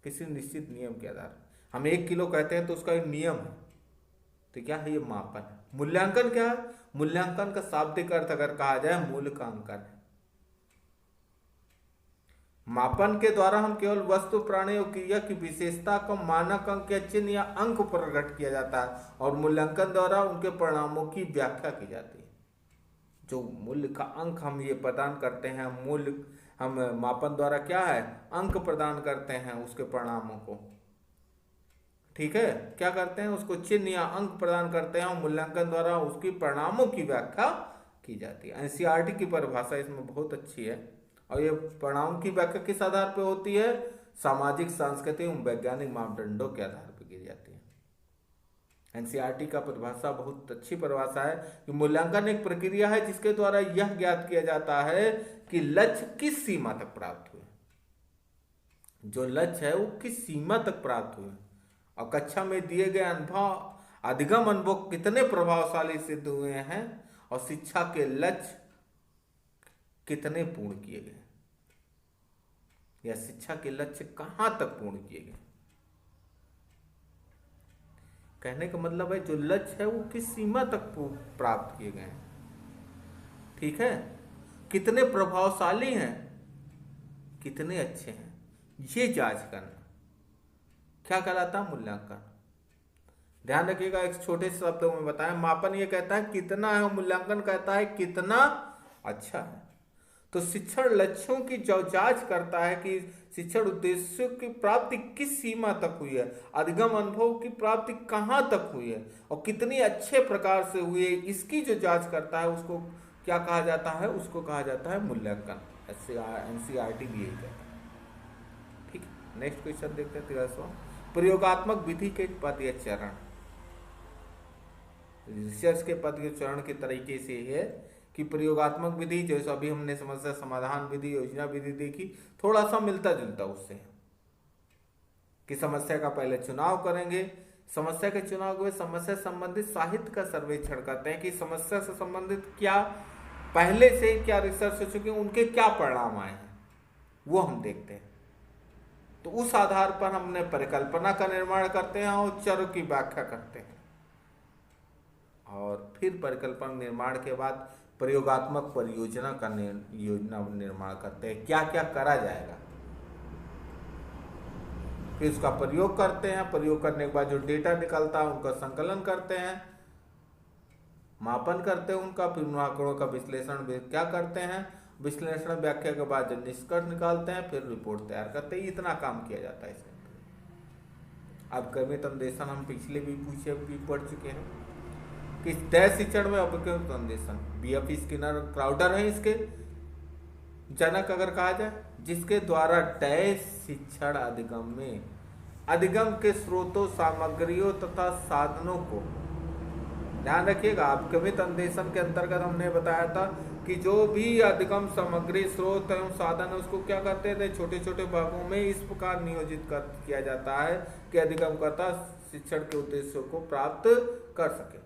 किसी निश्चित नियम के आधार पर। हम 1 किलो कहते हैं तो उसका एक नियम है, तो क्या है? ये मापन है। मूल्यांकन क्या है? मूल्यांकन का शाब्दिक अर्थ अगर कहा जाए, मूल्य का अंकन है। मापन के द्वारा हम केवल वस्तु, प्राणी और क्रिया की विशेषता को मानक अंक या चिन्ह या अंक प्रकट किया जाता है, और मूल्यांकन द्वारा उनके परिणामों की व्याख्या की जाती है। जो मूल्य का अंक हम ये प्रदान करते हैं, मूल्य हम मापन द्वारा क्या है? अंक प्रदान करते हैं उसके परिणामों को, ठीक है, क्या करते हैं? उसको चिन्ह या अंक प्रदान करते हैं, और मूल्यांकन द्वारा उसकी परिणामों की व्याख्या की जाती है। एनसीईआरटी की परिभाषा इसमें बहुत अच्छी है, और ये परिणाम की व्याख्या किस आधार पर होती है? सामाजिक, सांस्कृतिक एवं वैज्ञानिक मापदंडों के आधार पर की जाती है। एनसीईआरटी का परिभाषा बहुत अच्छी परिभाषा है कि मूल्यांकन एक प्रक्रिया है जिसके द्वारा यह ज्ञात किया जाता है कि लक्ष्य किस सीमा तक प्राप्त हुए। जो लक्ष्य है वो किस सीमा तक प्राप्त हुए, और कक्षा में दिए गए अनुभव, अधिगम अनुभव कितने प्रभावशाली सिद्ध हुए हैं, और शिक्षा के लक्ष्य कितने पूर्ण किए गए, या शिक्षा के लक्ष्य कहां तक पूर्ण किए गए। कहने का मतलब है जो लक्ष्य है वो किस सीमा तक प्राप्त किए गए हैं, ठीक है, कितने प्रभावशाली हैं, कितने अच्छे हैं, ये जांच करना क्या कहलाता है? मूल्यांकन। ध्यान रखिएगा, एक छोटे शब्दों में बताएं, मापन ये कहता है कितना है, और मूल्यांकन कहता है कितना अच्छा है। तो शिक्षण लक्ष्यों की जो जांच करता है कि शिक्षण उद्देश्यों की प्राप्ति किस सीमा तक हुई है, अधिगम अनुभव की प्राप्ति कहाँ तक हुई है और कितनी अच्छे प्रकार से हुई है, इसकी जो जांच करता है उसको क्या कहा जाता है, उसको कहा जाता है मूल्यांकन। एनसीईआरटी भी यही कहता है। ठीक है, नेक्स्ट क्वेश्चन देखते हैं 13वां। प्रयोगात्मक विधि के पद या चरण। रिसर्च के पद के चरण के तरीके से है कि प्रयोगात्मक विधि, जैसे अभी हमने समस्या समाधान विधि, योजना विधि देखी, थोड़ा सा मिलता जुलता उससे, कि समस्या का पहले चुनाव करेंगे, समस्या के चुनाव के बाद समस्या संबंधित साहित्य का सर्वेक्षण करते हैं कि समस्या से संबंधित क्या पहले से क्या रिसर्च हो चुकी है, उनके क्या परिणाम आए हैं, वो हम देखते हैं। तो उस आधार पर हमने परिकल्पना का निर्माण करते हैं और चरों की व्याख्या करते हैं, और फिर परिकल्पना निर्माण के बाद प्रयोगात्मक परियोजना का योजना निर्माण करते हैं, क्या क्या करा जाएगा, फिर उसका प्रयोग करते हैं। प्रयोग करने के बाद जो डेटा निकलता है उनका संकलन करते हैं, मापन करते हैं उनका, फिर उन आंकड़ों का विश्लेषण क्या करते हैं, विश्लेषण व्याख्या के बाद जो निष्कर्ष निकालते हैं, फिर रिपोर्ट तैयार करते हैं। इतना काम किया जाता है इसके अंदर। अब क्रमिक अन्वेषण हम पिछले भी पढ़ चुके हैं कि तय शिक्षण में अभिक्रमित अन्वेषण, बीएफ स्किनर क्राउडर है इसके जनक अगर कहा जाए, जिसके द्वारा तय शिक्षण अधिगम के स्रोतों, सामग्रियों तथा साधनों को, ध्यान रखिएगा, अभिक्रमित अन्वेषण के अंतर्गत हमने बताया था कि जो भी अधिगम सामग्री, स्रोत एवं साधन उसको क्या करते थे, छोटे छोटे भागों में इस प्रकार नियोजित किया जाता है कि अधिगमकर्ता शिक्षण के उद्देश्यों को प्राप्त कर सके।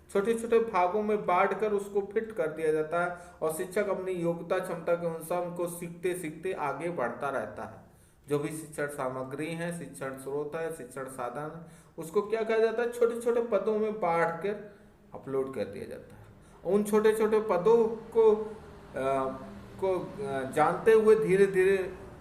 छोटे छोटे भागों में बांटकर उसको फिट कर दिया जाता है और शिक्षक अपनी योग्यता क्षमता के अनुसार उनको सीखते सीखते आगे बढ़ता रहता है। जो भी शिक्षण सामग्री है, शिक्षण स्रोत है, शिक्षण साधन, उसको क्या कहा जाता है, छोटे छोटे पदों में बांट कर अपलोड कर दिया जाता है। उन छोटे छोटे पदों को जानते हुए धीरे धीरे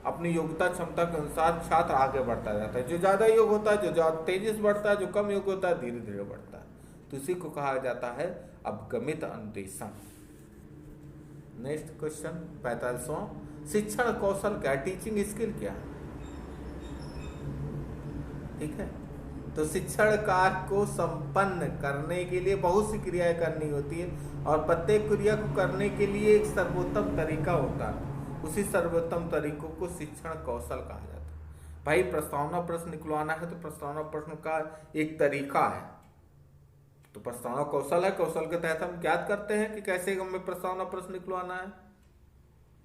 अपनी योग्यता क्षमता के अनुसार छात्र आगे बढ़ता जाता है। जो ज़्यादा योग होता है, जो ज़्यादा तेजी से बढ़ता है, जो कम योग होता है, धीरे धीरे बढ़ता है। तो इसी को कहा जाता है अभिक्रमित अन्वेषण। नेक्स्ट क्वेश्चन 45वां, शिक्षण कौशल क्या, टीचिंग स्किल क्या है। ठीक है, तो शिक्षण कार्य को संपन्न करने के लिए बहुत सी क्रियाएं करनी होती है और प्रत्येक क्रिया को करने के लिए एक सर्वोत्तम तरीका होता है। उसी सर्वोत्तम तरीकों को शिक्षण कौशल कहा जाता है। भाई प्रस्तावना प्रश्न निकलवाना है तो प्रस्तावना प्रश्न का एक तरीका है, तो प्रस्तावना कौशल है। कौशल के तहत हम ज्ञात करते हैं कि कैसे हमें प्रस्तावना प्रश्न निकलवाना है।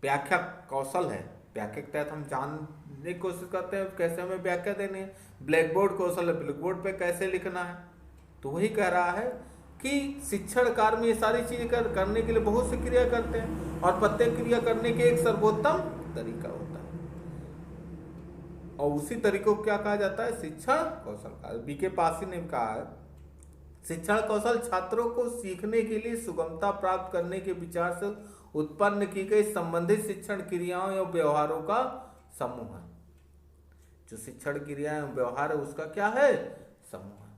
व्याख्या कौशल है, व्याख्या के तहत हम जानने की कोशिश करते हैं कैसे हमें व्याख्या देनी है। ब्लैक बोर्ड कौशल है, ब्लैक बोर्ड पे कैसे लिखना है। तो वही कह रहा है कि शिक्षण कार्य में ये सारी चीजें करने के लिए बहुत सी क्रिया करते हैं और प्रत्येक क्रिया करने के एक सर्वोत्तम तरीका होता है और उसी तरीकों को क्या कहा जाता है, शिक्षण कौशल। बीके पासी ने कहा है, शिक्षण कौशल छात्रों को सीखने के लिए सुगमता प्राप्त करने के विचार से उत्पन्न की गई संबंधित शिक्षण क्रियाओं या व्यवहारों का समूह है। जो शिक्षण क्रियाएं व्यवहार है उसका क्या है, समूह है।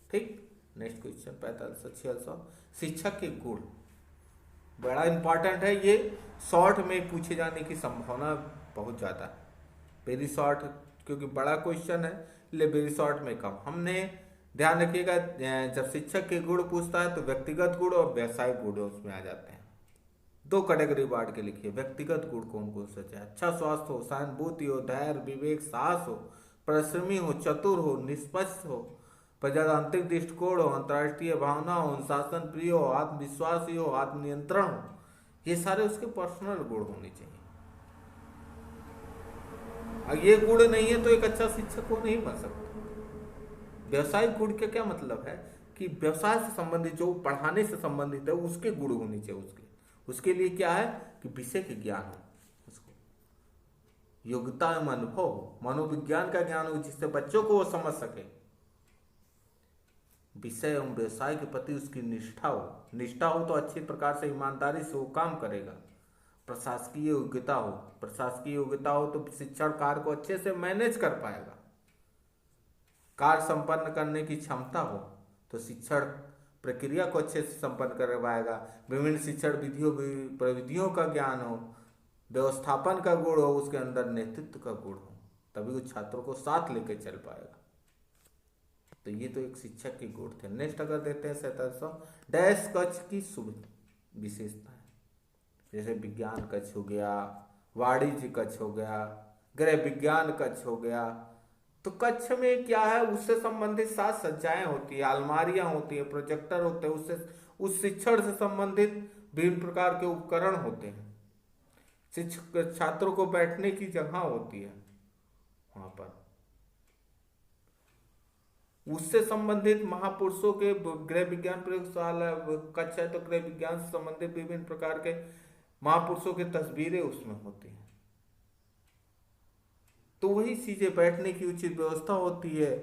ठीक, नेक्स्ट क्वेश्चन 45 शिक्षक के गुण, बड़ा इंपॉर्टेंट है ये, शॉर्ट में पूछे जाने की संभावना बहुत ज्यादा है। वेरी शॉर्ट, क्योंकि बड़ा क्वेश्चन है इसलिए वेरी शॉर्ट में कम। हमने ध्यान रखिएगा, जब शिक्षक के गुण पूछता है तो व्यक्तिगत गुण और व्यवसायिक गुण उसमें आ जाते हैं। दो कैटेगरी बांट के लिखिए। व्यक्तिगत गुण कौन कौन से चाहिए, अच्छा स्वास्थ्य हो, सहानुभूति हो, धैर्य, विवेक, साहस हो, परिश्रमी हो, चतुर हो, निष्पक्ष हो, प्रजातांत्रिक दृष्टिकोण हो, अंतर्राष्ट्रीय भावना हो, अनुशासन प्रिय हो, आत्मविश्वासी हो, आत्मनियंत्रण हो। ये सारे उसके पर्सनल गुण होने चाहिए। अगर ये गुण नहीं है तो एक अच्छा शिक्षक वो नहीं बन सकता। व्यवसायिक गुण का क्या मतलब है कि व्यवसाय से संबंधित, जो पढ़ाने से संबंधित है उसके गुण होने चाहिए। उसके लिए क्या है कि विषय के ज्ञान हो, उसको योग्यता एवं अनुभव हो, मनोविज्ञान का ज्ञान हो जिससे बच्चों को वो समझ सके। विषय एवं व्यवसाय के प्रति उसकी निष्ठा हो तो अच्छी प्रकार से ईमानदारी से वो काम करेगा। प्रशासकीय योग्यता हो तो शिक्षण कार्य को अच्छे से मैनेज कर पाएगा। कार्य संपन्न करने की क्षमता हो तो शिक्षण प्रक्रिया को अच्छे से संपन्न कर पाएगा, विभिन्न शिक्षण विधियों प्रविधियों का ज्ञान हो, व्यवस्थापन का गुण हो, उसके अंदर नेतृत्व का गुण हो, तभी वो छात्रों को साथ लेकर चल पाएगा। तो ये तो एक शिक्षक की गुण थे। नेक्स्ट अगर देते हैं 47वां, डैश कक्ष की विशेषता है। जैसे विज्ञान कक्ष हो गया, वाणिज्य कक्ष हो गया, गृह विज्ञान कक्ष हो गया। तो कक्ष में क्या है, उससे संबंधित साज सज्जाएं होती है, अलमारियां होती है, प्रोजेक्टर होते हैं, उससे उस शिक्षण से संबंधित विभिन्न प्रकार के उपकरण होते हैं, शिक्षक छात्रों को बैठने की जगह होती है वहां पर, उससे संबंधित महापुरुषों के गृह विज्ञान प्रयोगशाला कक्ष है तो गृह विज्ञान से संबंधित विभिन्न प्रकार के महापुरुषों की तस्वीरें उसमें होती हैं। तो वही चीजें, बैठने की उचित व्यवस्था होती है,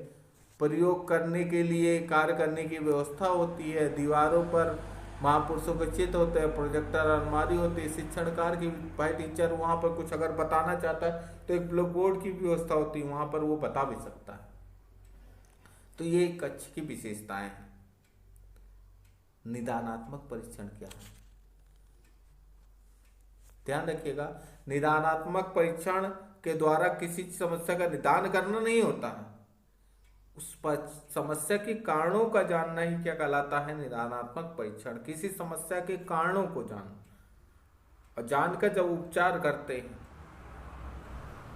प्रयोग करने के लिए कार्य करने की व्यवस्था होती है, दीवारों पर महापुरुषों के चित्र होते हैं, प्रोजेक्टर अलमारी होती है, शिक्षण कार्य की भाई टीचर वहां पर कुछ अगर बताना चाहता है तो एक ब्लैक बोर्ड की व्यवस्था होती है, वहां पर वो बता भी सकता है। तो ये कक्ष की विशेषताएं हैं। निदानात्मक परीक्षण क्या है, ध्यान रखिएगा, निदानात्मक परीक्षण के द्वारा किसी समस्या का निदान करना नहीं होता है, उस समस्या के कारणों का जानना ही क्या कहलाता है, निदानात्मक परीक्षण। किसी समस्या के कारणों को जानना और जानकर जब उपचार करते हैं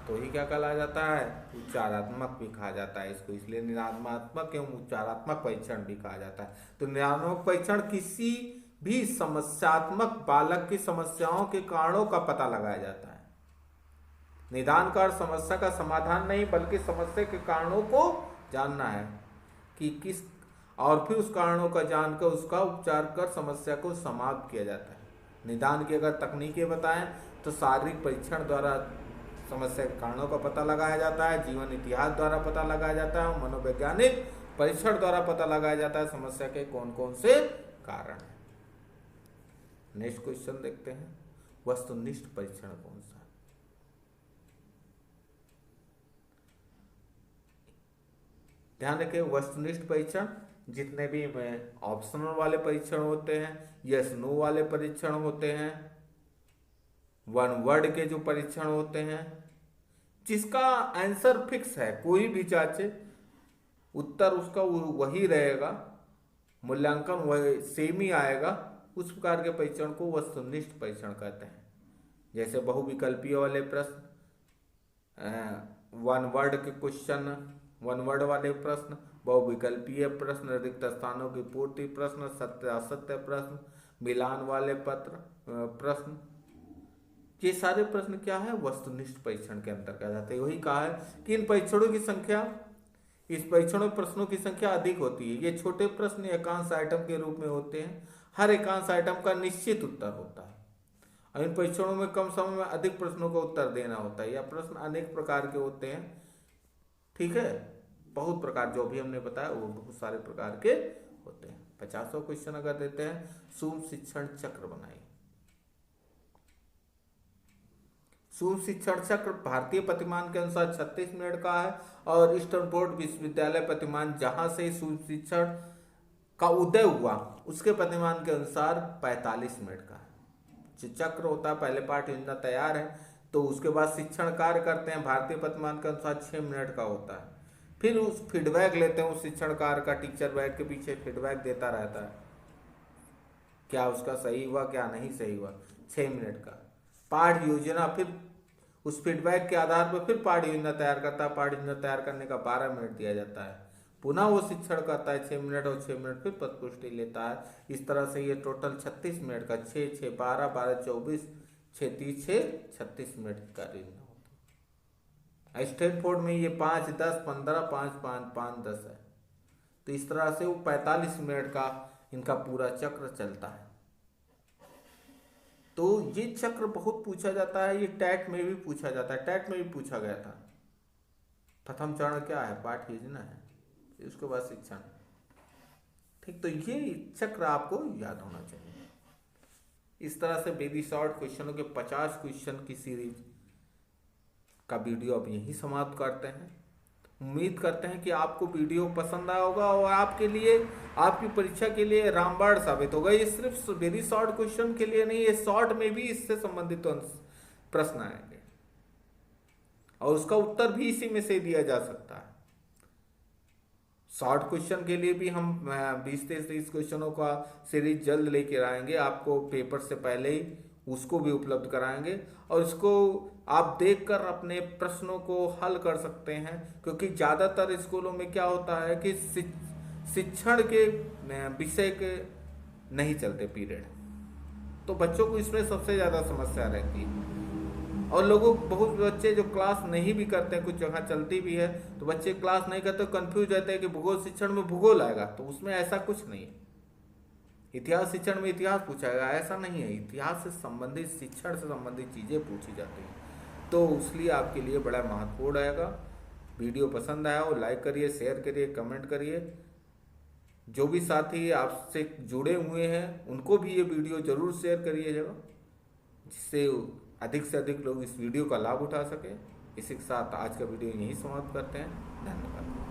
तो ही क्या कहा जाता है, उपचारात्मक भी कहा जाता है इसको, इसलिए निदानात्मक एवं उपचारात्मक परीक्षण भी कहा जाता है। तो निदानात्मक परीक्षण किसी भी समस्यात्मक बालक की समस्याओं के कारणों का पता लगाया जाता है। निदान का समस्या का समाधान नहीं बल्कि समस्या के कारणों को जानना है कि किस, और फिर उस कारणों का जानकर उसका उपचार कर समस्या को समाप्त किया जाता है। निदान की अगर तकनीकें बताएं तो शारीरिक परीक्षण द्वारा समस्या के कारणों का पता लगाया जाता है, जीवन इतिहास द्वारा पता लगाया जाता है, मनोवैज्ञानिक परीक्षण द्वारा पता लगाया जाता है समस्या के कौन कौन से कारण हैं। नेक्स्ट क्वेश्चन देखते हैं, वस्तुनिष्ठ परीक्षण कौन सा है। ध्यान रखें, वस्तुनिष्ठ परीक्षण जितने भी ऑप्शनल वाले परीक्षण होते हैं, यस नो वाले परीक्षण होते हैं, वन वर्ड के जो परीक्षण होते हैं, जिसका आंसर फिक्स है, कोई भी जांचे उत्तर उसका वही रहेगा, मूल्यांकन वही सेम ही आएगा, उस प्रकार के परीक्षण को वस्तुनिष्ठ परीक्षण कहते हैं। जैसे बहुविकल्पीय वाले प्रश्न, वन वर्ड के क्वेश्चन, वन वर्ड वाले प्रश्न, बहुविकल्पीय प्रश्न, रिक्त स्थानों की पूर्ति प्रश्न, सत्य असत्य प्रश्न, मिलान वाले प्रश्न, ये सारे प्रश्न क्या है, वस्तुनिष्ठ परीक्षण के अंतर्गत आते हैं। वही कहा है कि इन परीक्षणों की संख्या, इस परीक्षणों प्रश्नों की संख्या अधिक होती है। ये छोटे प्रश्न एकांश आइटम के रूप में होते हैं, हर एकांश आइटम का निश्चित उत्तर होता है। और इन परीक्षणों में कम समय में अधिक प्रश्नों का उत्तर देना होता है, या प्रश्न अनेक प्रकार के होते हैं, ठीक है, बहुत प्रकार जो भी हमने बताया वो बहुत सारे प्रकार के होते हैं। 50वां क्वेश्चन अगर देते हैं, सूक्ष्म शिक्षण चक्र बनाइए। सूक्ष्म शिक्षण चक्र भारतीय प्रतिमान के अनुसार 36 मिनट का है और स्टैनफोर्ड विश्वविद्यालय प्रतिमान जहां से सूक्ष्म शिक्षण का उदय हुआ उसके प्रतिमान के अनुसार 45 मिनट का है। जो चक्र होता है, पहले पाठ योजना तैयार है तो उसके बाद शिक्षण कार्य करते हैं, भारतीय प्रतिमान के अनुसार 6 मिनट का होता है। फिर उस फीडबैक लेते हैं, उस शिक्षण कार्य का टीचर बैठ के पीछे फीडबैक देता रहता है, क्या उसका सही हुआ क्या नहीं सही हुआ, 6 मिनट का पाठ योजना। फिर उस फीडबैक के आधार पर फिर पाठ योजना तैयार करता है, पाठ योजना तैयार करने का 12 मिनट दिया जाता है, पुनः वो शिक्षण करता है 6 मिनट और 6 मिनट फिर पदपुष्टि लेता है। इस तरह से ये टोटल 36 मिनट का, 6 6 12 12 24 6 30 6 36 मिनट का योजना होता है। स्टैनफोर्ड में ये 5 10 15 5 5 5 10 है। तो इस तरह से वो 45 मिनट का इनका पूरा चक्र चलता है। तो ये चक्र बहुत पूछा जाता है, ये टैट में भी पूछा जाता है, टैट में भी पूछा गया था। प्रथम चरण क्या है, पाठ योजना है, उसके बाद शिक्षण, ठीक। तो ये चक्र आपको याद होना चाहिए। इस तरह से बेबी शॉर्ट क्वेश्चनों के 50 क्वेश्चन की सीरीज का वीडियो अब यही समाप्त करते हैं। उम्मीद करते हैं कि आपको वीडियो पसंद आया होगा और आपके लिए, आपकी परीक्षा के लिए रामबाण साबित होगा। ये सिर्फ वेरी शॉर्ट क्वेश्चन के लिए नहीं, ये शॉर्ट में भी इससे संबंधित प्रश्न आएंगे और उसका उत्तर भी इसी में से दिया जा सकता है। शॉर्ट क्वेश्चन के लिए भी हम 20 से 30 क्वेश्चनों का सीरीज जल्द लेकर आएंगे, आपको पेपर से पहले ही उसको भी उपलब्ध कराएंगे और इसको आप देखकर अपने प्रश्नों को हल कर सकते हैं। क्योंकि ज़्यादातर स्कूलों में क्या होता है कि शिक्षण के विषय के नहीं चलते पीरियड, तो बच्चों को इसमें सबसे ज़्यादा समस्या रहती है। और बहुत बच्चे जो क्लास नहीं भी करते हैं, कुछ जगह चलती भी है तो बच्चे क्लास नहीं करते, कंफ्यूज रहते हैं कि भूगोल शिक्षण में भूगोल आएगा, तो उसमें ऐसा कुछ नहीं है। इतिहास शिक्षण में इतिहास पूछा जाएगा, ऐसा नहीं है। इतिहास से संबंधित, शिक्षण से संबंधित चीज़ें पूछी जाती हैं, तो इसलिए आपके लिए बड़ा महत्वपूर्ण रहेगा। वीडियो पसंद आया हो लाइक करिए, शेयर करिए, कमेंट करिए। जो भी साथी आपसे जुड़े हुए हैं उनको भी ये वीडियो जरूर शेयर करिएगा, जिससे अधिक से अधिक लोग इस वीडियो का लाभ उठा सके। इसी के साथ आज का वीडियो यहीं समाप्त करते हैं। धन्यवाद।